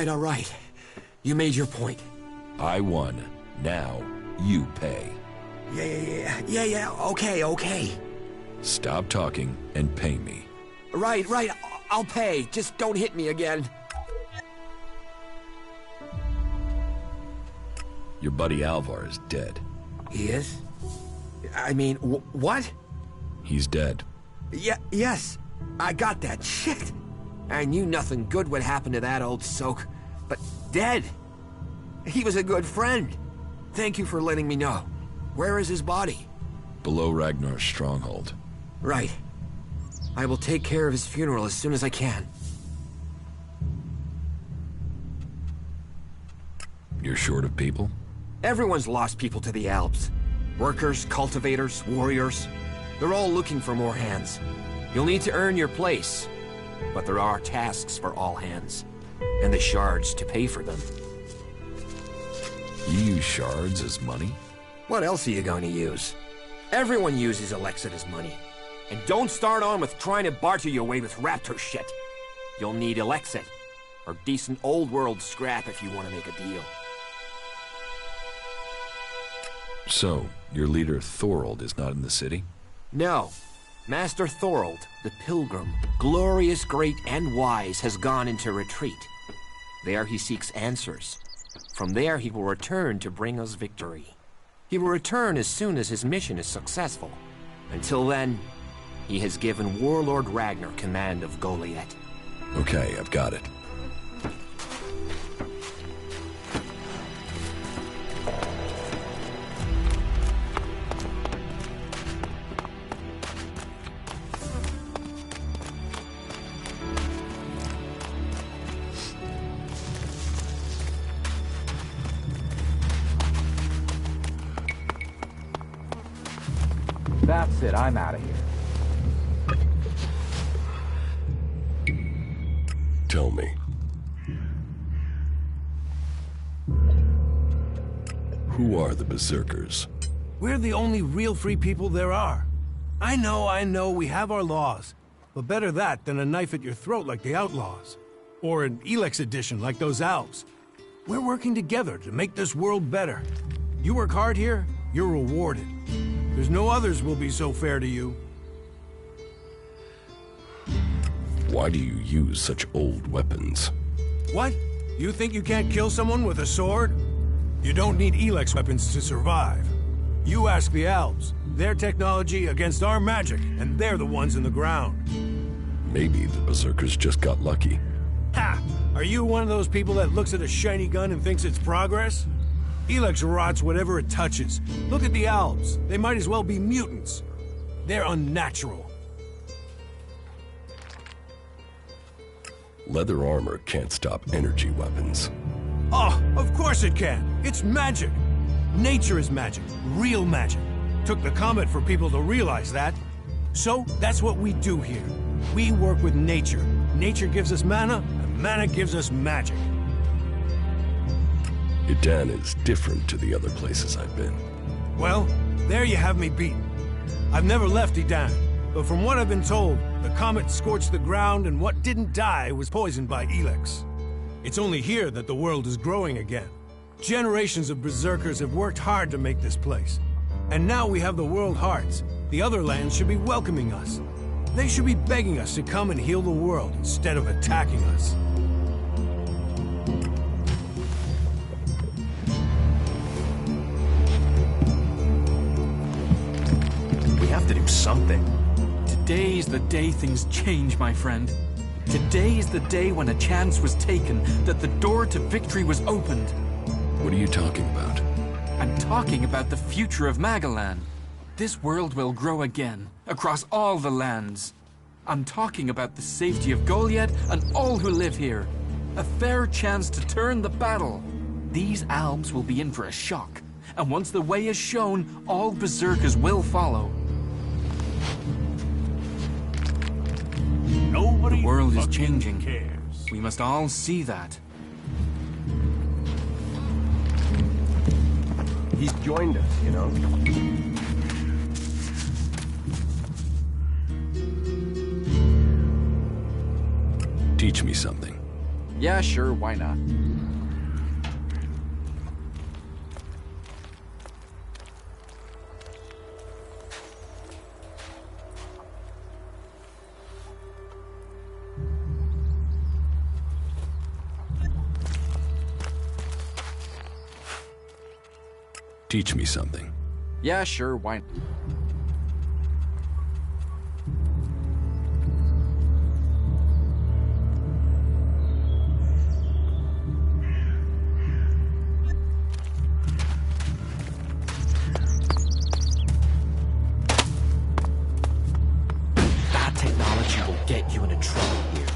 All right. You made your point. I won. Now, you pay. Yeah, okay. Stop talking and pay me. Right, I'll pay. Just don't hit me again. Your buddy Alvar is dead. He is? I mean, what? He's dead. Yes. I got that. Shit. I knew nothing good would happen to that old soak. But dead. He was a good friend. Thank you for letting me know. Where is his body? Below Ragnar's stronghold. Right. I will take care of his funeral as soon as I can. You're short of people? Everyone's lost people to the Alps. Workers, cultivators, warriors. They're all looking for more hands. You'll need to earn your place. But there are tasks for all hands. And the shards to pay for them. You use shards as money? What else are you going to use? Everyone uses Elex as money. And don't start on with trying to barter your way with raptor shit. You'll need Elexit, or decent old world scrap if you want to make a deal. So, your leader Thorold is not in the city? No. Master Thorold, the Pilgrim, glorious, great, and wise, has gone into retreat. There he seeks answers. From there he will return to bring us victory. He will return as soon as his mission is successful. Until then, he has given Warlord Ragnar command of Goliath. Okay, I've got it. That's it, I'm out of here. Tell me. Who are the Berserkers? We're the only real free people there are. I know, we have our laws. But better that than a knife at your throat like the Outlaws. Or an Elex edition like those Alps. We're working together to make this world better. You work hard here, you're rewarded. There's no others will be so fair to you. Why do you use such old weapons? What? You think you can't kill someone with a sword? You don't need Elex weapons to survive. You ask the Alps. Their technology against our magic, and they're the ones in the ground. Maybe the Berserkers just got lucky. Ha! Are you one of those people that looks at a shiny gun and thinks it's progress? Elex rots whatever it touches. Look at the Alps. They might as well be mutants. They're unnatural. Leather armor can't stop energy weapons. Oh, of course it can. It's magic. Nature is magic. Real magic. Took the comet for people to realize that. So, that's what we do here. We work with nature. Nature gives us mana, and mana gives us magic. Idan is different to the other places I've been. Well, there you have me beaten. I've never left Idan, but from what I've been told, the comet scorched the ground and what didn't die was poisoned by Elex. It's only here that the world is growing again. Generations of berserkers have worked hard to make this place. And now we have the World Hearts. The other lands should be welcoming us. They should be begging us to come and heal the world instead of attacking us. We have to do something. Today's the day things change, my friend. Today's the day when a chance was taken, that the door to victory was opened. What are you talking about? I'm talking about the future of Magalan. This world will grow again, across all the lands. I'm talking about the safety of Goliath and all who live here. A fair chance to turn the battle. These Alps will be in for a shock. And once the way is shown, all berserkers will follow. Nobody The world is fucking changing. cares. We must all see that. He's joined us, you know? Teach me something. Yeah, sure, why not? Teach me something. Yeah, sure, why? That technology will get you into trouble here.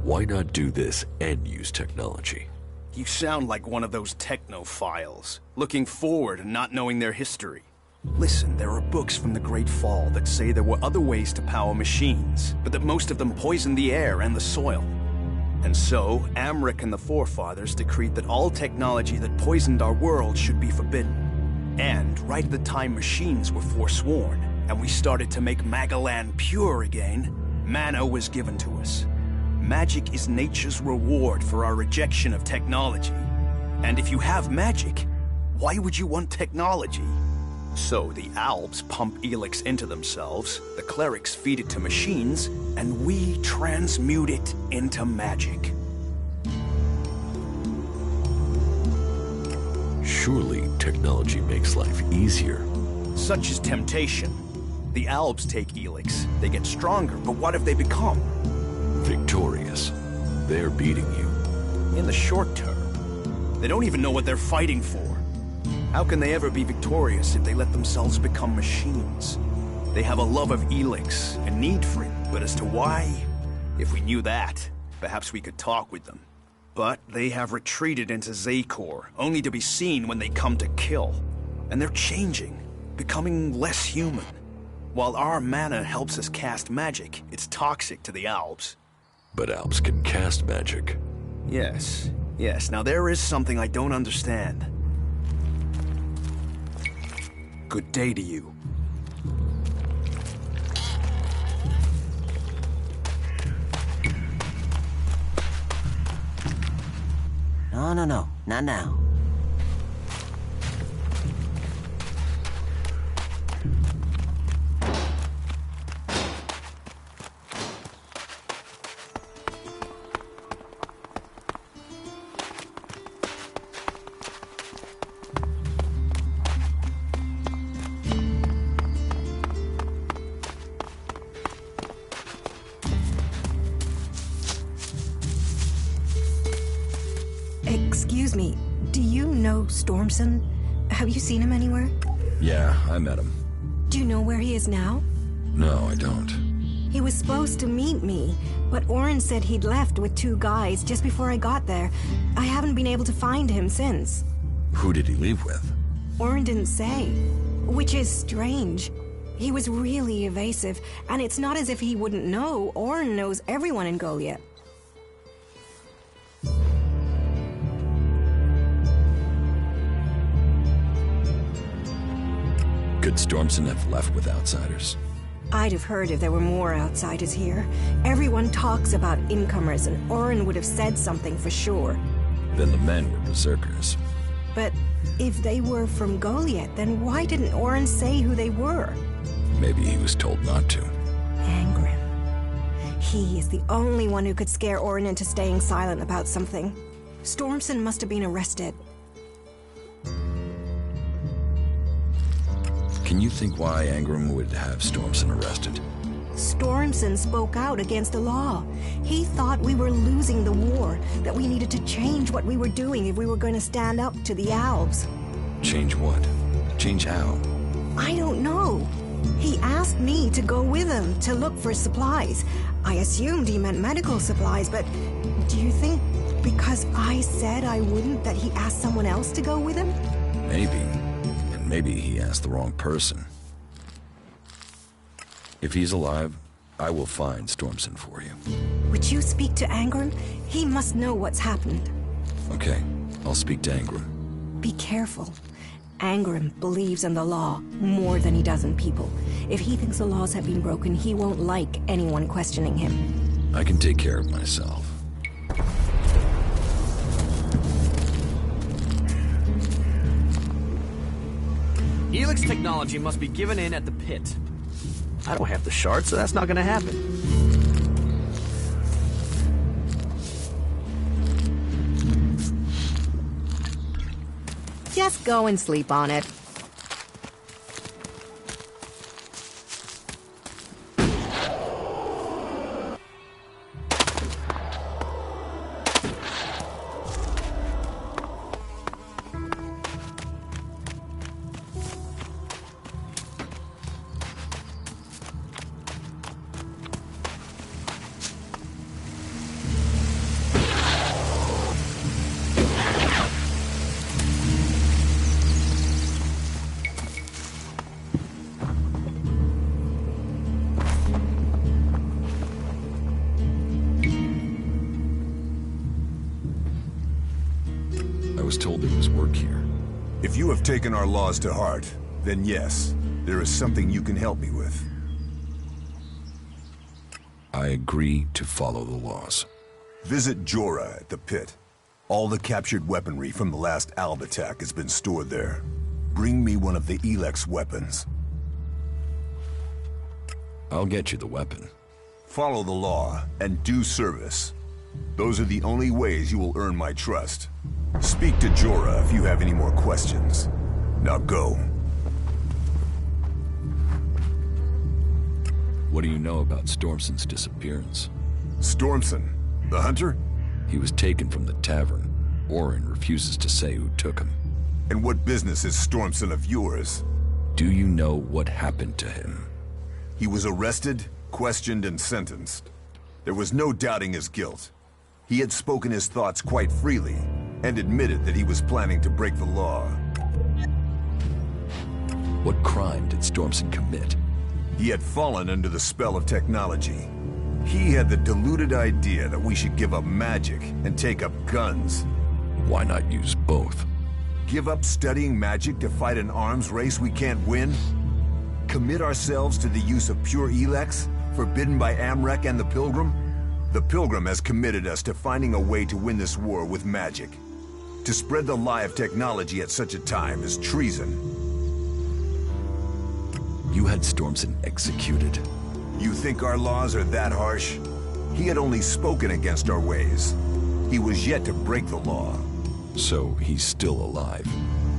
Why not do this and use technology? You sound like one of those technophiles, looking forward and not knowing their history. Listen, there are books from the Great Fall that say there were other ways to power machines, but that most of them poisoned the air and the soil. And so, Amric and the Forefathers decreed that all technology that poisoned our world should be forbidden. And right at the time machines were forsworn, and we started to make Magaland pure again, mana was given to us. Magic is nature's reward for our rejection of technology. And if you have magic, why would you want technology? So the Alps pump Elex into themselves, the clerics feed it to machines, and we transmute it into magic. Surely technology makes life easier. Such is temptation. The Alps take Elex, they get stronger, but what have they become? Victorious. They're beating you. In the short term. They don't even know what they're fighting for. How can they ever be victorious if they let themselves become machines? They have a love of Elex, a need for it, but as to why? If we knew that, perhaps we could talk with them. But they have retreated into Zakor, only to be seen when they come to kill. And they're changing, becoming less human. While our mana helps us cast magic, it's toxic to the Alps. But Alps can cast magic. Yes. Now there is something I don't understand. Good day to you. No, not now. Excuse me, do you know Stormson? Have you seen him anywhere? Yeah, I met him. Do you know where he is now? No, I don't. He was supposed to meet me, but Oren said he'd left with 2 guys just before I got there. I haven't been able to find him since. Who did he leave with? Oren didn't say, which is strange. He was really evasive, and it's not as if he wouldn't know. Oren knows everyone in Goliath. Could Stormson have left with outsiders? I'd have heard if there were more outsiders here. Everyone talks about incomers, and Oren would have said something for sure. Then the men were berserkers. But if they were from Goliath, then why didn't Oren say who they were? Maybe he was told not to. Angrim. He is the only one who could scare Oren into staying silent about something. Stormson must have been arrested. Can you think why Angrim would have Stormson arrested? Stormson spoke out against the law. He thought we were losing the war, that we needed to change what we were doing if we were going to stand up to the Alps. Change what? Change how? I don't know. He asked me to go with him to look for supplies. I assumed he meant medical supplies, but do you think because I said I wouldn't that he asked someone else to go with him? Maybe. And maybe he asked the wrong person. If he's alive, I will find Stormson for you. Would you speak to Angrim? He must know what's happened. Okay, I'll speak to Angrim. Be careful. Angrim believes in the law more than he does in people. If he thinks the laws have been broken, he won't like anyone questioning him. I can take care of myself. Elex technology must be given in at the pit. I don't have the shard, so that's not gonna happen. Just go and sleep on it. I was told there was work here. If you have taken our laws to heart, then yes, there is something you can help me with. I agree to follow the laws. Visit Jorah at the pit. All the captured weaponry from the last Alb attack has been stored there. Bring me one of the Elex weapons. I'll get you the weapon. Follow the law and do service. Those are the only ways you will earn my trust. Speak to Jorah if you have any more questions. Now go. What do you know about Stormson's disappearance? Stormson? The hunter? He was taken from the tavern. Orin refuses to say who took him. And what business is Stormson of yours? Do you know what happened to him? He was arrested, questioned, and sentenced. There was no doubting his guilt. He had spoken his thoughts quite freely, and admitted that he was planning to break the law. What crime did Stormson commit? He had fallen under the spell of technology. He had the deluded idea that we should give up magic and take up guns. Why not use both? Give up studying magic to fight an arms race we can't win? Commit ourselves to the use of pure Elex, forbidden by Amrek and the Pilgrim? The Pilgrim has committed us to finding a way to win this war with magic. To spread the lie of technology at such a time is treason. You had Stormson executed. You think our laws are that harsh? He had only spoken against our ways. He was yet to break the law. So he's still alive.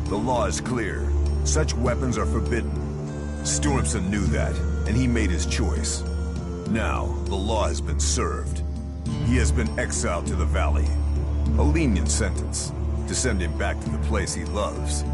The law is clear. Such weapons are forbidden. Stormson knew that, and he made his choice. Now, the law has been served. He has been exiled to the valley. A lenient sentence, to send him back to the place he loves.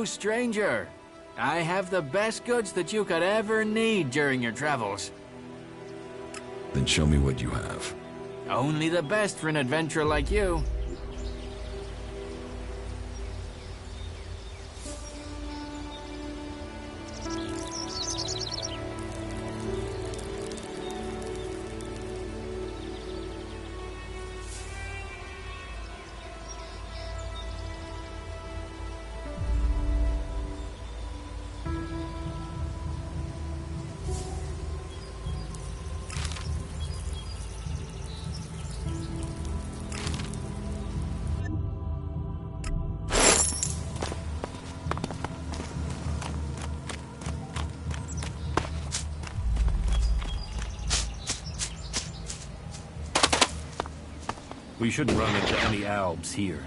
stranger. I have the best goods that you could ever need during your travels. Then show me what you have. Only the best for an adventurer like you. We shouldn't run into any albs here.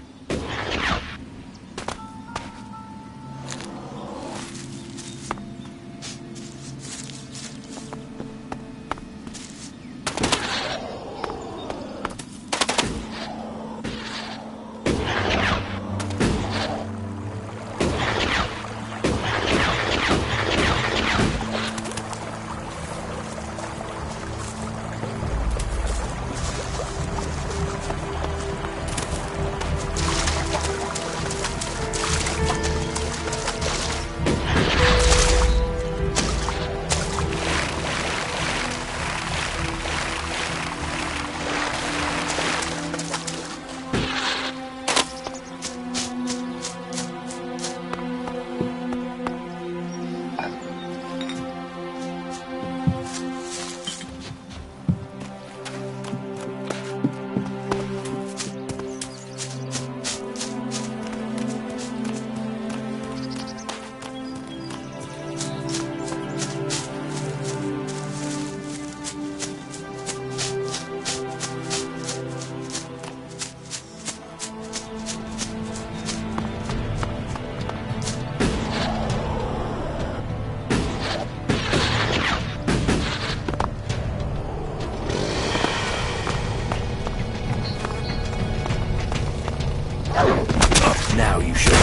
Now you should.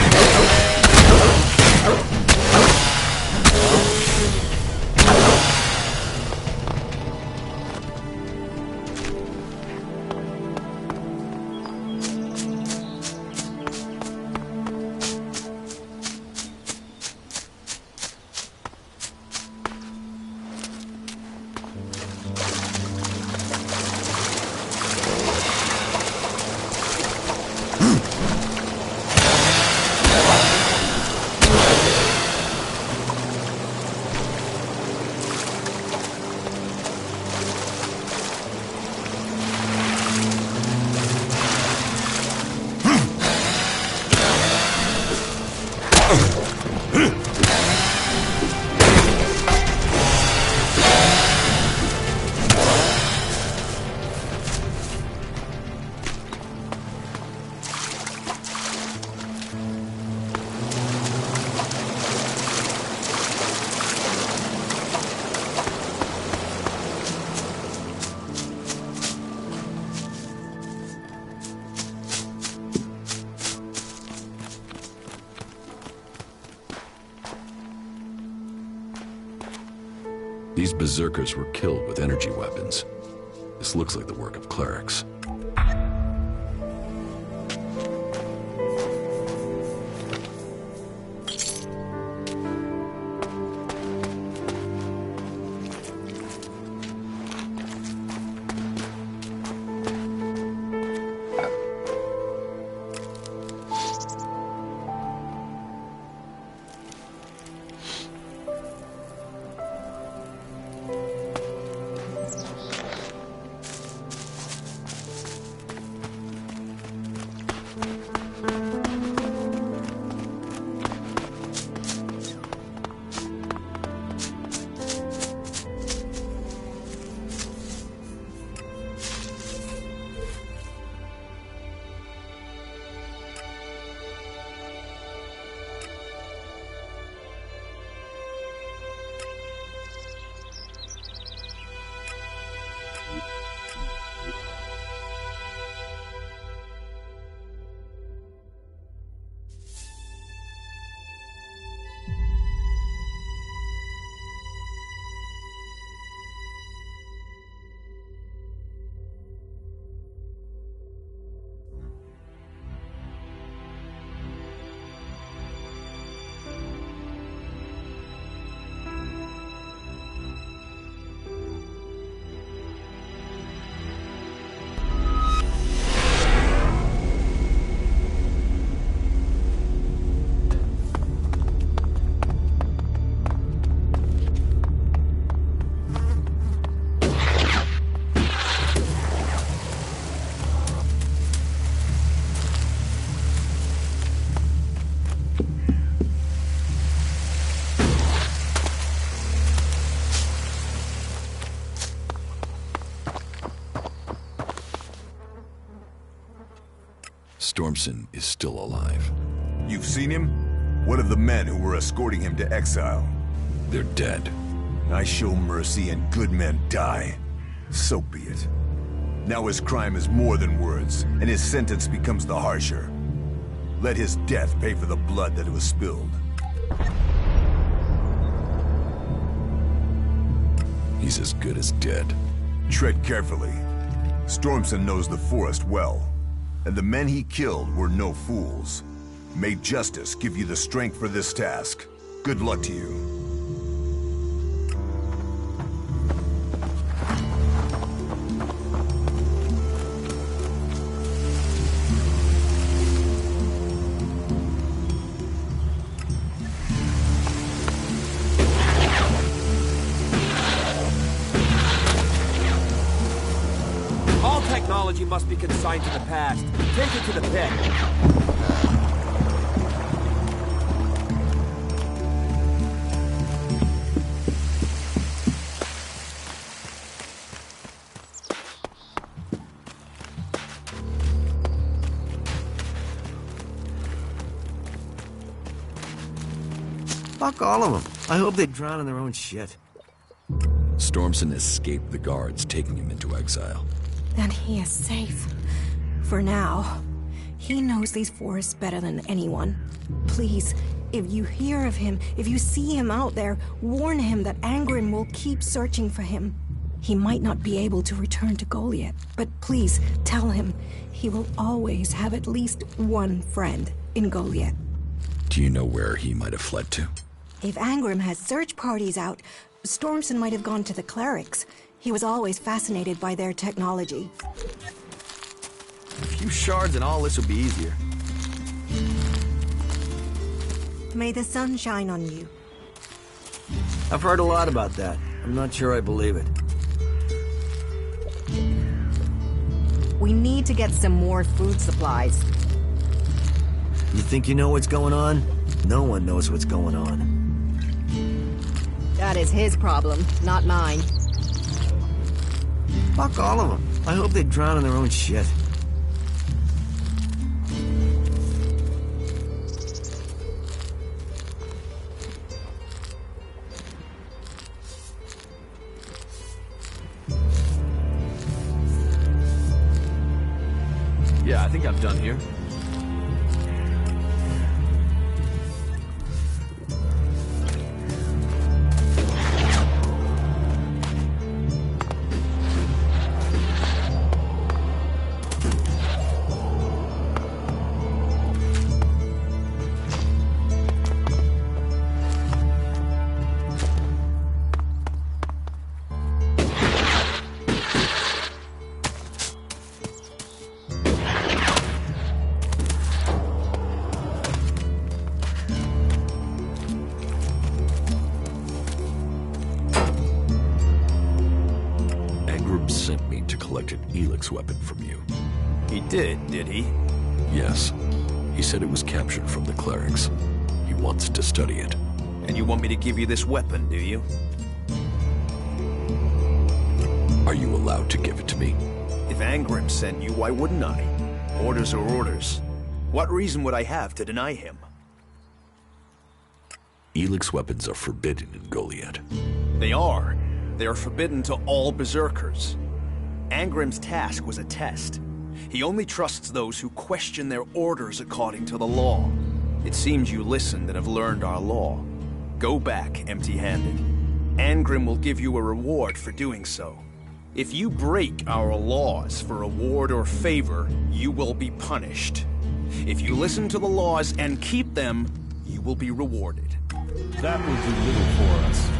These berserkers were killed with energy weapons. This looks like the work of clerics. Stormson is still alive. You've seen him? What of the men who were escorting him to exile? They're dead. I show mercy and good men die. So be it. Now his crime is more than words, and his sentence becomes the harsher. Let his death pay for the blood that was spilled. He's as good as dead. Tread carefully. Stormson knows the forest well, and the men he killed were no fools. May justice give you the strength for this task. Good luck to you. All technology must be consigned to the past. Take it to the pit. Fuck all of them. I hope they drown in their own shit. Stormson escaped the guards, taking him into exile. And he is safe. For now. He knows these forests better than anyone. Please, if you hear of him, if you see him out there, warn him that Angrim will keep searching for him. He might not be able to return to Goliath, but please tell him he will always have at least one friend in Goliath. Do you know where he might have fled to? If Angrim has search parties out, Stormson might have gone to the clerics. He was always fascinated by their technology. A few shards and all this will be easier. May the sun shine on you. I've heard a lot about that. I'm not sure I believe it. We need to get some more food supplies. You think you know what's going on? No one knows what's going on. That is his problem, not mine. Fuck all of them. I hope they drown in their own shit. Yeah, I think I'm done here. Sent me to collect an Elex weapon from you. He did he? Yes. He said it was captured from the clerics. He wants to study it. And you want me to give you this weapon, do you? Are you allowed to give it to me? If Angrim sent you, why wouldn't I? Orders are orders. What reason would I have to deny him? Elex weapons are forbidden in Goliath. They are. They are forbidden to all berserkers. Angrim's task was a test. He only trusts those who question their orders according to the law. It seems you listened and have learned our law. Go back empty-handed. Angrim will give you a reward for doing so. If you break our laws for reward or favor, you will be punished. If you listen to the laws and keep them, you will be rewarded. That will do little for us.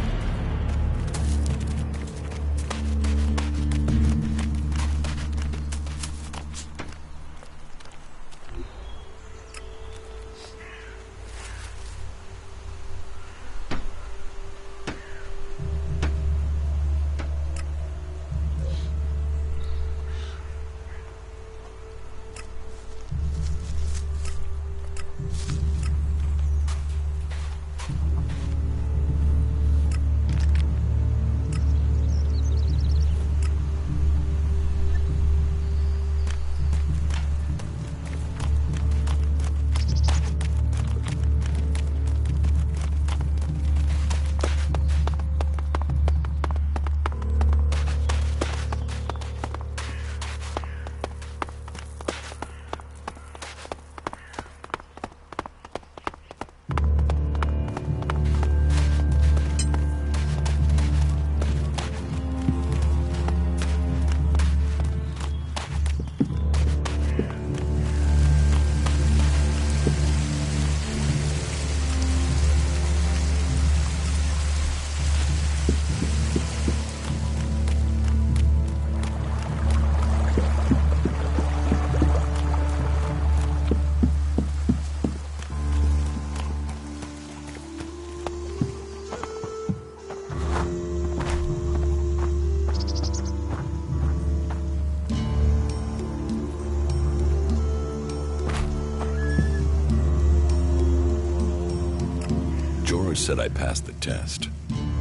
said I passed the test.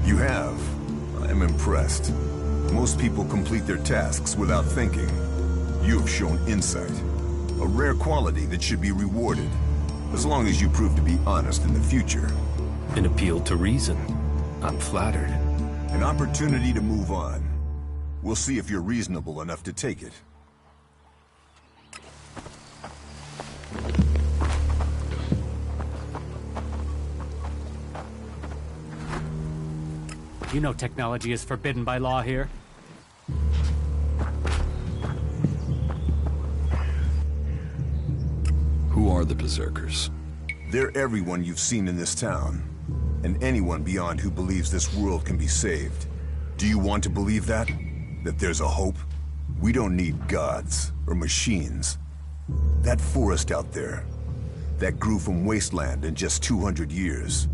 You have. I am impressed. Most people complete their tasks without thinking. You have shown insight. A rare quality that should be rewarded. As long as you prove to be honest in the future. An appeal to reason. I'm flattered. An opportunity to move on. We'll see if you're reasonable enough to take it. You know technology is forbidden by law here. Who are the Berserkers? They're everyone you've seen in this town. And anyone beyond who believes this world can be saved. Do you want to believe that? That there's a hope? We don't need gods or machines. That forest out there, that grew from wasteland in just 200 years.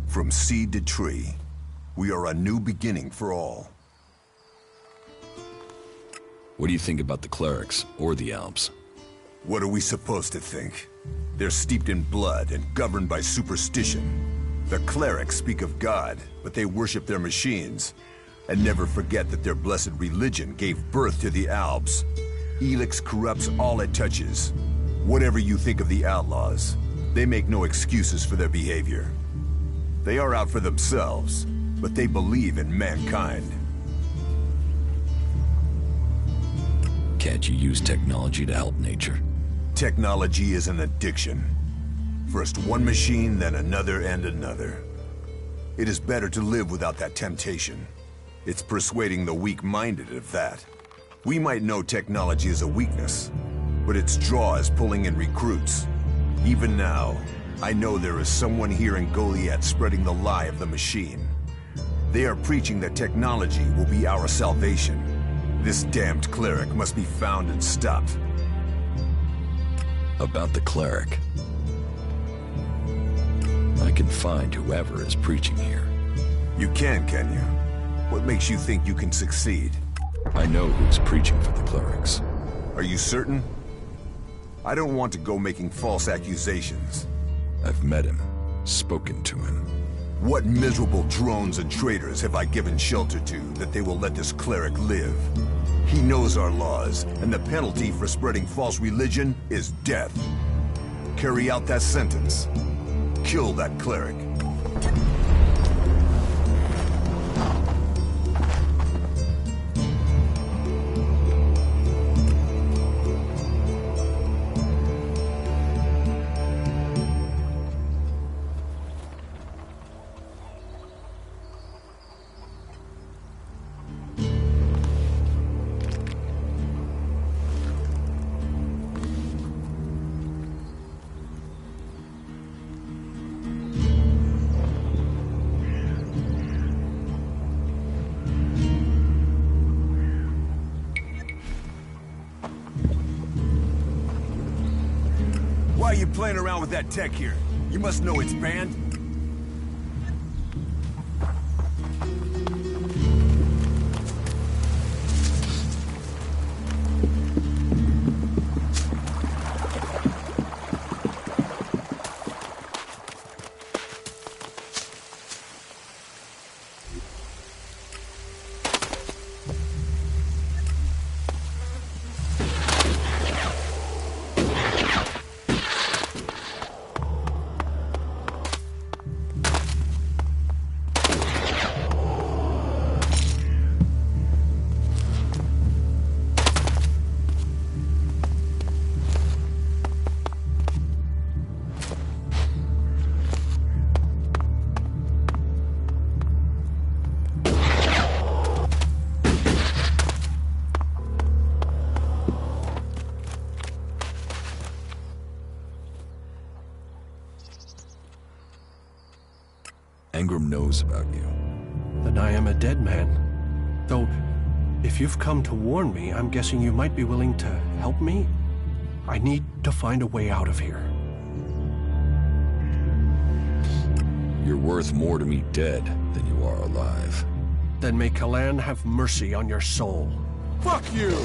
From seed to tree. We are a new beginning for all. What do you think about the clerics, or the Alps? What are we supposed to think? They're steeped in blood and governed by superstition. The clerics speak of God, but they worship their machines. And never forget that their blessed religion gave birth to the Alps. Elex corrupts all it touches. Whatever you think of the outlaws, they make no excuses for their behavior. They are out for themselves, but they believe in mankind. Can't you use technology to help nature? Technology is an addiction. First one machine, then another and another. It is better to live without that temptation. It's persuading the weak-minded of that. We might know technology is a weakness, but its draw is pulling in recruits. Even now, I know there is someone here in Goliath spreading the lie of the machine. They are preaching that technology will be our salvation. This damned cleric must be found and stopped. About the cleric. I can find whoever is preaching here. You can you? What makes you think you can succeed? I know who's preaching for the clerics. Are you certain? I don't want to go making false accusations. I've met him, spoken to him. What miserable drones and traitors have I given shelter to that they will let this cleric live? He knows our laws, and the penalty for spreading false religion is death. Carry out that sentence. Kill that cleric. Why are you playing around with that tech here? You must know it's banned. Engram knows about you. Then I am a dead man. Though, if you've come to warn me, I'm guessing you might be willing to help me? I need to find a way out of here. You're worth more to me dead than you are alive. Then may Kalan have mercy on your soul. Fuck you!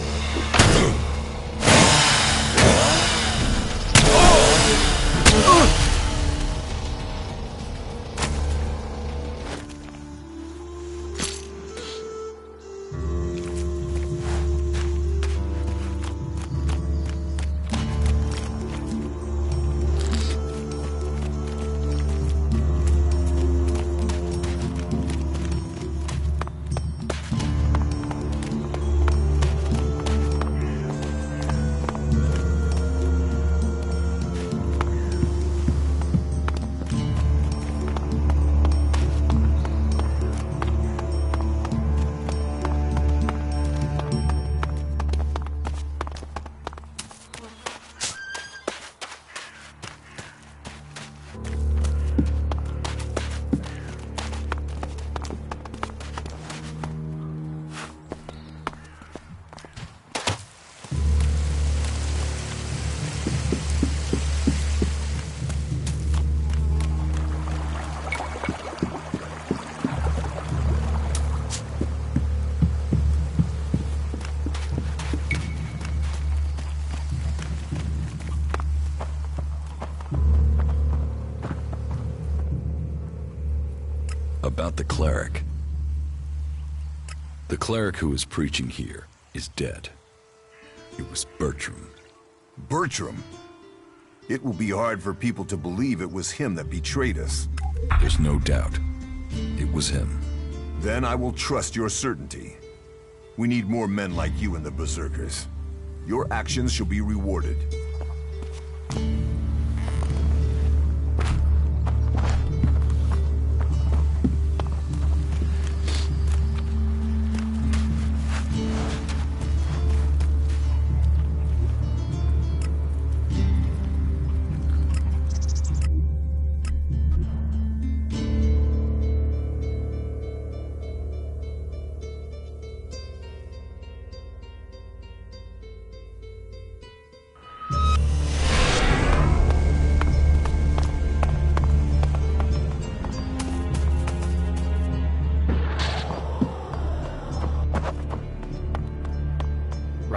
About the cleric. The cleric who was preaching here is dead. It was Bertram. Bertram? It will be hard for people to believe it was him that betrayed us. There's no doubt. It was him. Then I will trust your certainty. We need more men like you in the Berserkers. Your actions shall be rewarded.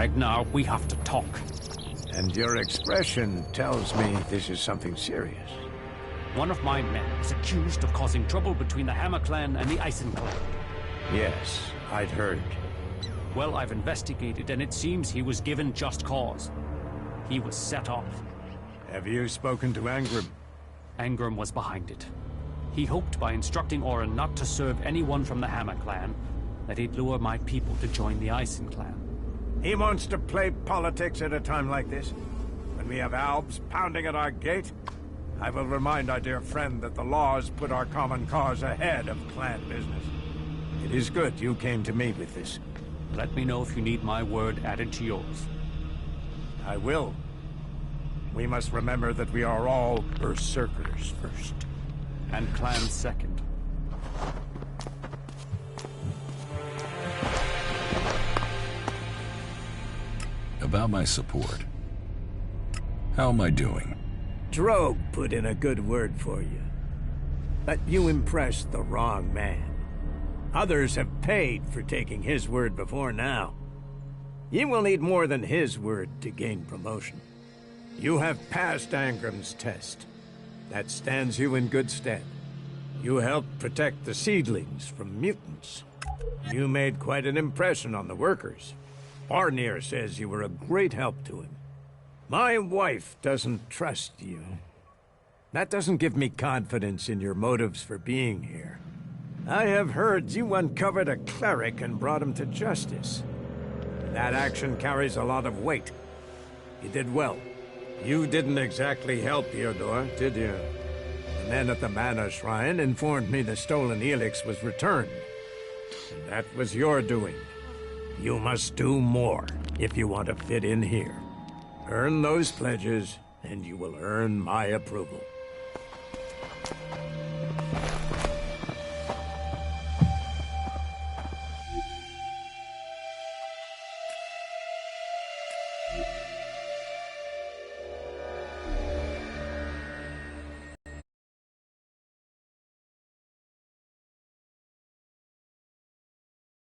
Right now, we have to talk. And your expression tells me this is something serious. One of my men is accused of causing trouble between the Hammer Clan and the Eisen Clan. Yes, I'd heard. Well, I've investigated, and it seems he was given just cause. He was set off. Have you spoken to Angram? Angram was behind it. He hoped by instructing Orin not to serve anyone from the Hammer Clan, that he'd lure my people to join the Eisen Clan. He wants to play politics at a time like this? When we have Albs pounding at our gate? I will remind our dear friend that the laws put our common cause ahead of clan business. It is good you came to me with this. Let me know if you need my word added to yours. I will. We must remember that we are all Berserkers first. And clans second. About my support. How am I doing? Drogue put in a good word for you. But you impressed the wrong man. Others have paid for taking his word before now. You will need more than his word to gain promotion. You have passed Angram's test. That stands you in good stead. You helped protect the seedlings from mutants. You made quite an impression on the workers. Barnier says you were a great help to him. My wife doesn't trust you. That doesn't give me confidence in your motives for being here. I have heard you uncovered a cleric and brought him to justice. That action carries a lot of weight. You did well. You didn't exactly help Theodore, did you? The men at the Mana Shrine informed me the stolen Elex was returned. And that was your doing. You must do more if you want to fit in here. Earn those pledges, and you will earn my approval.